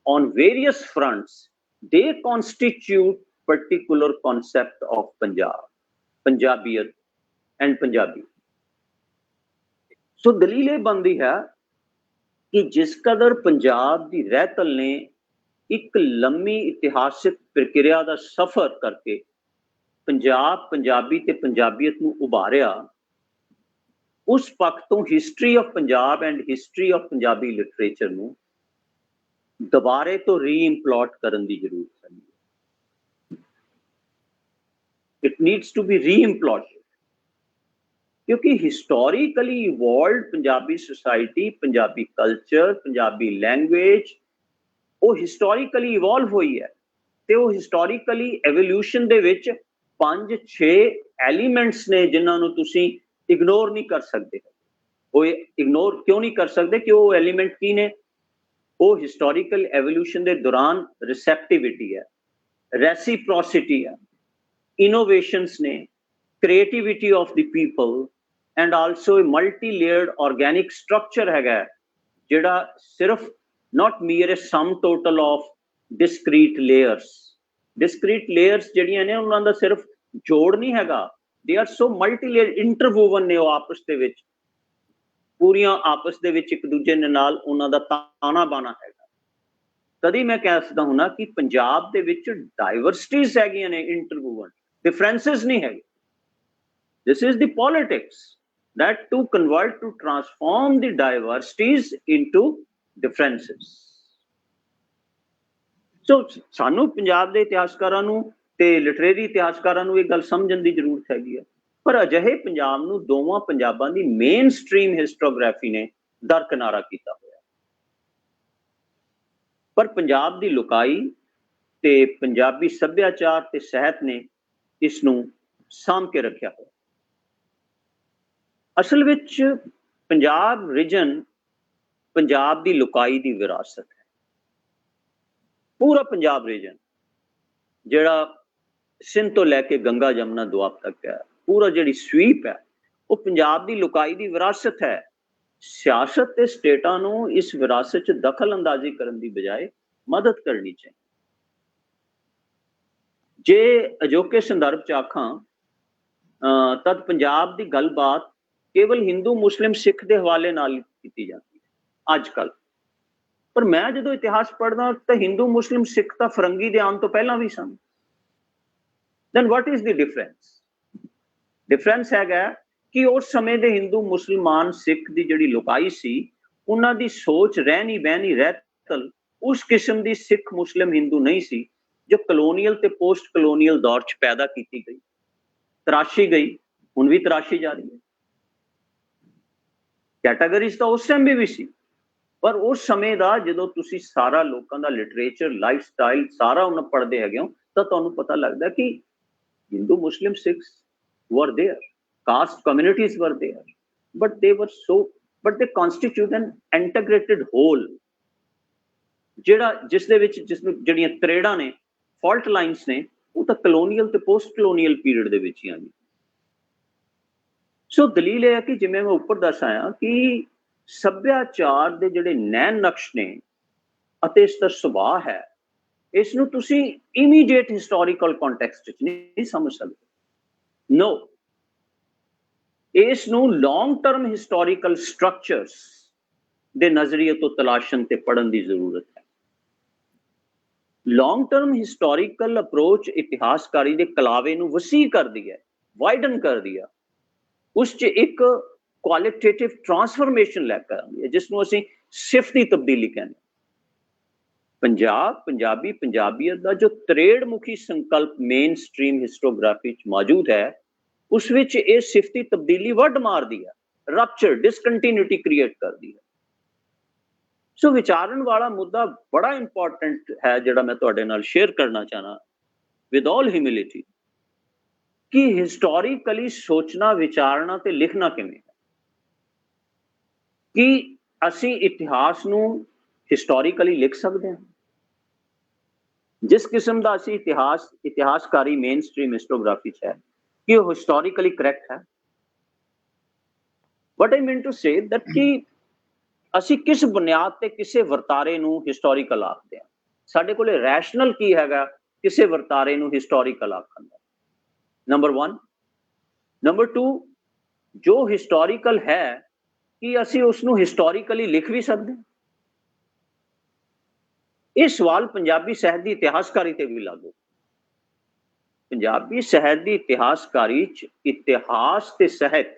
ਔਨ ਵੇਰੀਅਸ ਫਰੰਟਸ, ਦੇ constitute particular concept of Punjab, ਪੰਜਾਬੀਅਤ, एंड पंजाबी। सो दलील ये बनती है कि जिस कदर पंजाब की रहतल ने एक लंबी इतिहासिक प्रक्रिया का सफर करके पंजाब पंजाबी ते पंजाबीयत नूं उभारिया, उस पक्ष तो history of Punjab and history of Punjabi literature नूं दोबारे तो रीइम्प्लॉट करने की जरूरत है। इट नीड्स टू बी रीइम्प्लॉटेड, क्योंकि historically evolved Punjabi society, Punjabi culture, Punjabi language वो हिस्टोरिकली इवॉल्व हुई है ते वो हिस्टोरिकली एवोल्यूशन दे विच 5-6 एलीमेंट्स ने जिन्होंने तुसी इग्नोर नहीं कर सकते। वो इग्नोर क्यों नहीं कर सकते कि वो एलीमेंट की ने? वो हिस्टोरिकल एवोल्यूशन के दौरान रिसेप्टिविटी है, रेसिप्रोसिटी है, इनोवेशंस ने, creativity of the people and also multi layered organic structure है जिहड़ा सिर्फ not mere sum total of discrete layers. Discrete layers जिहड़ियां ने उन्हां दा सिर्फ जोड़ नहीं हैगा, they are so multi layer interwoven ने आपस दे विच, पूरियां आपस दे विच एक दूजे नाल उन्हां दा ताना बाना हैगा। तदी मैं कह सकदा हूं ना कि पंजाब दे विच डाइवर्सिटीज हैगियां ने इंटरवोवन, डिफरेंसेस नहीं है। This is the politics that to convert, to transform the diversities into differences. So सानू पंजाब दे इतिहासकारां नू ते लिटरेरी इतिहासकारां नू एक गल समझण दी जरूरत हैगी है, पर अजिहे पंजाब नू दोवां पंजाबां दी मेन स्ट्रीम हिस्टोग्राफी ने दरकिनारा कीता होया। पर पंजाब दी लुकाई ते पंजाबी सभ्याचार ते सहत ने इस नू साम के रखिया होया। असल विच पंजाब रीजन पंजाब दी लुकाई दी विरासत है। पूरा पंजाब रीजन जिहड़ा सिंध तो लैके गंगा जमुना दुआब तक है, पूरा जिहड़ी स्वीप है वो पंजाब दी लुकाई दी विरासत है। सियासत ते स्टेटां नूं इस विरासत च दखल अंदाजी करन दी बजाय मदद करनी चाहिए। जे अजोके संदर्भ च आखां तद पंजाब दी गलबात केवल हिंदू मुस्लिम सिख के हवाले नाल की जाती है अजकल। पर मैं जो इतिहास पढ़दा तो हिंदू मुस्लिम सिख तो फरंगी दे आने तो पहला भी सन। Then what is the difference? Difference है कि उस समय दे हिंदू मुसलमान सिख की जिहड़ी लुकाई सी, उन्हां दी सोच रहनी बहनी रहतल उस किस्म की सिख मुस्लिम हिंदू नहीं सी जो कलोनीयल ते पोस्ट कलोनीयल दौर च पैदा की गई, तराशी गई, हुण भी तराशी जा रही है। कैटागरीज तो उस टाइम भी सी, पर उस समय का जो तुसी सारा लोगों का लिटरेचर लाइफ स्टाइल सारा उन्हें पढ़ते है तो तुहानूं पता लगता कि Hindu Muslim Sikhs were there, caste communities were there, but they were so but they constitute an integrated whole जिहड़ा जिस जिहड़ियां त्रेड़ां ने, फॉल्ट लाइन्स ने, वो तो कलोनीयल ते पोस्ट कलोनीयल पीरियड दे विच ही आ गई। सो दलील है कि जिवें मैं ऊपर दस आया कि सभ्याचार दे जिहड़े नैन नक्श ने अते इसका सुभाव है, इसनूं तुसी इमीडिएट हिस्टोरिकल कॉन्टेक्स्ट च नहीं समझ सकते। नो, इसनूं लॉन्ग टर्म हिस्टोरिकल स्ट्रक्चर्स दे नजरिए तो तलाशन ते पढ़न की जरूरत है। लॉन्ग टर्म हिस्टोरिकल अप्रोच इतिहासकारी दे कलावे नूं वसी कर दिया, वाइडन कर दिया, उस च एक क्वालिटेटिव ट्रांसफॉर्मेशन लैकर आती है जिसनों असीं शिफ्ट की तब्दीली कहने। पंजाब पंजाबी पंजाबीयत का जो त्रेड़ मुखी संकल्प मेन स्ट्रीम हिस्टोग्राफी मौजूद है, उस विच ये शिफ्टी तब्दीली वड मार दी है, रप्चर डिसकंटिन्यूटी क्रिएट कर दी है। सो विचारन वाला मुद्दा बड़ा इंपॉर्टेंट है जिहड़ा मैं तुहाडे नाल शेयर करना चाहना विद ऑल ह्यूमिलिटी कि हिस्टोरिकली सोचना विचारना ते लिखना किवें है, कि असी इतिहास नूं हिस्टोरिकली लिख सकते हैं। जिस किस्म का असी इतिहासकारी मेन स्ट्रीम हिस्टोग्राफी है कि वो हिस्टोरिकली करैक्ट है। What I mean to say that कि असी किस बुनियाद ते किसे वर्तारे नूं हिस्टोरिकल आखदे हैं। साडे कोले रैशनल की हैगा किसे वर्तारे नूं हिस्टोरिकल आखण दा। नंबर 1। नंबर 2, जो हिस्टोरिकल है कि ਅਸੀਂ ਉਸ ਨੂੰ ਹਿਸਟੋਰੀਕਲੀ ਲਿਖ ਵੀ ਸਕਦੇ ਹਾਂ? ਇਹ ਸਵਾਲ ਪੰਜਾਬੀ ਸਾਹਿਤ ਦੀ ਇਤਿਹਾਸਕਾਰੀ ਤੇ ਵੀ ਲਾਗੂ। ਪੰਜਾਬੀ ਸਾਹਿਤ ਦੀ ਇਤਿਹਾਸਕਾਰੀ ਚ ਇਤਿਹਾਸ ਤੇ ਸਾਹਿਤ,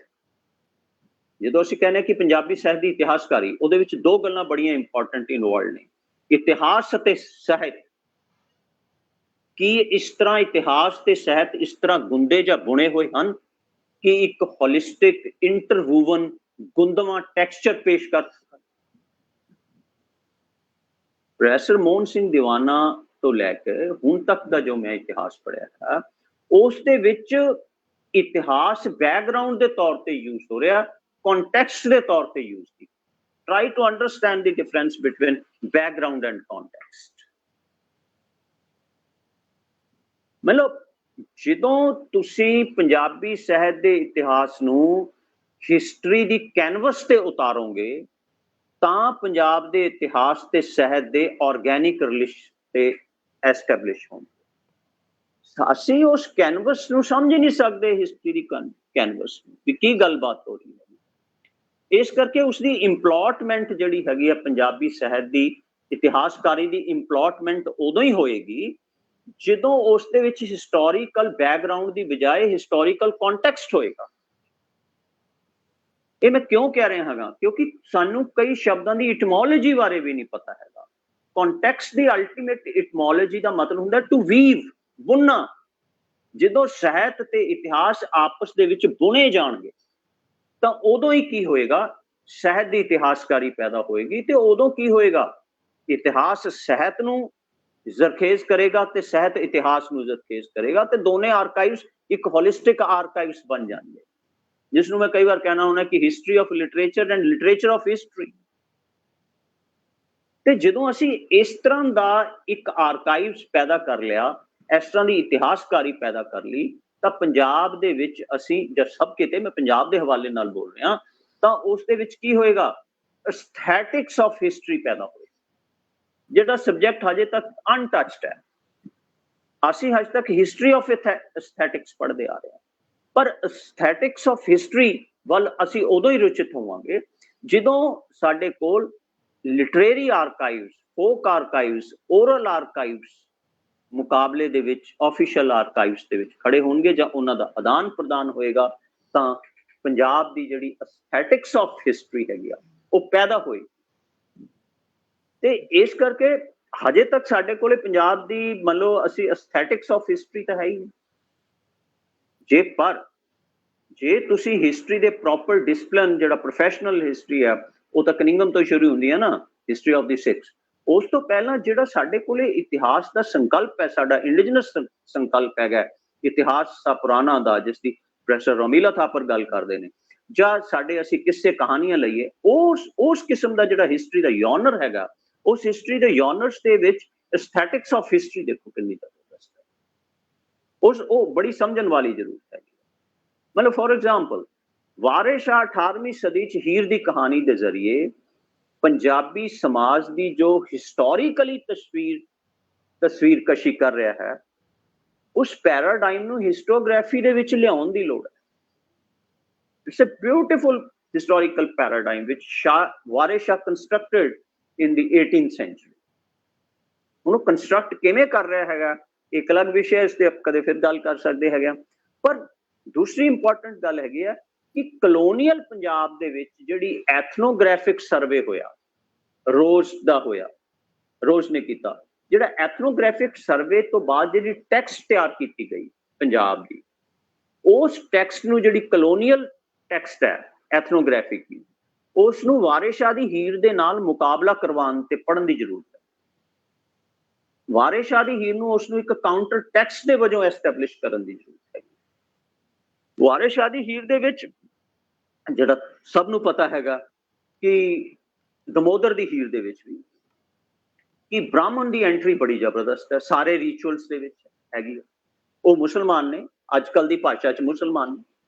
ਜਦੋਂ ਅਸੀਂ ਕਹਿੰਦੇ ਕਿ ਪੰਜਾਬੀ ਸਾਹਿਤ ਦੀ ਇਤਿਹਾਸਕਾਰੀ, ਉਹਦੇ ਵਿੱਚ ਦੋ ਗੱਲਾਂ ਬੜੀਆਂ ਇੰਪੋਰਟੈਂਟ ਇਨਵੋਲਵ ਨੇ, ਇਤਿਹਾਸ ਅਤੇ ਸਾਹਿਤ। ਕੀ ਇਸ ਤਰ੍ਹਾਂ ਇਤਿਹਾਸ ਤੇ ਸਾਹਿਤ ਇਸ ਤਰ੍ਹਾਂ ਗੁੰਦੇ ਜਾਂ ਬੁਣੇ ਹੋਏ ਹਨ ਕਿ ਇੱਕ ਹੋਲਿਸਟਿਕ ਇੰਟਰਵੂਵਨ ਗੁੰਦਵਾ ਟੈਕਸਚਰ ਪੇਸ਼ ਕਰ ਸਕਣ? ਪ੍ਰੋਫੈਸਰ ਮੋਹਨ ਸਿੰਘ ਦੀਵਾਨਾ ਤੋਂ ਲੈ ਕੇ ਹੁਣ ਤੱਕ ਦਾ ਜੋ ਮੈਂ ਇਤਿਹਾਸ ਪੜ੍ਹਿਆ ਹੈ, ਉਸ ਦੇ ਵਿੱਚ ਇਤਿਹਾਸ ਬੈਕਗਰਾਉਂਡ ਦੇ ਤੌਰ ਤੇ ਯੂਜ਼ ਹੋ ਰਿਹਾ, ਕੰਟੈਕਸਟ ਦੇ ਤੌਰ ਤੇ ਯੂਜ਼ ਕੀਤਾ। Try to understand the difference between background and context. ਮਤਲਬ ਜਦੋਂ ਤੁਸੀਂ ਪੰਜਾਬੀ ਸਾਹਿਤ ਦੇ ਇਤਿਹਾਸ ਨੂੰ ਹਿਸਟਰੀ ਦੀ ਕੈਨਵਸ ਤੇ ਉਤਾਰੋਗੇ ਤਾਂ ਪੰਜਾਬ ਦੇ ਇਤਿਹਾਸ ਤੇ ਸਾਹਿਤ ਦੇ ਆਰਗੈਨਿਕ ਰਿਲੇਸ਼ਨ ਤੇ ਐਸਟੈਬਲਿਸ਼ ਹੋਣਗੇ। ਅਸੀਂ ਉਸ ਕੈਨਵਸ ਨੂੰ ਸਮਝ ਨਹੀਂ ਸਕਦੇ, ਹਿਸਟਰੀ ਦੀ ਕੈਨਵਸ ਨੂੰ, ਵੀ ਕੀ ਗੱਲਬਾਤ ਹੋ ਰਹੀ ਹੈ। ਇਸ ਕਰਕੇ ਉਸਦੀ ਇੰਪਲੋਟਮੈਂਟ ਜਿਹੜੀ ਹੈਗੀ ਆ ਪੰਜਾਬੀ ਸਾਹਿਤ ਦੀ ਇਤਿਹਾਸਕਾਰੀ ਦੀ ਇੰਪਲੋਟਮੈਂਟ ਉਦੋਂ ਹੀ ਹੋਏਗੀ ਜਦੋਂ ਉਸ ਦੇ ਵਿੱਚ ਹਿਸਟੋਰੀਕਲ ਬੈਕਗਰਾਉਂਡ ਦੀ ਬਜਾਏ ਹਿਸਟੋਰੀਕਲ ਕੰਟੈਕਸਟ ਹੋਏਗਾ। ਇਹ ਮੈਂ ਕਿਉਂ ਕਹਿ ਰਿਹਾ ਹਾਂ? ਕਿਉਂਕਿ ਸਾਨੂੰ ਕਈ ਸ਼ਬਦਾਂ ਦੀ ਇਟਮੋਲੋਜੀ ਬਾਰੇ ਵੀ ਨਹੀਂ ਪਤਾ ਹੈਗਾ। ਕੰਟੈਕਸਟ ਦੀ ਅਲਟੀਮੇਟ ਇਟਮੋਲੋਜੀ ਦਾ ਮਤਲਬ ਹੁੰਦਾ ਟੂ ਵੀਵ, ਬੁਣਨਾ। ਜਦੋਂ ਸਾਹਿਤ ਤੇ ਇਤਿਹਾਸ ਆਪਸ ਦੇ ਵਿੱਚ ਬੁਣੇ ਜਾਣਗੇ ਤਾਂ ਉਦੋਂ ਹੀ ਕੀ ਹੋਏਗਾ? ਸਾਹਿਤ ਦੀ ਇਤਿਹਾਸਕਾਰੀ ਪੈਦਾ ਹੋਏਗੀ। ਤੇ ਉਦੋਂ ਕੀ ਹੋਏਗਾ? ਇਤਿਹਾਸ ਸਾਹਿਤ ਨੂੰ ਜ਼ਰਖੇਜ਼ ਕਰੇਗਾ ਤੇ ਸਾਹਿਤ ਇਤਿਹਾਸ ਨੂੰ ਜ਼ਰਖੇਜ਼ ਕਰੇਗਾ ਤੇ ਦੋਨੇ ਆਰਕਾਈਵਸ ਇੱਕ ਹੋਲਿਸਟਿਕ ਆਰਕਾਈਵਸ ਬਣ ਜਾਣਗੇ, ਜਿਸ ਨੂੰ ਮੈਂ ਕਈ ਵਾਰ ਕਹਿਣਾ ਹੁੰਦਾ ਕਿ history of literature and literature of history. ਤੇ ਜਦੋਂ ਅਸੀਂ ਇਸ ਤਰ੍ਹਾਂ ਦਾ ਇੱਕ ਆਰਕਾਈਵਸ ਪੈਦਾ ਕਰ ਲਿਆ, ਇਸ ਤਰ੍ਹਾਂ ਦੀ ਇਤਿਹਾਸਕਾਰੀ ਪੈਦਾ ਕਰ ਲਈ, ਤਾਂ ਪੰਜਾਬ ਦੇ ਵਿੱਚ ਅਸੀਂ ਜਾਂ ਸਭ ਕਿਤੇ, ਮੈਂ ਪੰਜਾਬ ਦੇ ਹਵਾਲੇ ਨਾਲ ਬੋਲ ਰਿਹਾ, ਤਾਂ ਉਸ ਦੇ ਵਿੱਚ ਕੀ ਹੋਏਗਾ? ਐਸਥੈਟਿਕਸ ਆਫ ਹਿਸਟਰੀ ਪੈਦਾ ਹੋਏਗਾ, ਜਿਹੜਾ ਸਬਜੈਕਟ ਹਜੇ ਤੱਕ ਅਨਟੱਚਡ ਹੈ। ਅਸੀਂ ਹਜੇ ਤੱਕ ਹਿਸਟਰੀ ਆਫ ਐਸਥੈਟਿਕਸ ਪੜ੍ਹਦੇ ਆ ਰਹੇ ਹਾਂ, ਪਰ ਐਸਥੈਟਿਕਸ ਆਫ ਹਿਸਟਰੀ ਵੱਲ ਅਸੀਂ ਉਦੋਂ ਹੀ ਰੁਚਿਤ ਹੋਵਾਂਗੇ ਜਦੋਂ ਸਾਡੇ ਕੋਲ literary archives, folk archives, oral archives ਮੁਕਾਬਲੇ ਦੇ ਵਿੱਚ ਆਫੀਸ਼ੀਅਲ ਆਰਕਾਈਵਸ ਦੇ ਵਿੱਚ ਖੜੇ ਹੋਣਗੇ ਜਾਂ ਉਹਨਾਂ ਦਾ ਆਦਾਨ ਪ੍ਰਦਾਨ ਹੋਏਗਾ, ਤਾਂ ਪੰਜਾਬ ਦੀ ਜਿਹੜੀ ਐਸਥੈਟਿਕਸ ਆਫ ਹਿਸਟਰੀ ਹੈਗੀ ਆ ਉਹ ਪੈਦਾ ਹੋਈ। ਤੇ ਇਸ ਕਰਕੇ ਹਜੇ ਤੱਕ ਸਾਡੇ ਕੋਲੇ ਪੰਜਾਬ ਦੀ, ਮੰਨ ਲਓ ਅਸੀਂ ਐਸਥੈਟਿਕਸ ਆਫ ਹਿਸਟਰੀ ਤਾਂ ਹੈ ਹੀ ਨਹੀਂ। ਜੇ ਤੁਸੀਂ ਹਿਸਟਰੀ ਦੇ ਪ੍ਰੋਪਰ ਡਿਸਪਲਿਨ, ਜਿਹੜਾ ਪ੍ਰੋਫੈਸ਼ਨਲ ਹਿਸਟਰੀ ਹੈ, ਉਹ ਤਾਂ ਕਨਿੰਗਮ ਤੋਂ ਸ਼ੁਰੂ ਹੁੰਦੀ ਹੈ ਨਾ, ਹਿਸਟਰੀ ਆਫ ਦੀ ਸਿੱਖਸ। ਉਸ ਤੋਂ ਪਹਿਲਾਂ ਜਿਹੜਾ ਸਾਡੇ ਕੋਲੇ ਇਤਿਹਾਸ ਦਾ ਸੰਕਲਪ ਹੈ, ਸਾਡਾ ਇੰਡੀਜਨਸ ਸੰਕਲਪ ਹੈਗਾ ਇਤਿਹਾਸ ਦਾ ਪੁਰਾਣਾ ਦਾ, ਜਿਸ ਦੀ ਪ੍ਰੋਫੈਸਰ ਰੋਮੀਲਾ ਥਾਪਰ ਗੱਲ ਕਰਦੇ ਨੇ, ਜਾਂ ਸਾਡੇ ਅਸੀਂ ਕਿੱਸੇ ਕਹਾਣੀਆਂ ਲਈਏ, ਉਸ ਕਿਸਮ ਦਾ ਜਿਹੜਾ ਹਿਸਟਰੀ ਦਾ ਯੋਨਰ ਹੈਗਾ, ਉਸ ਹਿਸਟਰੀ ਦੇ ਯੋਨਰਸ ਦੇ ਵਿੱਚ ਐਸਥੈਟਿਕਸ ਆਫ ਹਿਸਟਰੀ ਦੇਖੋ ਕਿੰਨੀ ਜ਼ਬਰਦਸਤ ਹੈ। ਉਹ ਬੜੀ ਸਮਝਣ ਵਾਲੀ ਜ਼ਰੂਰਤ ਹੈ। ਮਤਲਬ ਫੋਰ ਐਗਜ਼ਾਮਪਲ, ਵਾਰਿਸ ਸ਼ਾਹ 18ਵੀਂ ਸਦੀ ਚ ਹੀਰ ਦੀ ਕਹਾਣੀ ਦੇ ਜ਼ਰੀਏ ਪੰਜਾਬੀ ਸਮਾਜ ਦੀ ਜੋ ਹਿਸਟੋਰੀਕਲੀ ਤਸਵੀਰ ਕਸ਼ੀ ਕਰ ਰਿਹਾ ਹੈ, ਉਸ ਪੈਰਾਡਾਈਮ ਨੂੰ ਹਿਸਟੋਗ੍ਰਾਫੀ ਦੇ ਵਿੱਚ ਲਿਆਉਣ ਦੀ ਲੋੜ ਹੈ। It's a beautiful historical paradigm which Waris Shah constructed in the 18th century। ਉਹਨੂੰ ਕੰਸਟਰਕਟ ਕਿਵੇਂ ਕਰ ਰਿਹਾ ਹੈਗਾ, ਇੱਕ ਅਲੱਗ ਵਿਸ਼ਾ, ਇਸ ਤੇ ਕਦੇ ਫਿਰ ਗੱਲ ਕਰ ਸਕਦੇ ਹੈਗੇ। ਪਰ ਦੂਸਰੀ ਇੰਪੋਰਟੈਂਟ ਗੱਲ ਹੈਗੀ ਹੈ ਕਿ ਕਲੋਨੀਅਲ ਪੰਜਾਬ ਦੇ ਵਿੱਚ ਜਿਹੜੀ ਐਥਨੋਗ੍ਰਾਫਿਕ ਸਰਵੇ ਹੋਇਆ, ਰੋਜ਼ ਦਾ ਹੋਇਆ, ਰੋਜ਼ ਨੇ ਕੀਤਾ, ਜਿਹੜਾ ਐਥਨੋਗ੍ਰਾਫਿਕ ਸਰਵੇ ਤੋਂ ਬਾਅਦ ਜਿਹੜੀ ਟੈਕਸਟ ਤਿਆਰ ਕੀਤੀ ਗਈ ਪੰਜਾਬ ਦੀ, ਉਸ ਟੈਕਸਟ ਨੂੰ, ਜਿਹੜੀ ਕਲੋਨੀਅਲ ਟੈਕਸਟ ਹੈ ਐਥਨੋਗ੍ਰਾਫਿਕ ਦੀ, ਉਸ ਨੂੰ ਵਾਰਿਸ ਸ਼ਾਹ ਦੀ ਹੀਰ ਦੇ ਨਾਲ ਮੁਕਾਬਲਾ ਕਰਵਾਉਣ ਤੇ ਪੜ੍ਹਨ ਦੀ ਜ਼ਰੂਰਤ ਹੈ। ਵਾਰਿਸ ਸ਼ਾਹ ਦੀ ਹੀਰ ਨੂੰ, ਉਸ ਨੂੰ ਇੱਕ ਕਾਊਂਟਰ ਟੈਕਸਟ ਦੇ ਵਜੋਂ ਐਸਟੈਬਲਿਸ਼ ਕਰਨ ਦੀ ਜ਼ਰੂਰਤ ਹੈ। ਵਾਰਿਸ ਸ਼ਾਹ ਦੀ ਹੀਰ ਦੇ ਵਿੱਚ ਜਿਹੜਾ ਸਭ ਨੂੰ ਪਤਾ ਹੈਗਾ ਕਿ ਦਮੋਦਰ ਦੀ ਹੀਰ ਦੇ ਵਿੱਚ ਵੀ ਕਿ ਬ੍ਰਾਹਮਣ ਦੀ ਐਂਟਰੀ ਬੜੀ ਜ਼ਬਰਦਸਤ ਹੈ, ਸਾਰੇ ਰਿਚੁਅਲਸ ਦੇ ਵਿੱਚ ਹੈਗੀ। ਉਹ ਮੁਸਲਮਾਨ ਨੇ, ਅੱਜ ਕੱਲ ਦੀ ਭਾਸ਼ਾ 'ਚ ਮੁਸਲਮਾਨ ਨੇ,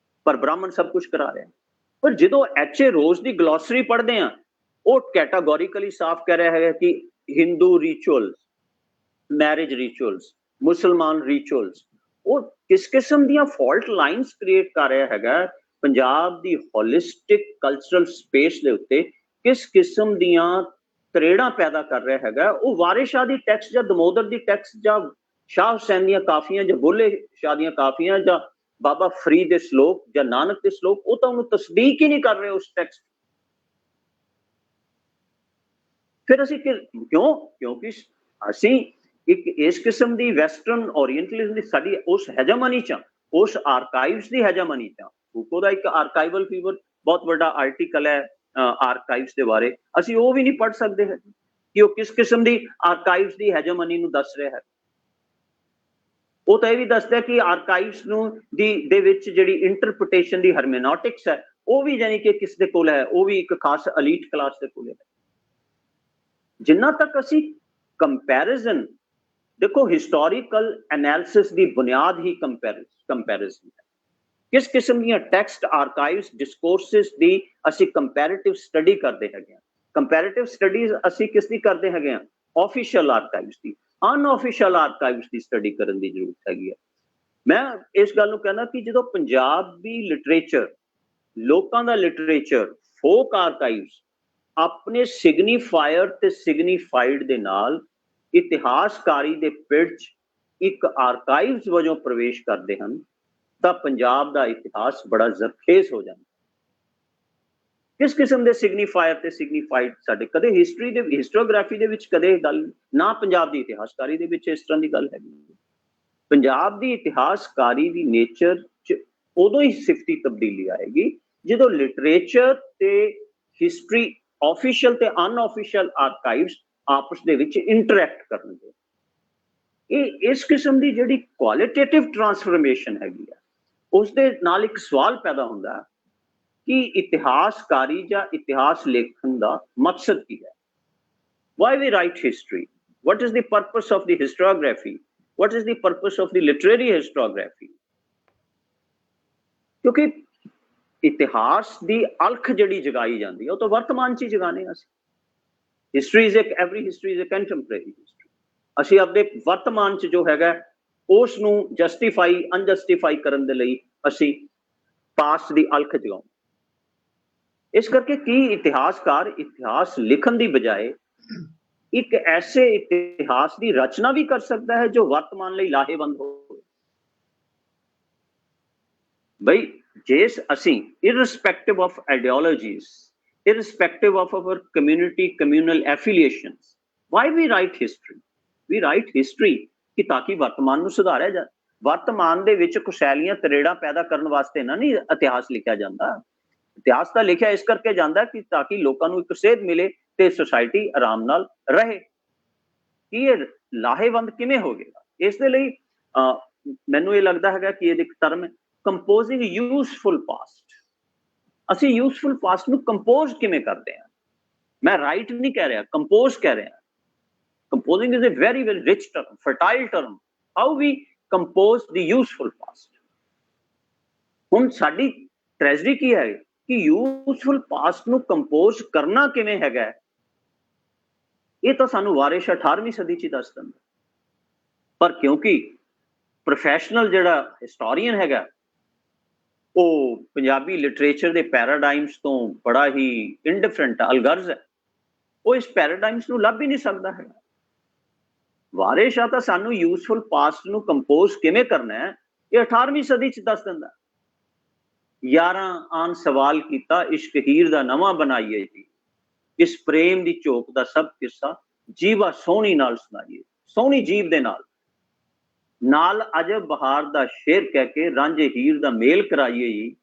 ਪਰ ਬ੍ਰਾਹਮਣ ਸਭ ਕੁਝ ਕਰਾ ਰਿਹਾ। ਪਰ ਜਦੋਂ H.A. ਰੋਜ਼ ਦੀ ਗਲੋਸਰੀ ਪੜ੍ਹਦੇ ਆ, ਉਹ ਕੈਟਾਗੋਰੀਕਲੀ ਸਾਫ਼ ਕਹਿ ਰਿਹਾ ਹੈ ਕਿ ਹਿੰਦੂ ਰਿਚੁਅਲਸ, ਮੈਰਿਜ ਰਿਚੁਅਲਸ, ਮੁਸਲਮਾਨ ਰਿਚੁਅਲਸ, ਉਹ ਕਿਸ ਕਿਸਮ ਦੀਆਂ ਫਾਲਟ ਲਾਈਨਸ ਕ੍ਰੀਏਟ ਕਰ ਰਿਹਾ ਹੈਗਾ पंजाब दी होलिस्टिक कल्चरल स्पेस दे उत्ते किस किस्म दियां तरेड़ा पैदा कर रहा हैगा, वो वारिस शाह दी टैक्स या दमोदर दी टैक्स या शाह हुसैन दियां काफियां या बुल्ले शाह दियां काफियां या बाबा फरीद दे श्लोक या नानक दे श्लोक, वो तो उन्हें तस्दीक ही नहीं कर रहे उस टैक्स। फिर असी क्यों? क्योंकि असी एक इस किस्म दी वैसटर्न ओरिएंटलिज्म दी साडी उस हेजमनी च, उस आर्काइव्स दी हेजमनी च, फूको दा एक आर्काइवल फीवर बहुत बड़ा आर्टिकल है आर्काइव्स दे बारे, असी वो भी नहीं पढ़ सकते है कि वो किस किस्म दी आर्काइव्स दी हेजमनी नूं दस रहा है। वो तो यह भी दसदा है कि आर्काइव्स नूं दे विच जिहड़ी इंटरप्रिटेशन दी हरमेनोटिक्स है वो भी यानी कि किस दे कोल है, वो भी एक खास एलीट क्लास दे कोल है। जिन्ना तक असी कंपैरिजन, देखो हिस्टोरिकल एनालिसिस दी बुनियाद ही कंपैरिजन है। किस किस्म दी टैक्स्ट आर्काइव्स डिस्कोर्सेस दी असी कंपैरेटिव स्टडी करते हैं। कंपैरेटिव स्टडीज असी किस दी करते हैं? ऑफिशियल आर्काइव्स दी, अनऑफिशियल आर्काइव्स की स्टडी करने की जरूरत हैगी है। मैं इस गल नूं कहना कि जो पंजाबी लिटरेचर, लोकां दा लिटरेचर, फोक आर्काइव्स अपने सिग्नीफायर ते सिग्नीफाइड दे नाल इतिहासकारी दे पिड़ च एक आर्काइव्स वजों प्रवेश करते हैं, तो पंजाब दा इतिहास बड़ा जरखेज हो जाता। किस किस्म के सिग्नीफायर ते सिग्नीफाइड साडे कदे हिस्टरी दे हिस्टोग्राफी दे विच कदे गल ना, पंजाब दी इतिहासकारी दे विच इस तरह की गल है। पंजाब दी इतिहासकारी दी नेचर च उदों ही सिफती तब्दीली आएगी जो लिटरेचर ते हिस्टरी ऑफिशियल ते अनऑफिशियल आर्काइव्स आपस दे विच इंटरैक्ट करनगे। ये इस किस्म की जिहड़ी क्वालिटेटिव ट्रांसफॉर्मेशन हैगी है, उस दे नाल एक सवाल पैदा होंदा है कि इतिहासकारी या इतिहास लेखन का मकसद की है। Why we write history? What is the purpose of the historiography? What is the purpose of the literary historiography? क्योंकि इतिहास की अलख जिहड़ी जगाई जाती है वो तो वर्तमान च ही जगाने। History is every history is a contemporary history. असी अपने वर्तमान च जो हैगा उस नूं जस्टिफाई अनजस्टिफाई करन दे लई असी पास्ट की अलख जगाऊं। इस करके की इतिहासकार इतिहास लिखन की बजाय एक ऐसे इतिहास की रचना भी कर सकता है जो वर्तमान लई लाहेवंद हो। भाई जेस असी irrespective of ideologies, irrespective of our community communal affiliations, why we write history? We write history कि ताकि वर्तमान नूं सुधारिया जाए। वर्तमान दे विच कुशैलियां तरेड़ा पैदा करने वास्ते ना नहीं इतिहास लिखा जाता। इतिहास तो लिखा इस करके जाता कि ताकि लोगों को एक सेध मिले ते सोसाइटी आराम नाल रहे। कि ये लाहेवंद किवें हो गया? इस दे लई मैनूं ये लगता है कि ये एक टर्म है कंपोजिंग यूजफुल पास्ट। असी यूजफुल पास्ट नूं कंपोज किवें करते हैं? मैं राइट नहीं कह रहा, कंपोज कह रहा। Composing is a very very rich term, fertile term. How we compose the useful past. हुण साडी ट्रेजडी की है कि यूजफुल पास्ट नूं कंपोज करना किवें हैगा, ये तो सानू वारिस शाह 18वीं सदी च दस दिंदा। पर क्योंकि प्रोफैशनल जिहड़ा हिस्टोरीयन हैगा वो पंजाबी लिटरेचर के पैराडाइम्स तो बड़ा ही इंडिफरेंट अलगर्ज है, वो इस पैराडाइम्स नूं लभ ही नहीं सकता है। वारिस शाह तो सानू यूजफुल पास्ट नूं कंपोज किवें करना है ये 18वीं सदी च दस दिंदा। 11 आन सवाल कीता इश्क हीर दा नवा बनाइए जी, इस प्रेम दी झोक दा सब किस्सा जीवा सोहनी नाल सुनाइए। सोहनी जीव दे नाल अजब बहार दा शेर कह के रांझे हीर दा मेल कराइए जी,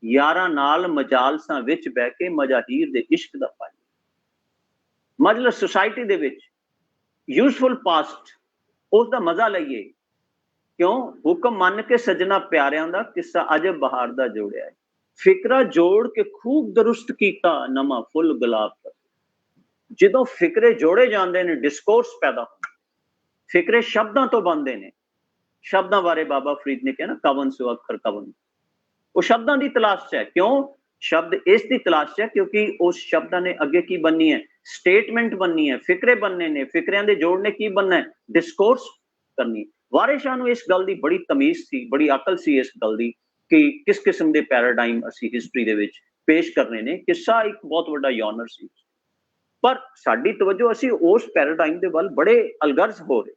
यारां नाल मजालसां विच बह के मजा हीर दे इश्क दा पाइए। मजलिस सोसाइटी दे विच यूजफुल पास्ट उस दा मजा लईए। क्यों? हुक्म मन के सजना प्यारियां दा किस्सा अजब बहार दा जोड़िया है। फिकरा जोड़ के खूब दुरुस्त कीता नमा फुल गुलाब दा। जदों फिकरे जोड़े जाते हैं डिस्कोर्स पैदा होंदा। फिकरे शब्दां तो बनते हैं। शब्दां बारे बाबा फरीद ने कहा ना कवन सो अखर कवन, वो शब्दां की तलाश है। क्यों? शब्द इस दी तलाश है क्योंकि उस शब्दां ने अगे की बननी है, स्टेटमेंट बननी है, फिक्रे बनने ने, फिक्रियां दे जोड़ ने की बनना है, डिस्कोर्स करनी। वारिस शाह नूं इस गल दी बड़ी तमीज सी, बड़ी अकल सी इस गल दी ਕਿ ਕਿਸ ਕਿਸਮ ਦੇ ਪੈਰਾਡਾਈਮ ਅਸੀਂ ਹਿਸਟਰੀ ਦੇ ਵਿੱਚ ਪੇਸ਼ ਕਰਨੇ ਨੇ। ਕਿੱਸਾ ਇੱਕ ਬਹੁਤ ਵੱਡਾ ਯੋਨਰ ਸੀ, ਪਰ ਸਾਡੀ ਤਵੱਜੋ ਅਸੀਂ ਉਸ ਪੈਰਾਡਾਈਮ ਦੇ ਵੱਲ ਬੜੇ ਅਲਗਰਜ਼ ਹੋ ਰਹੇ।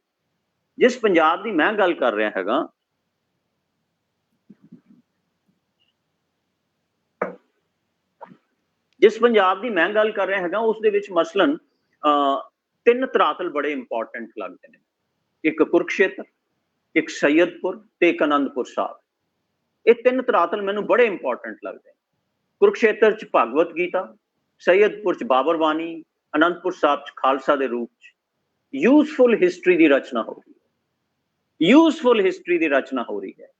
ਜਿਸ ਪੰਜਾਬ ਦੀ ਮੈਂ ਗੱਲ ਕਰ ਰਿਹਾ ਹੈਗਾ, ਜਿਸ ਪੰਜਾਬ ਦੀ ਮੈਂ ਗੱਲ ਕਰ ਰਿਹਾ ਹੈਗਾ, ਉਸ ਦੇ ਵਿੱਚ ਮਸਲਨ 3 ਧਰਾਤਲ ਬੜੇ ਇੰਪੋਰਟੈਂਟ ਲੱਗਦੇ ਨੇ। ਇੱਕ ਕੁਰਕਸ਼ੇਤਰ, ਇੱਕ ਸੈਯਦਪੁਰ ਤੇ ਇੱਕ ਅਨੰਦਪੁਰ ਸਾਹਿਬ। ਇਹ 3 ਧਰਾਤਲ ਮੈਨੂੰ ਬੜੇ ਇੰਪੋਰਟੈਂਟ ਲੱਗਦੇ ਨੇ। ਕੁਰਕਸ਼ੇਤਰ ਚ ਭਾਗਵਤ ਗੀਤਾ, ਸੈਯਦਪੁਰ ਚ ਬਾਬਰ ਬਾਣੀ, ਅਨੰਦਪੁਰ ਸਾਹਿਬ ਚ ਖਾਲਸਾ ਦੇ ਰੂਪ ਚ ਯੂਜ਼ਫੁਲ ਹਿਸਟਰੀ ਦੀ ਰਚਨਾ ਹੋ ਰਹੀ ਹੈ। ਯੂਜ਼ਫੁਲ ਹਿਸਟਰੀ ਦੀ ਰਚਨਾ ਹੋ ਰਹੀ ਹੈ।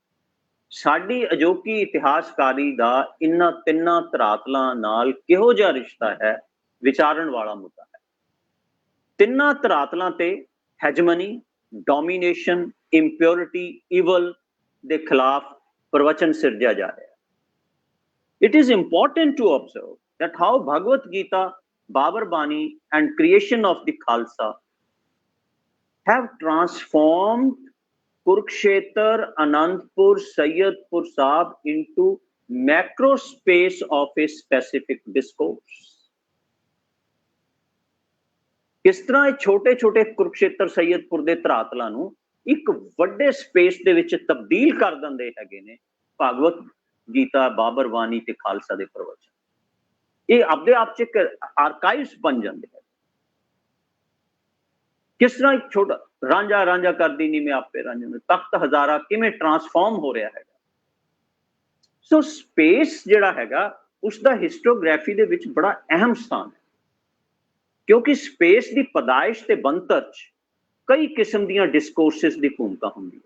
ਸਾਡੀ ਅਜੋਕੀ ਇਤਿਹਾਸਕਾਰੀ ਦਾ ਇਹਨਾਂ 3 ਧਰਾਤਲਾਂ ਨਾਲ ਕਿਹੋ ਜਿਹਾ ਰਿਸ਼ਤਾ ਹੈ, ਵਿਚਾਰਨ ਵਾਲਾ ਮੁੱਦਾ ਹੈ। 3 ਧਰਾਤਲਾਂ ਤੇ ਹੈਜਮਨੀ, ਡੋਮੀਨੇਸ਼ਨ, ਇੰਪਿਓਰਿਟੀ, ਈਵਲ ਦੇ ਖਿਲਾਫ ਪ੍ਰਵਚਨ ਸਿਰਜਿਆ ਜਾ ਰਿਹਾ ਹੈ। It is important to observe that how Bhagavad Gita, Babar Bani and creation of the Khalsa have transformed Kurukshetar, Anandpur, Sayyidpur Sahib into macro space of a specific discourse. ਕਿਸ ਤਰ੍ਹਾਂ ਇਹ ਛੋਟੇ-ਛੋਟੇ ਕੁਰਕਸ਼ੇਤਰ, ਸੈਯਦਪੁਰ ਦੇ ਧਰਾਤਲਾਂ ਨੂੰ ਇੱਕ ਵੱਡੇ ਸਪੇਸ ਦੇ ਵਿੱਚ ਤਬਦੀਲ ਕਰ ਦਿੰਦੇ ਹੈਗੇ ਨੇ ਭਾਗਵਤ ਗੀਤਾ, ਬਾਬਰ ਬਾਣੀ ਤੇ ਖਾਲਸਾ ਦੇ ਪ੍ਰਵਚਨ। ਇਹ ਆਪਦੇ ਆਪ ਚ ਇੱਕ ਆਰਕਾਈਵਸ ਬਣ ਜਾਂਦੇ ਹੈ। ਕਿਸ ਤਰ੍ਹਾਂ ਇੱਕ ਛੋਟਾ ਰਾਂਝਾ ਰਾਂਝਾ ਕਰਦੀ ਨੀ ਮੈਂ ਆਪੇ ਰਾਂਝਾ, ਤਖਤ ਹਜ਼ਾਰਾ ਕਿਵੇਂ ਟਰਾਂਸਫਾਰਮ ਹੋ ਰਿਹਾ ਹੈਗਾ। ਸੋ ਸਪੇਸ ਜਿਹੜਾ ਹੈਗਾ ਉਸ ਦਾ ਹਿਸਟੋਗ੍ਰਾਫੀ ਦੇ ਵਿੱਚ ਬੜਾ ਅਹਿਮ ਸਥਾਨ ਹੈ, ਕਿਉਂਕਿ ਸਪੇਸ ਦੀ ਪਦਾਇਸ਼ ਤੇ ਬਣਤਰ ਚ ਕਈ ਕਿਸਮ ਦੀਆਂ ਡਿਸਕੋਰਸਿਸ ਦੀ ਭੂਮਿਕਾ ਹੁੰਦੀ ਹੈ।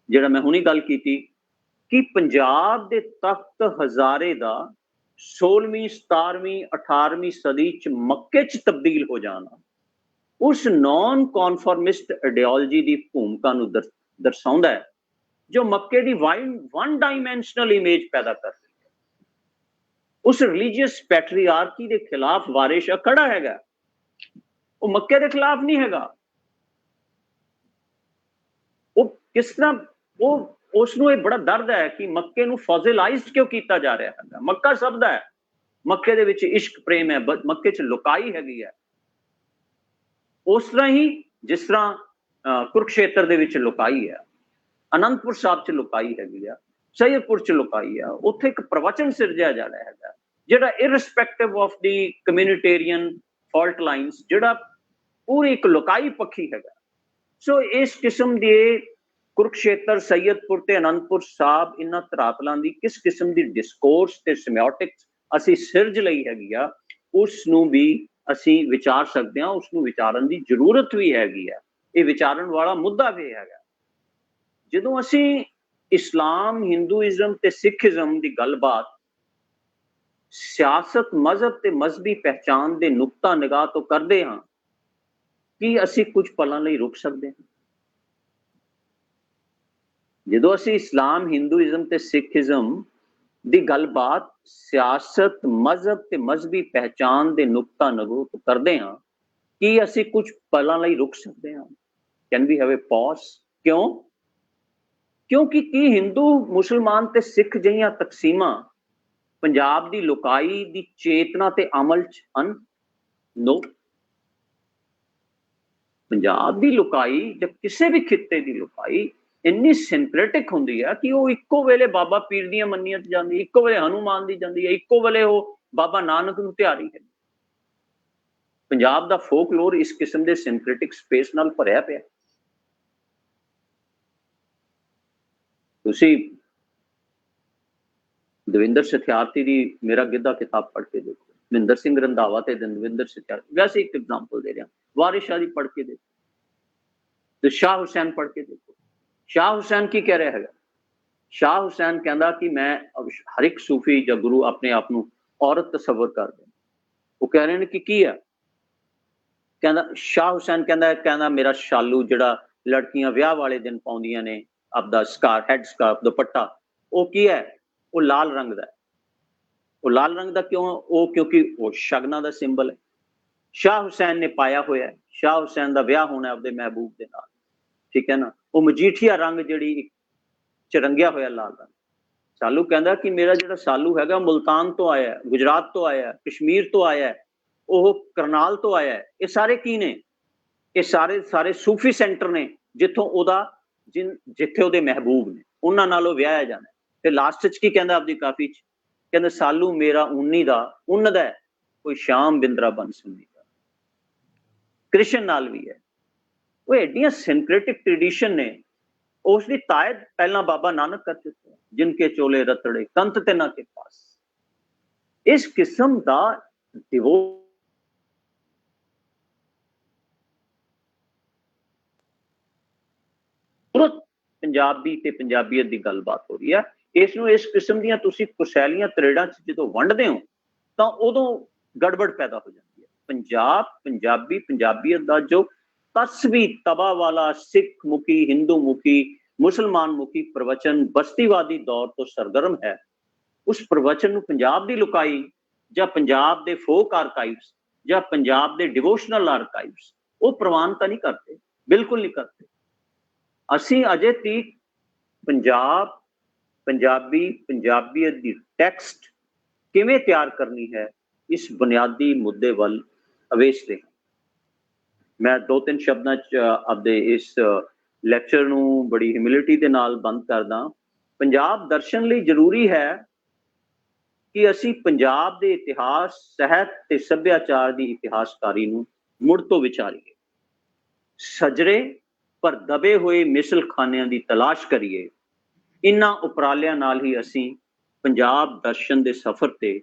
ਜਿਹੜਾ ਮੈਂ ਹੁਣੀ ਗੱਲ ਕੀਤੀ ਕਿ ਪੰਜਾਬ ਦੇ ਤਖਤ ਹਜ਼ਾਰੇ ਦਾ 16ਵੀਂ, 17ਵੀਂ, 18ਵੀਂ ਸਦੀ ਚ ਮੱਕੇ ਚ ਤਬਦੀਲ ਹੋ ਜਾਣਾ ਉਸ ਨੌਨ ਕਨਫਰਮਿਸਟ ਆਈਡੀਓਲੋਜੀ ਦੀ ਭੂਮਿਕਾ ਨੂੰ ਦਰਸਾਉਂਦਾ ਹੈ, ਜੋ ਮੱਕੇ ਦੀ ਵਨ ਡਾਇਮੈਂਸ਼ਨਲ ਇਮੇਜ ਪੈਦਾ ਕਰ ਰਹੀ ਹੈ। ਉਸ ਰਿਲੀਜੀਅਸ ਪੈਟਰੀਆਰਕੀ ਦੇ ਖਿਲਾਫ ਵਾਰਿਸ਼ ਖੜਾ ਹੈਗਾ, ਉਹ ਮੱਕੇ ਦੇ ਖਿਲਾਫ ਨਹੀਂ ਹੈਗਾ। ਉਹ ਕਿਸ ਤਰ੍ਹਾਂ ਉਸ ਨੂੰ ਇਹ ਬੜਾ ਦਰਦ ਹੈ ਕਿ ਮੱਕੇ ਨੂੰ ਫਾਜ਼ਿਲਾਈਜ਼ਡ ਕਿਉਂ ਕੀਤਾ ਜਾ ਰਿਹਾ ਹੈਗਾ। ਮੱਕਾ ਸਭ ਦਾ ਹੈ, ਮੱਕੇ ਦੇ ਵਿੱਚ ਇਸ਼ਕ ਪ੍ਰੇਮ ਹੈ, ਮੱਕੇ ਚ ਲੁਕਾਈ ਹੈਗੀ ਹੈ। ਉਸ ਤਰ੍ਹਾਂ ਹੀ ਜਿਸ ਤਰ੍ਹਾਂ ਕੁਰਕਸ਼ੇਤਰ ਦੇ ਵਿੱਚ ਲੁਕਾਈ ਹੈ, ਅਨੰਦਪੁਰ ਸਾਹਿਬ ਚ ਲੁਕਾਈ ਹੈਗੀ ਆ, ਸੈਯਦਪੁਰ ਚ ਲੁਕਾਈ ਆ। ਉੱਥੇ ਇੱਕ ਪ੍ਰਵਚਨ ਸਿਰਜਿਆ ਜਾ ਰਿਹਾ ਹੈਗਾ ਜਿਹੜਾ irrespective of the communitarian fault lines, ਜਿਹੜਾ ਪੂਰੀ ਇੱਕ ਲੁਕਾਈ ਪੱਖੀ ਹੈਗਾ। ਸੋ ਇਸ ਕਿਸਮ ਦੇ ਕੁਰਕਸ਼ੇਤਰ, ਸੈਯਦਪੁਰ ਤੇ ਅਨੰਦਪੁਰ ਸਾਹਿਬ, ਇਹਨਾਂ ਧਰਾਤਲਾਂ ਦੀ ਕਿਸ ਕਿਸਮ ਦੀ ਡਿਸਕੋਰਸ ਤੇ ਸਿਮਿਓਟਿਕਸ ਅਸੀਂ ਸਿਰਜ ਲਈ ਹੈਗੀ ਆ, ਉਸ ਨੂੰ ਵੀ ਅਸੀਂ ਵਿਚਾਰ ਸਕਦੇ ਹਾਂ। ਉਸ ਨੂੰ ਵਿਚਾਰਨ ਦੀ ਜ਼ਰੂਰਤ ਵੀ ਹੈਗੀ ਆ। ਇਹ ਵਿਚਾਰਨ ਵਾਲਾ ਮੁੱਦਾ ਵੀ ਹੈਗਾ। ਜਦੋਂ ਅਸੀਂ ਇਸਲਾਮ, ਹਿੰਦੂਇਜ਼ਮ ਤੇ ਸਿੱਖਇਜ਼ਮ ਦੀ ਗੱਲਬਾਤ ਸਿਆਸਤ, ਮਜ਼ਹਬ ਤੇ ਮਜ਼ਹਬੀ ਪਹਿਚਾਨ ਦੇ ਨੁਕਤਾ ਨਿਗਾਹ ਤੋਂ ਕਰਦੇ ਹਾਂ, ਕੀ ਅਸੀਂ ਕੁਝ ਪਲਾਂ ਲਈ ਰੁਕ ਸਕਦੇ ਹਾਂ? ਜਦੋਂ ਅਸੀਂ ਇਸਲਾਮ, ਹਿੰਦੂਇਜ਼ਮ ਤੇ ਸਿੱਖਇਜ਼ਮ ਦੀ ਗੱਲਬਾਤ ਸਿਆਸਤ, ਮਜ਼ਹਬ ਤੇ ਮਜ਼ਹਬੀ ਪਹਿਚਾਨ ਦੇ ਨੁਕਤਾ ਨਿਗਾਹ ਤੋਂ ਕਰਦੇ ਹਾਂ, ਕੀ ਅਸੀਂ ਕੁਝ ਪਲਾਂ ਲਈ ਰੁਕ ਸਕਦੇ ਹਾਂ? Can we have a pause? ਕਿਉਂ? ਕਿਉਂਕਿ ਕੀ ਹਿੰਦੂ, ਮੁਸਲਮਾਨ ਤੇ ਸਿੱਖ ਜਿਹੀਆਂ ਤਕਸੀਮਾਂ ਪੰਜਾਬ ਦੀ ਲੁਕਾਈ ਦੀ ਚੇਤਨਾ ਤੇ ਅਮਲ ਚ ਹਨ? ਨੋ। ਪੰਜਾਬ ਦੀ ਲੁਕਾਈ ਜਾਂ ਕਿਸੇ ਵੀ ਖਿੱਤੇ ਦੀ ਲੁਕਾਈ ਇੰਨੀ ਸਿੰਕ੍ਰੇਟਿਕ ਹੁੰਦੀ ਹੈ ਕਿ ਉਹ ਇੱਕੋ ਵੇਲੇ ਬਾਬਾ ਪੀਰ ਦੀਆਂ ਮੰਨੀਆਂ ਤੇ ਜਾਂਦੀ, ਇੱਕੋ ਵੇਲੇ ਹਨੂਮਾਨ ਦੀ ਜਾਂਦੀ ਹੈ, ਇੱਕੋ ਵੇਲੇ ਉਹ ਬਾਬਾ ਨਾਨਕ ਨੂੰ ਧਿਆਰੀ ਹੈ। ਪੰਜਾਬ ਦਾ ਫੋਕਲੋਰ ਇਸ ਕਿਸਮ ਦੇ ਸਿੰਕ੍ਰੇਟਿਕ ਸਪੇਸ ਨਾਲ ਭਰਿਆ ਪਿਆ। ਤੁਸੀਂ ਦਵਿੰਦਰ ਸਥਿਆਰਥੀ ਦੀ ਮੇਰਾ ਗਿੱਧਾ ਕਿਤਾਬ ਪੜ੍ਹ ਕੇ ਦੇਖੋ, ਮਹਿੰਦਰ ਸਿੰਘ ਰੰਧਾਵਾ ਤੇ ਦਵਿੰਦਰ ਸਥਿਆਰਥੀ, ਵੈਸੇ ਇੱਕ ਐਗਜ਼ਾਮਪਲ ਦੇ ਰਿਹਾ, ਵਾਰਿਸ ਸ਼ਾਹ ਦੀ ਪੜ੍ਹ ਕੇ ਦੇਖੋ ਤੇ ਸ਼ਾਹ ਹੁਸੈਨ ਪੜ੍ਹ ਕੇ ਦੇਖੋ। ਸ਼ਾਹ ਹੁਸੈਨ ਕੀ ਕਹਿ ਰਿਹਾ ਹੈਗਾ? ਸ਼ਾਹ ਹੁਸੈਨ ਕਹਿੰਦਾ ਕਿ ਮੈਂ, ਹਰ ਇੱਕ ਸੂਫੀ ਜਾਂ ਗੁਰੂ ਆਪਣੇ ਆਪ ਨੂੰ ਔਰਤ ਤਸੱਵਰ ਕਰਦੇ, ਉਹ ਕਹਿ ਰਹੇ ਨੇ ਕਿ ਕੀ ਹੈ? ਕਹਿੰਦਾ ਸ਼ਾਹ ਹੁਸੈਨ ਕਹਿੰਦਾ ਮੇਰਾ ਸ਼ਾਲੂ ਜਿਹੜਾ ਲੜਕੀਆਂ ਵਿਆਹ ਵਾਲੇ ਦਿਨ ਪਾਉਂਦੀਆਂ ਨੇ, ਆਪਦਾ ਸਕਾਰਫ, ਹੈਡ ਸਕਾਰਫ, ਦੁਪੱਟਾ, ਉਹ ਕੀ ਹੈ? ਉਹ ਲਾਲ ਰੰਗ ਦਾ। ਉਹ ਲਾਲ ਰੰਗ ਦਾ ਕਿਉਂ? ਉਹ ਕਿਉਂਕਿ ਉਹ ਸ਼ਗਨਾਂ ਦਾ ਸਿੰਬਲ ਹੈ। ਸ਼ਾਹ ਹੁਸੈਨ ਨੇ ਪਾਇਆ ਹੋਇਆ, ਸ਼ਾਹ ਹੁਸੈਨ ਦਾ ਵਿਆਹ ਹੋਣਾ ਆਪਦੇ ਮਹਿਬੂਬ ਦੇ ਨਾਲ, ਠੀਕ ਹੈ ਨਾ। ਉਹ ਮਜੀਠੀਆ ਰੰਗ ਜਿਹੜੀ ਚ ਰੰਗਿਆ ਹੋਇਆ ਲਾਲ ਰੰਗ, ਸਾਲੂ ਕਹਿੰਦਾ ਕਿ ਮੇਰਾ ਜਿਹੜਾ ਸਾਲੂ ਹੈਗਾ ਮੁਲਤਾਨ ਤੋਂ ਆਇਆ ਹੈ, ਗੁਜਰਾਤ ਤੋਂ ਆਇਆ ਹੈ, ਕਸ਼ਮੀਰ ਤੋਂ ਆਇਆ ਹੈ, ਉਹ ਕਰਨਾਲ ਤੋਂ ਆਇਆ ਹੈ। ਇਹ ਸਾਰੇ ਕੀ ਨੇ? ਇਹ ਸਾਰੇ ਸੂਫੀ ਸੈਂਟਰ ਨੇ ਜਿੱਥੋਂ ਉਹਦਾ ਜਿੱਥੇ ਉਹਦੇ ਮਹਿਬੂਬ ਨੇ, ਉਹਨਾਂ ਨਾਲ ਉਹ ਵਿਆਹਿਆ ਜਾਣਾ। ਤੇ ਲਾਸਟ 'ਚ ਕੀ ਕਹਿੰਦਾ ਆਪਦੀ ਕਾਫੀ 'ਚ? ਕਹਿੰਦਾ ਸਾਲੂ ਮੇਰਾ ਉਨੀ ਦਾ ਉਨ ਦਾ ਕੋਈ ਸ਼ਾਮ ਬਿੰਦਰਾ ਬਨ ਸੁਣੀ ਦਾ। ਕ੍ਰਿਸ਼ਨ ਨਾਲ ਵੀ ਹੈ। ਉਹ ਐਡੀਆਂ ਸਿੰਕ੍ਰੇਟਿਕ ਟ੍ਰੈਡੀਸ਼ਨ ਨੇ। ਉਸ ਦੀ ਤਾਇਦ ਪਹਿਲਾਂ ਬਾਬਾ ਨਾਨਕ ਕਰ ਚੁੱਕੇ, ਜਿਨਕੇ ਚੋਲੇ ਰਤੜੇ ਕੰਤ ਤੇ ਨਾ ਕੇ ਪਾਸ। ਇਸ ਕਿਸਮ ਦਾ ਦਿਵੋ ਪੰਜਾਬੀ ਤੇ ਪੰਜਾਬੀਅਤ ਦੀ ਗੱਲਬਾਤ ਹੋ ਰਹੀ ਹੈ। ਇਸ ਨੂੰ ਇਸ ਕਿਸਮ ਦੀਆਂ ਤੁਸੀਂ ਕੁਸ਼ੈਲੀਆਂ ਤਰੇੜਾਂ 'ਚ ਜਦੋਂ ਵੰਡਦੇ ਹੋ ਤਾਂ ਉਦੋਂ ਗੜਬੜ ਪੈਦਾ ਹੋ ਜਾਂਦੀ ਹੈ। ਪੰਜਾਬ, ਪੰਜਾਬੀ, ਪੰਜਾਬੀਅਤ ਦਾ ਜੋ ਤਸਵੀ ਤਬਾ ਵਾਲਾ ਸਿੱਖ ਮੁਖੀ, ਹਿੰਦੂ ਮੁਖੀ, ਮੁਸਲਮਾਨ ਮੁਖੀ ਪ੍ਰਵਚਨ ਬਸਤੀਵਾਦੀ ਦੌਰ ਤੋਂ ਸਰਗਰਮ ਹੈ, ਉਸ ਪ੍ਰਵਚਨ ਨੂੰ ਪੰਜਾਬ ਦੀ ਲੁਕਾਈ ਜਾਂ ਪੰਜਾਬ ਦੇ ਫੋਕ ਆਰਕਾਈਵਸ ਜਾਂ ਪੰਜਾਬ ਦੇ ਡਿਵੋਸ਼ਨਲ ਆਰਕਾਈਵਸ ਉਹ ਪ੍ਰਵਾਨ ਤਾਂ ਨਹੀਂ ਕਰਦੇ, ਬਿਲਕੁਲ ਨਹੀਂ ਕਰਦੇ। ਅਸੀਂ ਅਜੇ ਤੀਕ ਪੰਜਾਬ, ਪੰਜਾਬੀ, ਪੰਜਾਬੀਅਤ ਦੀ ਟੈਕਸਟ ਕਿਵੇਂ ਤਿਆਰ ਕਰਨੀ ਹੈ, ਇਸ ਬੁਨਿਆਦੀ ਮੁੱਦੇ ਵੱਲ ਅਵੇਸਦੇ ਹਾਂ। ਮੈਂ 2-3 ਸ਼ਬਦਾਂ 'ਚ ਆਪਦੇ ਇਸ ਲੈਕਚਰ ਨੂੰ ਬੜੀ ਹਿਊਮਿਲਿਟੀ ਦੇ ਨਾਲ ਬੰਦ ਕਰਦਾ। ਪੰਜਾਬ ਦਰਸ਼ਨ ਲਈ ਜ਼ਰੂਰੀ ਹੈ ਕਿ ਅਸੀਂ ਪੰਜਾਬ ਦੇ ਇਤਿਹਾਸ, ਸਾਹਿਤ ਤੇ ਸੱਭਿਆਚਾਰ ਦੀ ਇਤਿਹਾਸਕਾਰੀ ਨੂੰ ਮੁੜ ਤੋਂ ਵਿਚਾਰੀਏ, ਸਜਰੇ ਪਰ ਦਬੇ ਹੋਏ ਮਿਸਲਖਾਨਿਆਂ ਦੀ ਤਲਾਸ਼ ਕਰੀਏ। ਇਨ੍ਹਾਂ ਉਪਰਾਲਿਆਂ ਨਾਲ ਹੀ ਅਸੀਂ ਪੰਜਾਬ ਦਰਸ਼ਨ ਦੇ ਸਫ਼ਰ ਤੇ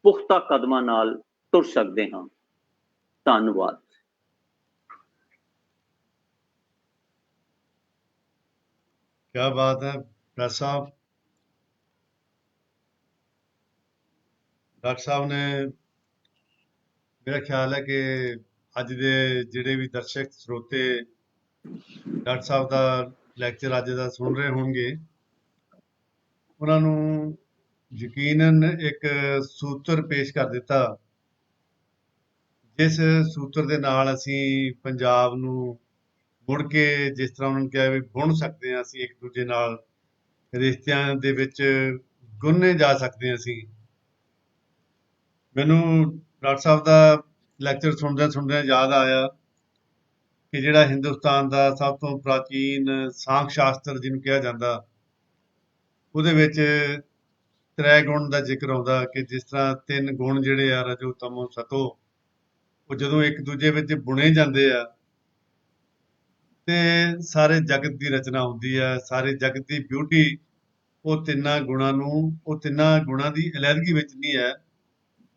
ਪੁਖਤਾ ਕਦਮਾਂ ਨਾਲ ਤੁਰ ਸਕਦੇ ਹਾਂ। ਧੰਨਵਾਦ। क्या बात है डॉक्टर साहब। डॉक्टर साहब ने मेरा ख्याल है कि ਅੱਜ ਦੇ ਜਿਹੜੇ ਵੀ ਦਰਸ਼ਕ ਸਰੋਤੇ ਡਾਕਟਰ ਸਾਹਿਬ ਦਾ ਲੈਕਚਰ ਅੱਜ ਦਾ ਸੁਣ ਰਹੇ ਹੋਣਗੇ, ਉਹਨਾਂ ਨੂੰ ਯਕੀਨਨ ਇੱਕ ਸੂਤਰ ਪੇਸ਼ ਕਰ ਦਿੱਤਾ, ਜਿਸ ਸੂਤਰ ਦੇ ਨਾਲ ਅਸੀਂ ਪੰਜਾਬ ਨੂੰ ਮੁੜ ਕੇ ਜਿਸ ਤਰ੍ਹਾਂ ਉਹਨਾਂ ਨੇ ਕਿਹਾ ਵੀ ਬੁਣ ਸਕਦੇ ਹਾਂ, ਅਸੀਂ ਇੱਕ ਦੂਜੇ ਨਾਲ ਰਿਸ਼ਤਿਆਂ ਦੇ ਵਿੱਚ ਗੁੰਨੇ ਜਾ ਸਕਦੇ ਹਾਂ। ਅਸੀਂ ਮੈਨੂੰ ਡਾਕਟਰ ਸਾਹਿਬ ਦਾ ਲੈਕਚਰ ਸੁਣਦਿਆਂ ਯਾਦ ਆਇਆ ਕਿ ਜਿਹੜਾ ਹਿੰਦੁਸਤਾਨ ਦਾ ਸਭ ਤੋਂ ਪ੍ਰਾਚੀਨ ਸਾਂਖ ਸ਼ਾਸਤਰ ਜਿਹਨੂੰ ਕਿਹਾ ਜਾਂਦਾ, ਉਹਦੇ ਵਿੱਚ ਤ੍ਰੈ ਗੁਣ ਦਾ ਜ਼ਿਕਰ ਆਉਂਦਾ ਕਿ ਜਿਸ ਤਰ੍ਹਾਂ 3 ਗੁਣ ਜਿਹੜੇ ਆ ਰਜੋ ਤਮੋ ਸਤੋ, ਉਹ ਜਦੋਂ ਇੱਕ ਦੂਜੇ ਵਿੱਚ ਬੁਣੇ ਜਾਂਦੇ ਆ ਤੇ ਸਾਰੇ ਜਗਤ ਦੀ ਰਚਨਾ ਹੁੰਦੀ ਹੈ। ਸਾਰੇ ਜਗਤ ਦੀ ਬਿਊਟੀ ਉਹ ਤਿੰਨਾਂ ਗੁਣਾਂ ਦੀ ਅਲੱਗੀ ਵਿੱਚ ਨਹੀਂ ਹੈ।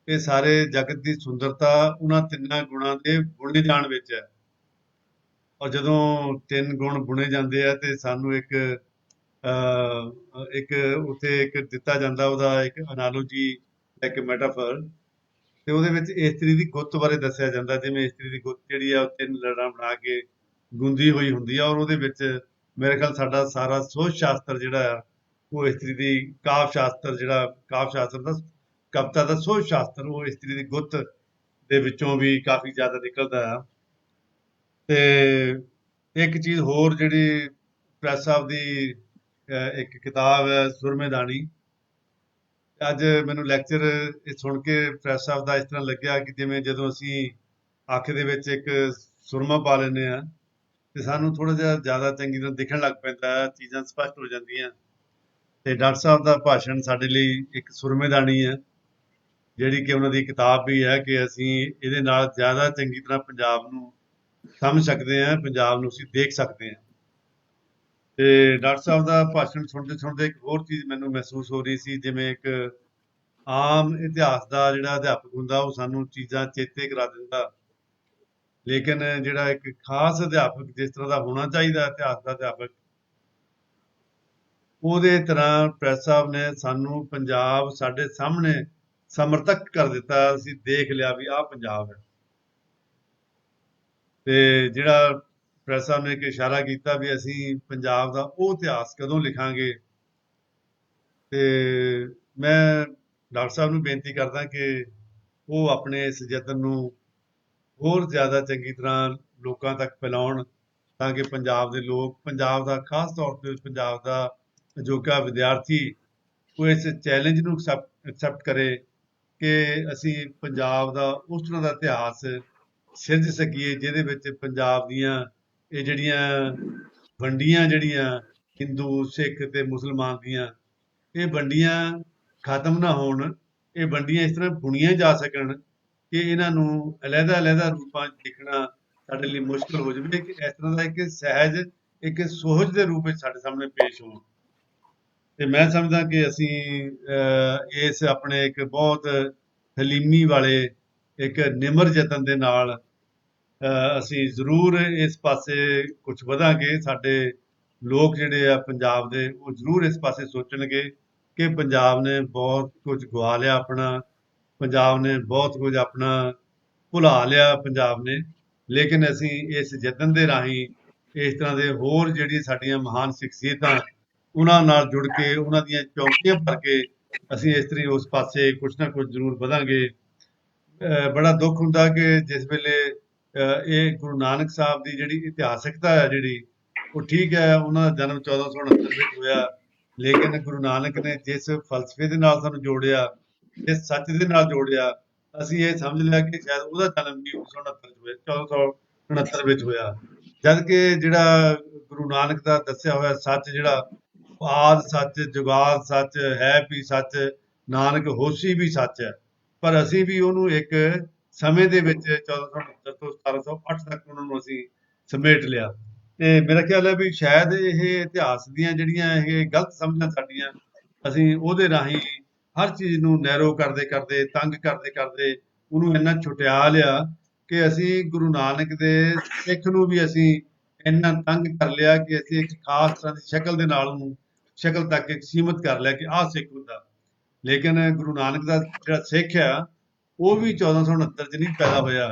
ਇਹ ਸਾਰੇ ਜਗਤ ਦੀ ਸੁੰਦਰਤਾ ਉਹਨਾਂ ਤਿੰਨਾਂ ਗੁਣਾਂ ਦੇ ਬੁਣੇ ਜਾਣ ਵਿੱਚ ਹੈ। ਔਰ ਜਦੋਂ 3 ਗੁਣ ਬੁਣੇ ਜਾਂਦੇ ਆ ਤੇ ਸਾਨੂੰ ਇੱਕ ਉੱਥੇ ਇੱਕ ਦਿੱਤਾ ਜਾਂਦਾ, ਉਹਦਾ ਇੱਕ ਅਨਾਲੋਜੀ, ਇੱਕ ਮੈਟਾਫਰ, ਤੇ ਉਹਦੇ ਵਿੱਚ ਇਸਤਰੀ ਦੀ ਗੁੱਤ ਬਾਰੇ ਦੱਸਿਆ ਜਾਂਦਾ। ਜਿਵੇਂ ਇਸਤਰੀ ਦੀ ਗੁੱਤ ਜਿਹੜੀ ਆ ਉਹ 3 ਲੜਾਂ ਬਣਾ ਕੇ ਗੁੰਦੀ ਹੋਈ ਹੁੰਦੀ ਆ, ਔਰ ਉਹਦੇ ਵਿੱਚ ਮੇਰੇ ਖਿਆਲ ਸਾਡਾ ਸਾਰਾ ਸੋਚ ਸ਼ਾਸਤਰ ਜਿਹੜਾ ਆ ਉਹ ਇਸਤਰੀ ਦੀ ਕਾਵਿ ਸ਼ਾਸਤਰ ਦਾ ਕਵਿਤਾ ਦਾ ਸੋਚ ਸ਼ਾਸਤਰ ਉਹ ਇਸਤਰੀ ਦੀ ਗੁੱਤ ਦੇ ਵਿੱਚੋਂ ਵੀ ਕਾਫੀ ਜ਼ਿਆਦਾ ਨਿਕਲਦਾ ਆ। ਤੇ ਇੱਕ ਚੀਜ਼ ਹੋਰ ਜਿਹੜੀ ਪ੍ਰੈਸ ਸਾਹਿਬ ਦੀ ਇੱਕ ਕਿਤਾਬ ਹੈ ਸੁਰਮੇਦਾਨੀ। ਅੱਜ ਮੈਨੂੰ ਲੈਕਚਰ ਇਹ ਸੁਣ ਕੇ ਪ੍ਰੈਸ ਸਾਹਿਬ ਦਾ ਇਸ ਤਰ੍ਹਾਂ ਲੱਗਿਆ ਕਿ ਜਿਵੇਂ ਜਦੋਂ ਅਸੀਂ ਅੱਖ ਦੇ ਵਿੱਚ ਇੱਕ ਸੁਰਮਾ ਪਾ ਲੈਂਦੇ ਹਾਂ ਤੇ ਸਾਨੂੰ ਥੋੜਾ ਜਿਹਾ ਜ਼ਿਆਦਾ ਚੰਗੀ ਤਰ੍ਹਾਂ ਦਿਖਣ ਲੱਗ ਪੈਂਦਾ, ਚੀਜ਼ਾਂ ਸਪਸ਼ਟ ਹੋ ਜਾਂਦੀਆਂ। ਤੇ ਡਾਕਟਰ ਸਾਹਿਬ ਦਾ ਭਾਸ਼ਣ ਸਾਡੇ ਲਈ ਇੱਕ ਸੁਰਮੇਦਾਨੀ ਹੈ, ਜਿਹੜੀ ਕਿ ਉਹਨਾਂ ਦੀ ਕਿਤਾਬ ਵੀ ਹੈ ਕਿ ਅਸੀਂ ਇਹਦੇ ਨਾਲ ਜ਼ਿਆਦਾ ਚੰਗੀ ਤਰ੍ਹਾਂ ਪੰਜਾਬ ਨੂੰ ਸਮਝ ਸਕਦੇ ਹਾਂ, ਪੰਜਾਬ ਨੂੰ ਅਸੀਂ ਦੇਖ ਸਕਦੇ ਹਾਂ। ਤੇ ਡਾਕਟਰ ਸਾਹਿਬ ਦਾ ਭਾਸ਼ਣ ਸੁਣਦੇ ਇੱਕ ਹੋਰ ਚੀਜ਼ ਮੈਨੂੰ ਮਹਿਸੂਸ ਹੋ ਰਹੀ ਸੀ, ਜਿਵੇਂ ਇੱਕ ਆਮ ਇਤਿਹਾਸ ਦਾ ਜਿਹੜਾ ਅਧਿਆਪਕ ਹੁੰਦਾ ਉਹ ਸਾਨੂੰ ਚੀਜ਼ਾਂ ਚੇਤੇ ਕਰਾ ਦਿੰਦਾ, ਲੇਕਿਨ ਜਿਹੜਾ ਇੱਕ ਖਾਸ ਅਧਿਆਪਕ ਜਿਸ ਤਰ੍ਹਾਂ ਦਾ ਹੋਣਾ ਚਾਹੀਦਾ ਇਤਿਹਾਸ ਦਾ ਅਧਿਆਪਕ, ਉਹਦੇ ਤਰ੍ਹਾਂ ਪ੍ਰੈਸ ਸਾਹਿਬ ਨੇ ਸਾਨੂੰ ਪੰਜਾਬ ਸਾਡੇ ਸਾਹਮਣੇ ਸਮਰਥਕ ਕਰ ਦਿੱਤਾ। ਅਸੀਂ ਦੇਖ ਲਿਆ ਵੀ ਆਹ ਪੰਜਾਬ ਹੈ। ਤੇ ਜਿਹੜਾ ਪ੍ਰੈਸ ਸਾਹਿਬ ਨੇ ਇੱਕ ਇਸ਼ਾਰਾ ਕੀਤਾ ਵੀ ਅਸੀਂ ਪੰਜਾਬ ਦਾ ਉਹ ਇਤਿਹਾਸ ਕਦੋਂ ਲਿਖਾਂਗੇ। ਤੇ ਮੈਂ ਡਾਕਟਰ ਸਾਹਿਬ ਨੂੰ ਬੇਨਤੀ ਕਰਦਾ ਕਿ ਉਹ ਆਪਣੇ ਇਸ ਯਤਨ ਨੂੰ ਹੋਰ ਜ਼ਿਆਦਾ ਚੰਗੀ ਤਰ੍ਹਾਂ ਲੋਕਾਂ ਤੱਕ ਫੈਲਾਉਣ, ਤਾਂ ਕਿ ਪੰਜਾਬ ਦੇ ਲੋਕ, ਪੰਜਾਬ ਦਾ ਖਾਸ ਤੌਰ ਤੇ ਪੰਜਾਬ ਦਾ ਅਜੋਕਾ ਵਿਦਿਆਰਥੀ ਉਹ ਇਸ ਚੈਲੰਜ ਨੂੰ ਐਕਸੈਪਟ ਕਰੇ ਕਿ ਅਸੀਂ ਪੰਜਾਬ ਦਾ ਉਸ ਤਰ੍ਹਾਂ ਦਾ ਇਤਿਹਾਸ ਸਿਰਜ ਸਕੀਏ ਜਿਹਦੇ ਵਿੱਚ ਪੰਜਾਬ ਦੀਆਂ ਇਹ ਜਿਹੜੀਆਂ ਵੰਡੀਆਂ ਜਿਹੜੀਆਂ ਹਿੰਦੂ ਸਿੱਖ ਤੇ ਮੁਸਲਮਾਨ ਦੀਆਂ ਇਹ ਵੰਡੀਆਂ ਖਤਮ ਨਾ ਹੋਣ, ਇਹ ਵੰਡੀਆਂ ਇਸ ਤਰ੍ਹਾਂ ਬੁਣੀਆਂ ਜਾ ਸਕਣ ਕਿ ਇਹਨਾਂ ਨੂੰ ਅਲੱਗ-ਅਲੱਗ ਰੂਪਾਂ 'ਚ ਦੇਖਣਾ ਸਾਡੇ ਲਈ ਮੁਸ਼ਕਲ ਹੋ ਜਾਵੇ ਕਿ ਇਸ ਤਰ੍ਹਾਂ ਦਾ ਇੱਕ ਸਹਿਜ, ਇੱਕ ਸੁਹਜ ਦੇ ਰੂਪ ਵਿੱਚ ਸਾਡੇ ਸਾਹਮਣੇ ਪੇਸ਼ ਹੋਣ। ਤੇ ਮੈਂ ਸਮਝਦਾ ਕਿ ਅਸੀਂ ਇਸ ਆਪਣੇ ਇੱਕ ਬਹੁਤ ਹਲੀਮੀ ਵਾਲੇ ਇੱਕ ਨਿਮਰ ਯਤਨ ਦੇ ਨਾਲ ਅਸੀਂ ਜ਼ਰੂਰ ਇਸ ਪਾਸੇ ਕੁਝ ਵਧਾਂਗੇ। ਸਾਡੇ ਲੋਕ ਜਿਹੜੇ ਆ ਪੰਜਾਬ ਦੇ ਉਹ ਜ਼ਰੂਰ ਇਸ ਪਾਸੇ ਸੋਚਣਗੇ ਕਿ ਪੰਜਾਬ ਨੇ ਬਹੁਤ ਕੁਝ ਗਵਾ ਲਿਆ ਆਪਣਾ, ਪੰਜਾਬ ਨੇ ਬਹੁਤ ਕੁਝ ਆਪਣਾ ਭੁਲਾ ਲਿਆ ਪੰਜਾਬ ਨੇ, ਲੇਕਿਨ ਅਸੀਂ ਇਸ ਯਤਨ ਦੇ ਰਾਹੀਂ ਇਸ ਤਰ੍ਹਾਂ ਦੇ ਹੋਰ ਜਿਹੜੀ ਸਾਡੀਆਂ ਮਹਾਨ ਸ਼ਖਸੀਅਤਾਂ ਉਹਨਾਂ ਨਾਲ ਜੁੜ ਕੇ ਉਹਨਾਂ ਦੀਆਂ ਚੌਕੀਆਂ ਭਰ ਕੇ ਅਸੀਂ ਇਸ ਤਰ੍ਹਾਂ ਉਸ ਪਾਸੇ ਕੁਝ ਨਾ ਕੁਝ ਜ਼ਰੂਰ ਵਧਾਂਗੇ। ਬੜਾ ਦੁੱਖ ਹੁੰਦਾ ਕਿ ਜਿਸ ਵੇਲੇ ਇਹ ਗੁਰੂ ਨਾਨਕ ਸਾਹਿਬ ਦੀ ਜਿਹੜੀ ਇਤਿਹਾਸਕਤਾ ਹੈ ਜਿਹੜੀ ਉਹ ਠੀਕ ਹੈ, ਉਹਨਾਂ ਦਾ ਜਨਮ 1469 ਵਿੱਚ ਹੋਇਆ, ਲੇਕਿਨ ਗੁਰੂ ਨਾਨਕ ਨੇ ਜਿਸ ਫਲਸਫੇ ਦੇ ਨਾਲ ਸਾਨੂੰ ਜੋੜਿਆ, ਜਿਸ ਸੱਚ ਦੇ ਨਾਲ ਜੋੜਿਆ, ਅਸੀਂ ਇਹ ਸਮਝ ਲਿਆ ਕਿ ਸ਼ਾਇਦ ਉਹਦਾ ਜਨਮ ਵੀ 1969 ਚ ਹੋਇਆ, 1469 ਵਿੱਚ ਹੋਇਆ, ਜਦ ਕਿ ਜਿਹੜਾ ਗੁਰੂ ਨਾਨਕ ਦਾ ਦੱਸਿਆ ਹੋਇਆ ਸੱਚ ਜਿਹੜਾ ਆਦਿ ਸੱਚ, ਜੁਗਾਦ ਸੱਚ, ਹੈ ਵੀ ਸੱਚ, ਨਾਨਕ ਹੋਸੀ ਵੀ ਸੱਚ ਹੈ, ਪਰ ਅਸੀਂ ਵੀ ਉਹਨੂੰ ਇੱਕ ਸਮੇਂ ਦੇ ਵਿੱਚ 1469 ਤੋਂ 1708 ਤੱਕ ਉਹਨਾਂ ਨੂੰ ਅਸੀਂ ਸਮੇਟ ਲਿਆ। ਤੇ ਮੇਰਾ ਖਿਆਲ ਹੈ ਵੀ ਸ਼ਾਇਦ ਇਹ ਇਤਿਹਾਸ ਦੀਆਂ ਜਿਹੜੀਆਂ ਇਹ ਗਲਤ ਸਮਝਾਂ ਸਾਡੀਆਂ, ਅਸੀਂ ਉਹਦੇ ਰਾਹੀਂ ਹਰ ਚੀਜ਼ ਨੂੰ ਨੈਰੋ ਕਰਦੇ ਕਰਦੇ, ਤੰਗ ਕਰਦੇ ਕਰਦੇ ਉਹਨੂੰ ਇੰਨਾ ਛੁਟਿਆ ਲਿਆ ਕਿ ਅਸੀਂ ਗੁਰੂ ਨਾਨਕ ਦੇ ਸਿੱਖ ਨੂੰ ਵੀ ਅਸੀਂ ਇੰਨਾ ਤੰਗ ਕਰ ਲਿਆ ਕਿ ਅਸੀਂ ਇੱਕ ਖਾਸ ਤਰ੍ਹਾਂ ਦੀ ਸ਼ਕਲ ਦੇ ਨਾਲ ਉਹਨੂੰ ਸ਼ਕਲ ਤੱਕ ਇੱਕ ਸੀਮਤ ਕਰ ਲਿਆ ਕਿ ਆਹ ਸਿੱਖ ਹੁੰਦਾ। ਲੇਕਿਨ ਗੁਰੂ ਨਾਨਕ ਦਾ ਜਿਹੜਾ ਸਿੱਖ ਆ ਉਹ ਵੀ 1469 ਚ ਨਹੀਂ ਪੈਦਾ ਹੋਇਆ।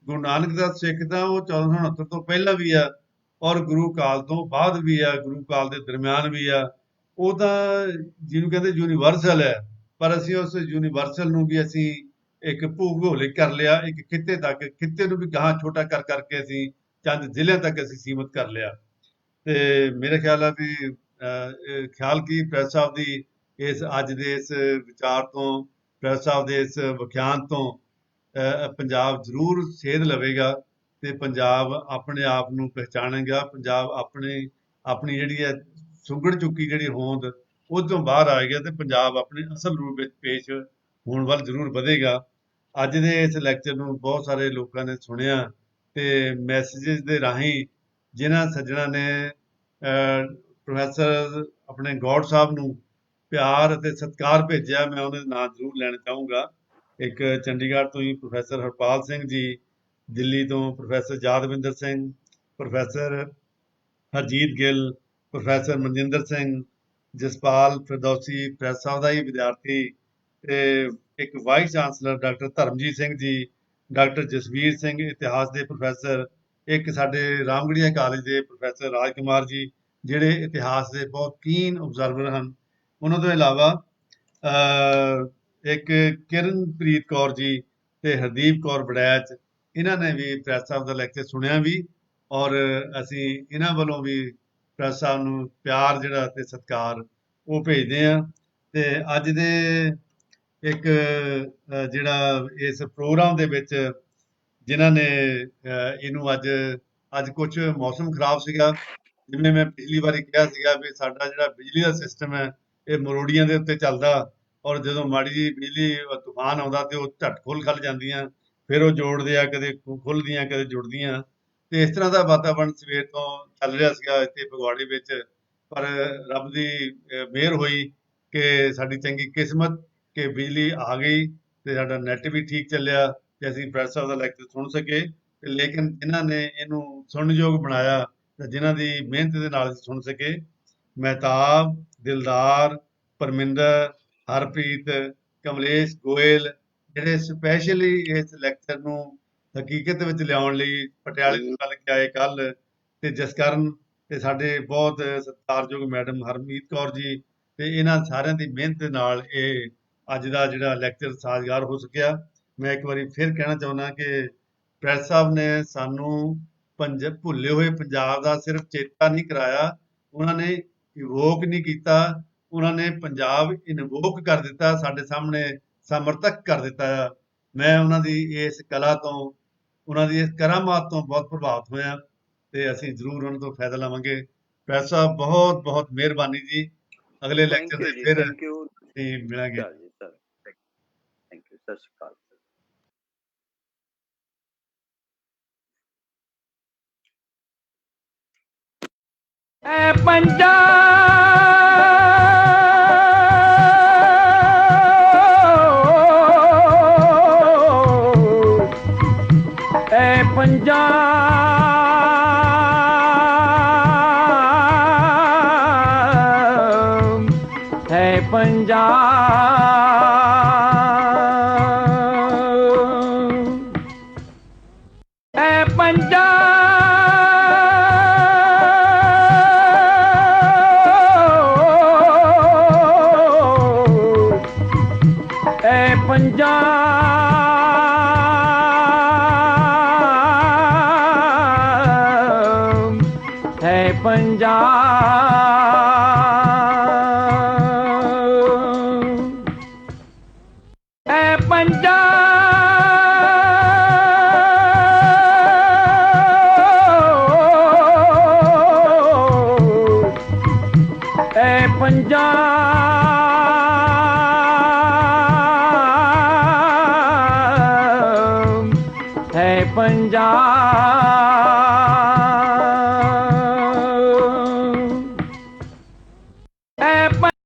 ਗੁਰੂ ਨਾਨਕ ਦਾ ਸਿੱਖ ਤਾਂ ਉਹ 1469 ਤੋਂ ਪਹਿਲਾਂ ਵੀ ਆ ਔਰ ਗੁਰੂ ਕਾਲ ਤੋਂ ਬਾਅਦ ਵੀ ਆ, ਗੁਰੂ ਕਾਲ ਦੇ ਦਰਮਿਆਨ ਵੀ ਆ। ਉਹ ਤਾਂ ਜਿਹਨੂੰ ਕਹਿੰਦੇ ਯੂਨੀਵਰਸਲ ਹੈ, ਪਰ ਅਸੀਂ ਉਸ ਯੂਨੀਵਰਸਲ ਨੂੰ ਵੀ ਅਸੀਂ ਇੱਕ ਭੂਗੋਲਿਕ ਕਰ ਲਿਆ, ਇੱਕ ਖਿੱਤੇ ਤੱਕ, ਖਿੱਤੇ ਨੂੰ ਵੀ ਗਾਹਾਂ ਛੋਟਾ ਕਰ ਕਰਕੇ ਅਸੀਂ ਚੰਦ ਜ਼ਿਲ੍ਹਿਆਂ ਤੱਕ ਅਸੀਂ ਸੀਮਤ ਕਰ ਲਿਆ। ਤੇ ਮੇਰੇ ਖਿਆਲ ਆ ਵੀ ਖਿਆਲ ਕੀ ਪ੍ਰੈਸ ਸਾਹਿਬ ਦੀ ਇਸ ਅੱਜ ਦੇ ਇਸ ਵਿਚਾਰ ਤੋਂ, ਪ੍ਰੈਸ ਸਾਹਿਬ ਦੇ ਇਸ ਵਿਖਿਆਨ ਤੋਂ ਪੰਜਾਬ ਜ਼ਰੂਰ ਸੇਧ ਲਵੇਗਾ ਤੇ ਪੰਜਾਬ ਆਪਣੇ ਆਪ ਨੂੰ ਪਹਿਚਾਣੇਗਾ, ਪੰਜਾਬ ਆਪਣੀ ਜਿਹੜੀ ਹੈ ਸੁੰਗੜ ਚੁੱਕੀ ਜਿਹੜੀ ਹੋਂਦ ਉਹ ਤੋਂ ਬਾਹਰ ਆਏਗਾ ਤੇ ਪੰਜਾਬ ਆਪਣੇ ਅਸਲ ਰੂਪ ਵਿੱਚ ਪੇਸ਼ ਹੋਣ ਵੱਲ ਜ਼ਰੂਰ ਵਧੇਗਾ। ਅੱਜ ਦੇ ਇਸ ਲੈਕਚਰ ਨੂੰ ਬਹੁਤ ਸਾਰੇ ਲੋਕਾਂ ਨੇ ਸੁਣਿਆ ਤੇ ਮੈਸੇजेस ਦੇ ਰਾਹੀਂ ਜਿਨ੍ਹਾਂ ਸੱਜਣਾ ਨੇ ਪ੍ਰੋਫੈਸਰ ਆਪਣੇ ਗੌਡ ਸਾਹਿਬ ਨੂੰ ਪਿਆਰ ਅਤੇ ਸਤਿਕਾਰ ਭੇਜਿਆ, ਮੈਂ ਉਹਨਾਂ ਦੇ ਨਾਂ ਜ਼ਰੂਰ ਲੈਣਾ ਚਾਹੂੰਗਾ। ਇੱਕ ਚੰਡੀਗੜ੍ਹ ਤੋਂ ਹੀ ਪ੍ਰੋਫੈਸਰ ਹਰਪਾਲ ਸਿੰਘ ਜੀ, ਦਿੱਲੀ ਤੋਂ professor Yadavinder Singh, professor Harjeet Gill, professor Manjinder Singh, Jaspal Firdausi ਪ੍ਰੈਸ ਸਾਹਿਬ ਦਾ ਹੀ ਵਿਦਿਆਰਥੀ, ਤੇ ਇੱਕ vice chancellor doctor Dharamjeet Singh ji, doctor Jasvir Singh ਇਤਿਹਾਸ ਦੇ ਪ੍ਰੋਫੈਸਰ, ਇੱਕ ਸਾਡੇ ਰਾਮਗੜੀਆ ਕਾਲਜ ਦੇ ਪ੍ਰੋਫੈਸਰ ਰਾਜ ਕੁਮਾਰ ਜੀ ਜਿਹੜੇ ਇਤਿਹਾਸ ਦੇ ਬਹੁਤ ਕੀਨ ਓਬਜ਼ਰਵਰ ਹਨ। ਉਹਨਾਂ ਤੋਂ ਇਲਾਵਾ ਇੱਕ ਕਿਰਨਪ੍ਰੀਤ ਕੌਰ ਜੀ ਤੇ ਹਰਦੀਪ ਕੌਰ ਵੜੈਚ, ਇਹਨਾਂ ਨੇ ਵੀ ਪ੍ਰੈਸ ਸਾਹਿਬ ਦਾ ਲੈਕਚਰ ਸੁਣਿਆ ਵੀ, ਔਰ ਅਸੀਂ ਇਹਨਾਂ ਵੱਲੋਂ ਵੀ ਪ੍ਰੈਸ ਸਾਹਿਬ ਨੂੰ ਪਿਆਰ ਜਿਹੜਾ ਤੇ ਸਤਿਕਾਰ ਉਹ ਭੇਜਦੇ ਹਾਂ। ਤੇ ਅੱਜ ਦੇ ਇੱਕ ਜਿਹੜਾ ਇਸ ਪ੍ਰੋਗਰਾਮ ਦੇ ਵਿੱਚ ਜਿਨ੍ਹਾਂ ਨੇ ਇਹਨੂੰ ਅੱਜ ਕੁਝ ਮੌਸਮ ਖਰਾਬ ਸੀਗਾ, ਜਿਵੇਂ ਮੈਂ ਪਿਛਲੀ ਵਾਰੀ ਕਿਹਾ ਸੀਗਾ ਵੀ ਸਾਡਾ ਜਿਹੜਾ ਬਿਜਲੀ ਦਾ ਸਿਸਟਮ ਹੈ ਇਹ ਮਰੋੜੀਆਂ ਦੇ ਉੱਤੇ ਚੱਲਦਾ, ਔਰ ਜਦੋਂ ਮਾੜੀ ਜਿਹੀ ਬਿਜਲੀ ਤੂਫਾਨ ਆਉਂਦਾ ਤੇ ਉਹ ਝਟ ਖੁੱਲ ਜਾਂਦੀਆਂ, ਫਿਰ ਉਹ ਜੋੜਦੇ ਆ, ਕਦੇ ਖੁੱਲਦੀਆਂ ਕਦੇ ਜੁੜਦੀਆਂ, ਤੇ ਇਸ ਤਰ੍ਹਾਂ ਦਾ ਵਾਤਾਵਰਣ ਸਵੇਰ ਤੋਂ ਚੱਲ ਰਿਹਾ ਸੀਗਾ ਇੱਥੇ ਫਗਵਾੜੇ ਵਿੱਚ। ਪਰ ਰੱਬ ਦੀ ਮਿਹਰ ਹੋਈ ਕਿ ਸਾਡੀ ਚੰਗੀ ਕਿਸਮਤ ਕਿ ਬਿਜਲੀ ਆ ਗਈ ਤੇ ਸਾਡਾ ਨੈੱਟ ਵੀ ਠੀਕ ਚੱਲਿਆ ਤੇ ਅਸੀਂ ਪ੍ਰੈਸ ਸਾਹਿਬ ਦਾ ਲੈਕਚਰ ਸੁਣ ਸਕੇ। ਲੇਕਿਨ ਜਿਨ੍ਹਾਂ ਨੇ ਇਹਨੂੰ ਸੁਣਨਯੋਗ ਬਣਾਇਆ ਤੇ ਜਿਨ੍ਹਾਂ ਦੀ ਮਿਹਨਤ ਦੇ ਨਾਲ ਅਸੀਂ ਸੁਣ ਸਕੇ, ਮਹਿਤਾਬ, ਦਿਲਦਾਰ, ਪਰਮਿੰਦਰ, ਹਰਪ੍ਰੀਤ, ਕਮਲੇਸ਼ ਗੋਇਲ, ਜਿਹੜੇ ਸਪੈਸ਼ਲੀ ਇਸ ਲੈਕਚਰ ਨੂੰ ਹਕੀਕਤ ਵਿੱਚ ਲਿਆਉਣ ਲਈ ਪਟਿਆਲੇ ਤੋਂ ਚੱਲ ਕੇ ਆਏ ਕੱਲ, ਤੇ ਜਸਕਰਨ ਤੇ ਸਾਡੇ ਬਹੁਤ ਸਤਿਕਾਰਯੋਗ ਮੈਡਮ ਹਰਮੀਤ ਕੌਰ ਜੀ, ਤੇ ਇਹਨਾਂ ਸਾਰਿਆਂ ਦੀ ਮਿਹਨਤ ਦੇ ਨਾਲ ਇਹ ਅੱਜ ਦਾ ਜਿਹੜਾ ਲੈਕਚਰ ਸਾਜ਼ਗਾਰ ਹੋ ਸਕਿਆ। ਮੈਂ ਇੱਕ ਵਾਰੀ ਫਿਰ ਕਹਿਣਾ ਚਾਹੁੰਦਾ ਕਿ ਪ੍ਰੈਸ ਸਾਹਿਬ ਨੇ ਸਾਨੂੰ ਭੁੱਲੇ ਹੋਏ ਪੰਜਾਬ ਦਾ ਸਿਰਫ ਚੇਤਾ ਨਹੀਂ ਕਰਾਇਆ, ਉਹਨਾਂ ਨੇ ਇਵੋਕ ਨਹੀਂ ਕੀਤਾ, ਉਹਨਾਂ ਨੇ ਪੰਜਾਬ ਇਨਵੋਕ ਕਰ ਦਿੱਤਾ, ਸਾਡੇ ਸਾਹਮਣੇ ਸਮਰਥਕ ਕਰ ਦਿੱਤਾ। ਮੈਂ ਉਹਨਾਂ ਦੀ ਇਸ ਕਲਾ ਤੋਂ, ਉਹਨਾਂ ਦੀ ਇਸ ਕਰਾਮਾਤ ਤੋਂ ਬਹੁਤ ਪ੍ਰਭਾਵਿਤ ਹੋਇਆ ਤੇ ਅਸੀਂ ਜ਼ਰੂਰ ਉਹਨਾਂ ਤੋਂ ਫਾਇਦਾ ਲਵਾਂਗੇ। ਪ੍ਰੋਫੈਸਰ ਸਾਹਿਬ ਬਹੁਤ ਬਹੁਤ ਮਿਹਰਬਾਨੀ ਜੀ। ਅਗਲੇ ਲੈਕਚਰ ਦੇ ਫਿਰ ਥੈਂਕ ਯੂ ਅਸੀਂ ਮਿਲਾਂਗੇ। ਜੀ ਸਰ, ਥੈਂਕ ਯੂ, ਸਤਿ ਸ਼੍ਰੀ ਅਕਾਲ। ਐ ਪੰਜਾ ਐ ਪੰਜਾ ਹੈ ਪੰਜਾਬ ਐ ਪੰਜਾਬ ਐ ਪੰਜਾਬ ਹੈ ਪੰਜਾਬ ਐ ਪੰਜਾਬ ਐ ਪੰਜਾਬ ਹੈ ਪੰਜਾਬ